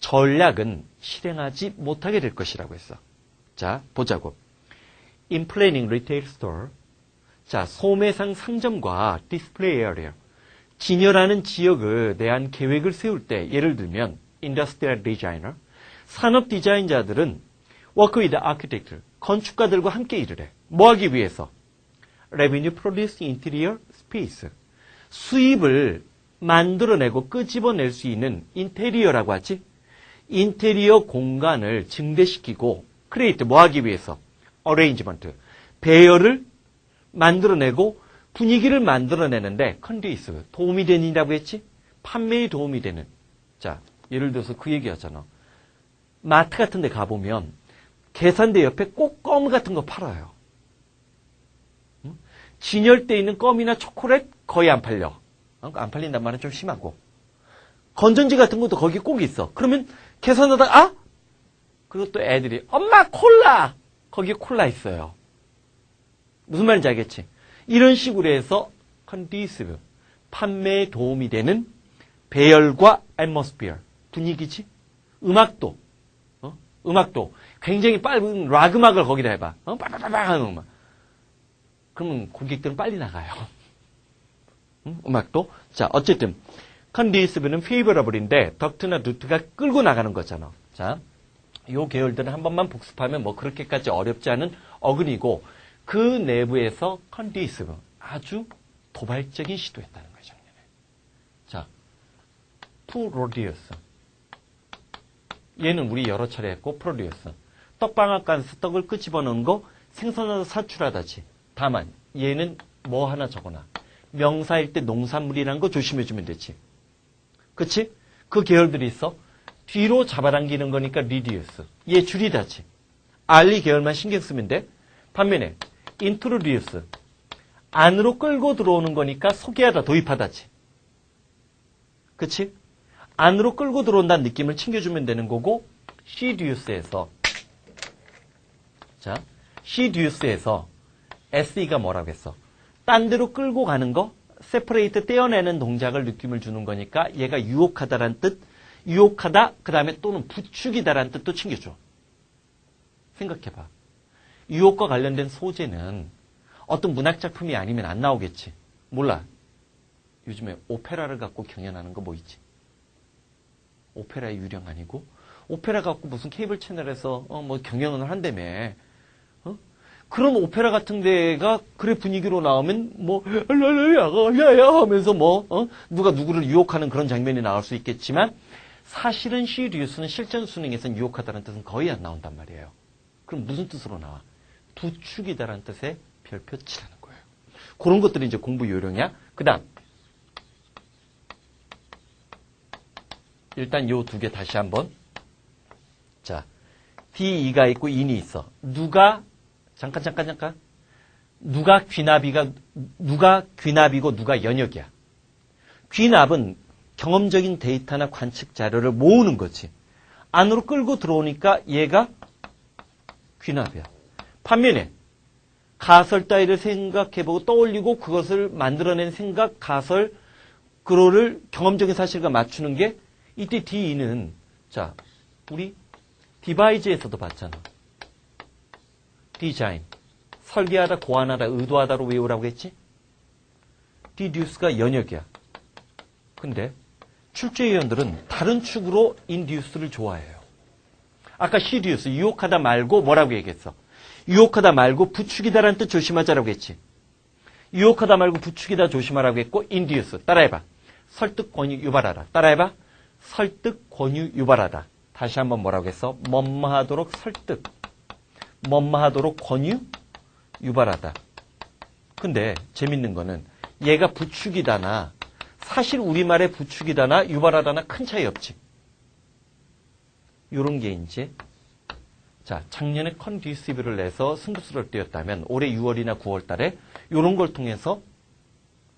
전략은 실행하지 못하게 될 것이라고 했어. 자, 보자고. In planning retail store. 자, 소매상 상점과 display area. 진열하는 지역을 대한 계획을 세울 때 예를 들면 industrial designer, 산업 디자인자들은 work with architect, 건축가들과 함께 일을 해. 뭐 하기 위해서? revenue produce interior space, 수입을 만들어내고 끄집어낼 수 있는 인테리어라고 하지. 인테리어 공간을 증대시키고 create 뭐 하기 위해서? arrangement, 배열을 만들어내고 분위기를 만들어내는데 conducive, 도움이 되는이라고 했지? 판매에 도움이 되는. 자, 예를 들어서 그 얘기하잖아. 마트 같은 데 가보면 계산대 옆에 꼭 껌 같은 거 팔아요. 응? 진열대에 있는 껌이나 초콜릿 거의 안 팔려. 안 팔린단 말은 좀 심하고. 건전지 같은 것도 거기 꼭 있어. 그러면 계산하다가 아? 그것도 애들이 엄마 콜라! 거기에 콜라 있어요. 무슨 말인지 알겠지? 이런 식으로 해서 conducive, 판매에 도움이 되는 배열과 atmosphere, 분위기지? 음악도, 음악도 굉장히 빠른 락 음악을 거기다 해봐. 빠바바바 하는 음악. 그러면 고객들은 빨리 나가요. 음악도. 자, 어쨌든 conducive는 favorable인데 덕트나 루트가 끌고 나가는 거잖아. 자, 요 계열들은 한 번만 복습하면 뭐 그렇게까지 어렵지 않은 어근이고 그 내부에서 conducive, 아주 도발적인 시도했다는 거예요, 작년에. 자, produce. 얘는 우리 여러 차례 했고, produce. 떡방앗간에서 떡을 끄집어넣은 거 생선하다 사출하다지. 다만 얘는 뭐 하나 적어놔. 명사일 때 농산물이라는 거 조심해주면 되지. 그치? 그 계열들이 있어. 뒤로 잡아당기는 거니까 reduce. 얘 줄이다지. 알리 계열만 신경 쓰면 돼. 반면에 introduce. 안으로 끌고 들어오는 거니까 소개하다, 도입하다지. 그치? 안으로 끌고 들어온다는 느낌을 챙겨주면 되는 거고, seduce에서, 자, seduce에서 SE가 뭐라고 했어? 딴 데로 끌고 가는 거, separate, 떼어내는 동작을 느낌을 주는 거니까 얘가 유혹하다란 뜻, 유혹하다, 그 다음에 또는 부추기다란 뜻도 챙겨줘. 생각해봐. 유혹과 관련된 소재는 어떤 문학작품이 아니면 안 나오겠지. 몰라. 요즘에 오페라를 갖고 경연하는 거 뭐 있지? 오페라의 유령 아니고 오페라 갖고 무슨 케이블 채널에서 뭐 경연을 한다며. 그런 오페라 같은 데가 그래 분위기로 나오면 뭐 야야 하면서 뭐 누가 누구를 유혹하는 그런 장면이 나올 수 있겠지만 사실은 시리우스는 실전 수능에서는 유혹하다는 뜻은 거의 안 나온단 말이에요. 그럼 무슨 뜻으로 나와? 부추기다라는 뜻의 별표 치라는 거예요. 그런 것들이 이제 공부 요령이야. 그 다음 일단 요 두 개 다시 한번. 자, D2가 있고 in이 있어. 누가 잠깐. 누가 귀납이고 누가 연역이야. 귀납은 경험적인 데이터나 관측 자료를 모으는 거지. 안으로 끌고 들어오니까 얘가 귀납이야. 반면에 가설 따위를 생각해보고 떠올리고 그것을 만들어낸 생각, 가설, 그거를 경험적인 사실과 맞추는 게 이때 D2는 자, 우리 디바이즈에서도 봤잖아. 디자인, 설계하다, 고안하다, 의도하다로 외우라고 했지? 디듀스가 연역이야. 근데 출제위원들은 다른 축으로 인듀스를 좋아해요. 아까 시듀스, 유혹하다 말고 뭐라고 얘기했어? 유혹하다 말고 부추기다라는 뜻 조심하자라고 했지. 유혹하다 말고 부추기다 조심하라고 했고 인듀스, 따라해봐. 설득, 권유, 유발하다. 따라해봐. 설득, 권유, 유발하다. 다시 한번 뭐라고 했어? 뭐뭐하도록 설득, 뭐뭐하도록 권유, 유발하다. 근데 재밌는 거는 얘가 부추기다나 사실 우리말에 부추기다나 유발하다나 큰 차이 없지. 요런 게 이제 자, 작년에 컨듀시브를 내서 승부수를 띄웠다면 올해 6월이나 9월 달에 요런 걸 통해서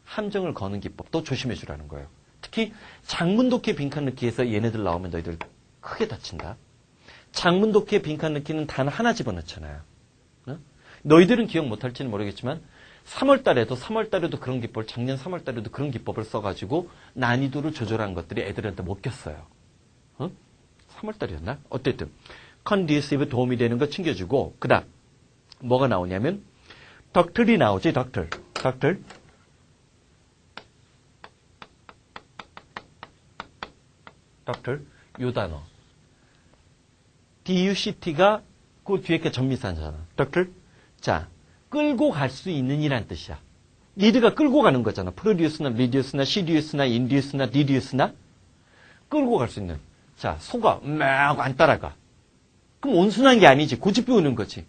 함정을 거는 기법도 조심해 주라는 거예요. 특히 장문독해 빈칸 넣기에서 얘네들 나오면 너희들 크게 다친다. 장문독해 빈칸 넣기는 단 하나 집어넣잖아요. 너희들은 기억 못할지는 모르겠지만 3월 달에도 그런 기법을 작년 3월 달에도 그런 기법을 써가지고 난이도를 조절한 것들이 애들한테 못 꼈어요. 3월 달이었나? 어쨌든 컨듀시브 도움이 되는 거 챙겨주고 그 다음 뭐가 나오냐면 덕틀이 나오지. 덕틀. doctor, 요 단어. DUCT가 그 뒤에 게 전미사잖아. doctor. 자, 끌고 갈 수 있는 이란 뜻이야. 리드가 끌고 가는 거잖아. 프로듀스나 리듀스나 시듀스나 인듀스나 디듀스나 끌고 갈 수 있는. 자, 소가 막 안 따라가. 그럼 온순한 게 아니지. 고집 배우는 거지.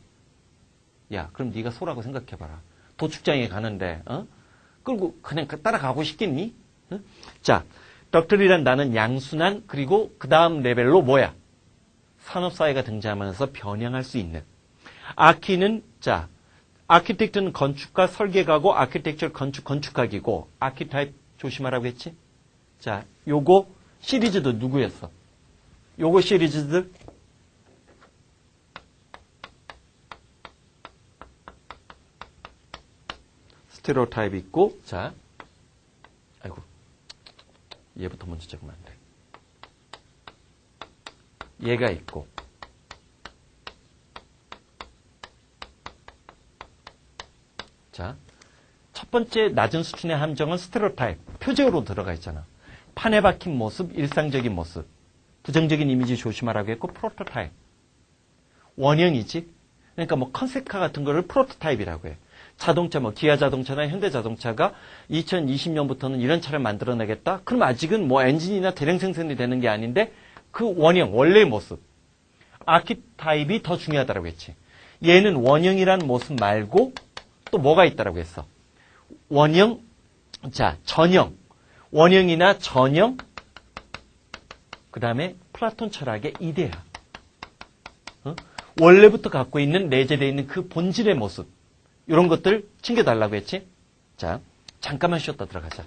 야, 그럼 네가 소라고 생각해봐라. 도축장에 가는데 끌고 그냥 따라가고 싶겠니? 응? 자, 덕틀이란 나는 양순한 그리고 그 다음 레벨로 뭐야? 산업사회가 등장하면서 변형할 수 있는. 아키는 자, 아키텍트는 건축가 설계가고 아키텍처 건축학이고 아키타입 조심하라고 했지? 자, 요거 시리즈도 누구였어? 요거 시리즈들 스테레오타입 있고, 자, 아이고, 얘부터 먼저 적으면 안 돼. 얘가 있고, 자, 첫 번째 낮은 수준의 함정은 스테레오타입, 표제어로 들어가 있잖아. 판에 박힌 모습, 일상적인 모습, 부정적인 이미지 조심하라고 했고, 프로토타입, 원형이지. 그러니까 뭐 컨셉카 같은 거를 프로토타입이라고 해. 자동차, 뭐 기아 자동차나 현대 자동차가 2020년부터는 이런 차를 만들어내겠다. 그럼 아직은 뭐 엔진이나 대량 생산이 되는 게 아닌데 그 원형, 원래의 모습, 아키타입이 더 중요하다고 했지. 얘는 원형이란 모습 말고 또 뭐가 있다라고 했어? 원형, 자, 전형, 원형이나 전형, 그 다음에 플라톤 철학의 이데아. 원래부터 갖고 있는 내재되어 있는 그 본질의 모습. 이런 것들 챙겨달라고 했지? 자, 잠깐만 쉬었다 들어가자.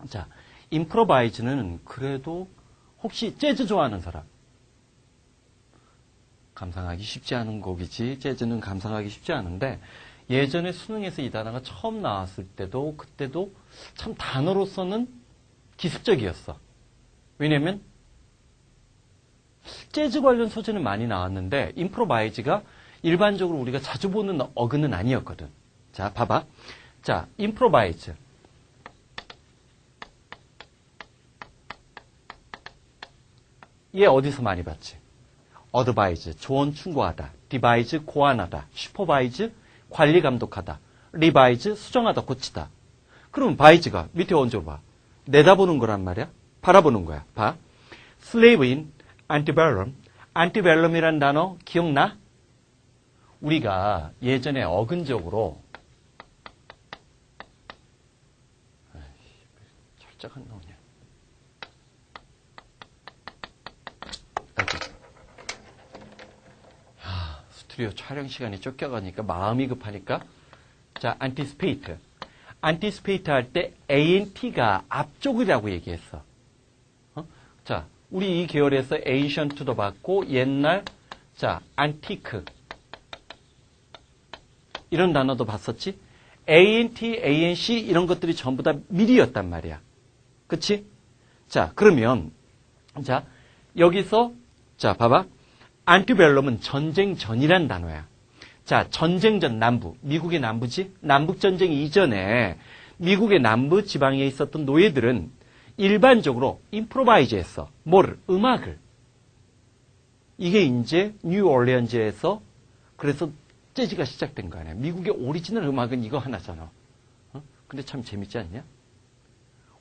자, 임프로바이즈는 그래도 혹시 재즈 좋아하는 사람? 감상하기 쉽지 않은 곡이지. 재즈는 감상하기 쉽지 않은데 예전에 수능에서 이 단어가 처음 나왔을 때도 그때도 참 단어로서는 기습적이었어. 왜냐면 재즈 관련 소재는 많이 나왔는데 임프로바이즈가 일반적으로 우리가 자주 보는 어근은 아니었거든. 자, 봐봐. 자, 임프로바이즈. 얘 어디서 많이 봤지? 어드바이즈, 조언 충고하다. 디바이즈, 고안하다. 슈퍼바이즈, 관리 감독하다. 리바이즈, 수정하다, 고치다. 그럼 바이즈가 밑에 얹어 봐. 내다보는 거란 말이야. 바라보는 거야. 봐. 슬레이브인, 안티벨럼. 안티벨럼이란 단어 기억나? 우리가 예전에 어근적으로 철저한 놈이야. 스튜디오 촬영 시간이 쫓겨가니까 마음이 급하니까 자, 안티스페이트. 안티스페이트 할 때 ANT가 앞쪽이라고 얘기했어. 자, 우리 이 계열에서 에이션트도 받고 옛날 자, 안티크 이런 단어도 봤었지? ANT, ANC 이런 것들이 전부 다 미리였단 말이야. 그치? 자, 그러면 자, 여기서 자, 봐봐. 안티벨럼은 전쟁 전이란 단어야. 자, 전쟁 전 남부. 미국의 남부지? 남북전쟁 이전에 미국의 남부 지방에 있었던 노예들은 일반적으로 임프로바이즈 했어. 뭐를? 음악을. 이게 이제 뉴올리언즈에서 그래서 재즈가 시작된 거 아니야. 미국의 오리지널 음악은 이거 하나잖아. 근데 참 재밌지 않냐?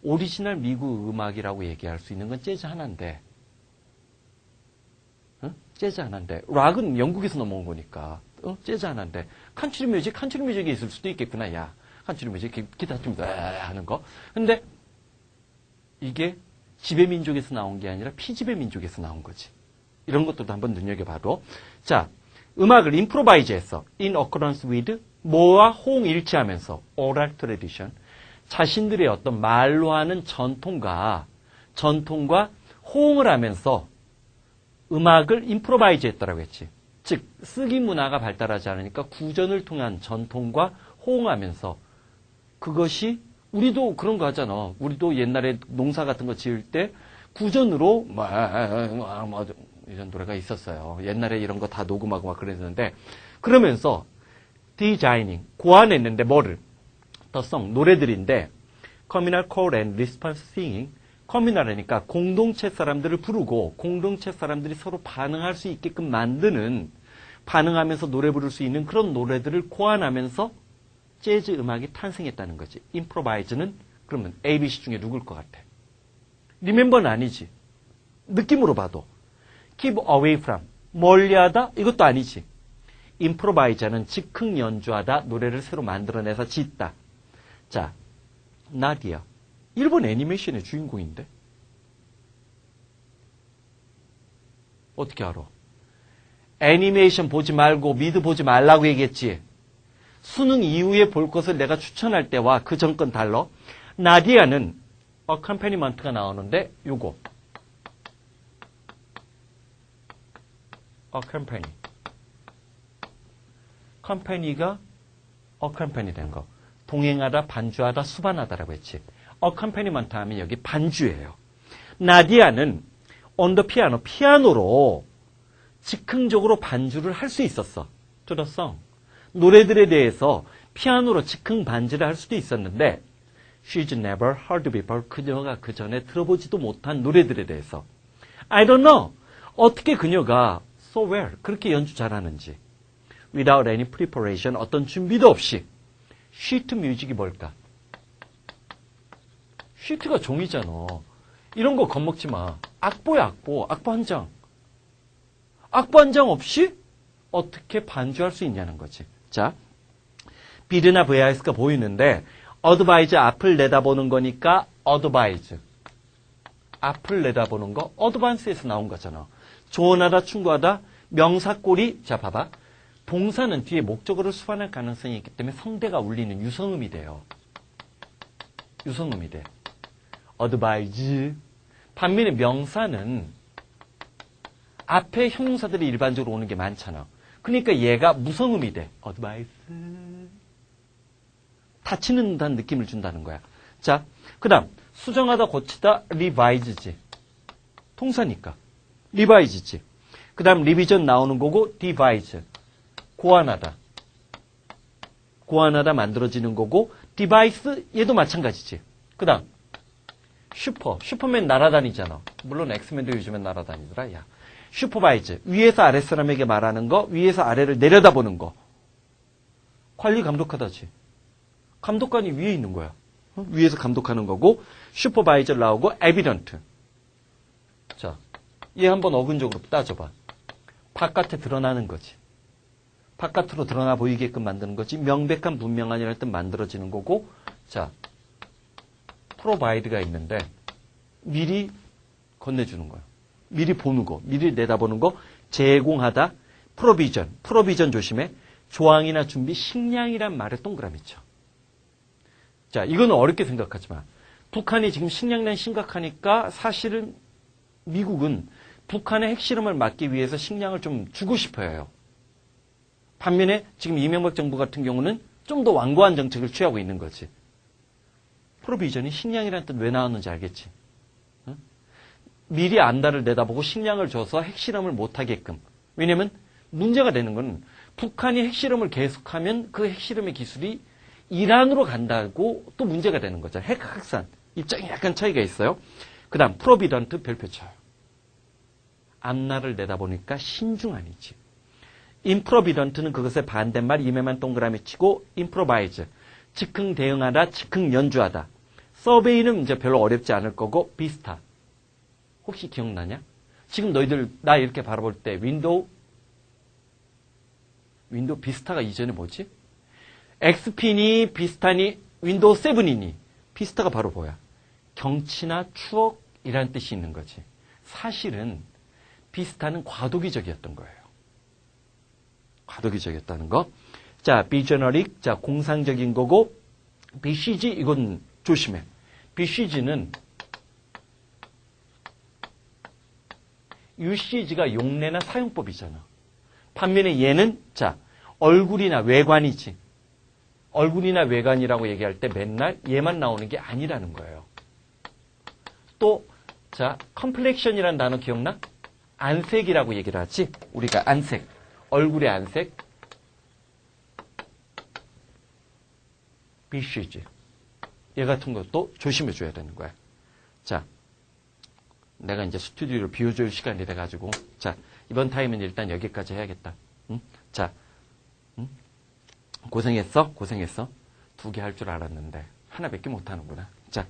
오리지널 미국 음악이라고 얘기할 수 있는 건 재즈 하나인데 재즈 하나인데 락은 영국에서 넘어온 거니까 재즈 하나인데 컨트리 뮤직이 있을 수도 있겠구나. 야, 컨트리 뮤직 기타 좀 하는 거. 근데 이게 지배 민족에서 나온 게 아니라 피지배 민족에서 나온 거지. 이런 것들도 한번 눈여겨봐도. 자, 음악을 임프로바이즈 했어. In accordance with 뭐와 호응일치하면서 oral tradition. 자신들의 어떤 말로 하는 전통과 호응을 하면서 음악을 임프로바이즈 했다라고 했지. 즉, 쓰기 문화가 발달하지 않으니까 구전을 통한 전통과 호응하면서 그것이 우리도 그런 거 하잖아. 우리도 옛날에 농사 같은 거 지을 때 구전으로 이런 노래가 있었어요. 옛날에 이런 거 다 녹음하고 막 그랬는데 그러면서 디자이닝, 고안했는데 뭐를? 더송, 노래들인데 communal call and response singing, 커뮤널이니까 공동체 사람들을 부르고 공동체 사람들이 서로 반응할 수 있게끔 만드는 반응하면서 노래 부를 수 있는 그런 노래들을 고안하면서 재즈 음악이 탄생했다는 거지. 임프로바이즈는 그러면 ABC 중에 누굴 것 같아? 리멤버는 아니지. 느낌으로 봐도. Keep away from. 멀리하다? 이것도 아니지. 임프로바이저는 즉흥 연주하다, 노래를 새로 만들어내서 짓다. 자, 나디아. 일본 애니메이션의 주인공인데? 어떻게 알아? 애니메이션 보지 말고 미드 보지 말라고 얘기했지. 수능 이후에 볼 것을 내가 추천할 때와 그 전 건 달러. 나디아는 어컴패니먼트가 나오는데 요거. 어컴패니. 컴패니가 어컴패니 된 거. 동행하다, 반주하다, 수반하다라고 했지. 어컴패니먼트 하면 여기 반주예요. 나디아는 on the piano, 피아노로 즉흥적으로 반주를 할 수 있었어. to the song. 노래들에 대해서 피아노로 즉흥 반주를 할 수도 있었는데 She's never heard before. 그녀가 그 전에 들어보지도 못한 노래들에 대해서 I don't know. 어떻게 그녀가 so well 그렇게 연주 잘하는지 without any preparation 어떤 준비도 없이 sheet music이 뭘까? sheet가 종이잖아. 이런 거 겁먹지 마. 악보야 악보. 악보 한 장. 악보 한 장 없이 어떻게 반주할 수 있냐는 거지. 자, 비드나 VIS가 보이는데 어드바이즈 앞을 내다보는 거니까 어드바이즈. 앞을 내다보는 거 어드반스에서 나온 거잖아. 조언하다, 충고하다, 명사꼴이 자 봐봐. 동사는 뒤에 목적어를 수반할 가능성이 있기 때문에 성대가 울리는 유성음이 돼요. 유성음이 돼. 어드바이즈. 반면에 명사는 앞에 형용사들이 일반적으로 오는 게 많잖아. 그러니까 얘가 무성음이 돼. 어드바이스. 다치는다는 느낌을 준다는 거야. 자, 그 다음 수정하다, 고치다, 리바이즈지. 동사니까. 리바이즈지. 그 다음 리비전 나오는 거고 디바이즈. 고안하다. 고안하다 만들어지는 거고 디바이스 얘도 마찬가지지. 그 다음 슈퍼맨 날아다니잖아. 물론 엑스맨도 요즘엔 날아다니더라. 야. 슈퍼바이즈. 위에서 아래 사람에게 말하는 거, 위에서 아래를 내려다보는 거. 관리 감독하다지. 감독관이 위에 있는 거야. 위에서 감독하는 거고 슈퍼바이저 나오고 에비던트. 자, 얘 한번 어근적으로 따져봐. 바깥에 드러나는 거지. 바깥으로 드러나 보이게끔 만드는 거지. 명백한 분명한이라는 뜻 만들어지는 거고. 자, 프로바이드가 있는데 미리 건네주는 거야. 미리 보는 거, 미리 내다보는 거, 제공하다, 프로비전 조심해. 조항이나 준비, 식량이란 말에 동그라미 쳐. 자, 이거는 어렵게 생각하지 마. 북한이 지금 식량난 심각하니까 사실은 미국은 북한의 핵실험을 막기 위해서 식량을 좀 주고 싶어 해요. 반면에 지금 이명박 정부 같은 경우는 좀 더 완고한 정책을 취하고 있는 거지. 프로비전이 식량이라는 뜻 왜 나왔는지 알겠지? 응? 미리 안달을 내다보고 식량을 줘서 핵실험을 못하게끔. 왜냐면 문제가 되는 건 북한이 핵실험을 계속하면 그 핵실험의 기술이 이란으로 간다고 또 문제가 되는 거죠. 핵 확산. 입장이 약간 차이가 있어요. 그 다음 프로비던트 별표 쳐요. 앞날을 내다보니까 신중한이지. 임프로비던트는 그것의 반대말 임에만 동그라미 치고 임프로바이즈. 즉흥 대응하다, 즉흥 연주하다. 서베이는 이제 별로 어렵지 않을 거고 비스타. 혹시 기억나냐? 지금 너희들 나 이렇게 바라볼 때 윈도우 비스타가 이전에 뭐지? XP니 비스타니 윈도우 7이니 비스타가 바로 뭐야? 경치나 추억이라는 뜻이 있는 거지. 사실은 비스타는 과도기적이었던 거예요. 과도기적이었다는 거. 자, 비저너릭, 자, 공상적인 거고 BCG 이건 조심해. BCG는 UCG가 용례나 사용법이잖아. 반면에 얘는 자, 얼굴이나 외관이지. 얼굴이나 외관이라고 얘기할 때 맨날 얘만 나오는 게 아니라는 거예요. 또, 자, 컴플렉션이라는 단어 기억나? 안색이라고 얘기를 하지? 우리가 안색. 얼굴의 안색. BCG. 얘 같은 것도 조심해줘야 되는 거야. 자, 내가 이제 스튜디오를 비워줄 시간이 돼가지고. 자, 이번 타임은 일단 여기까지 해야겠다. 응? 자, 응? 고생했어? 고생했어? 2개 할 줄 알았는데, 하나밖에 못하는구나. 자,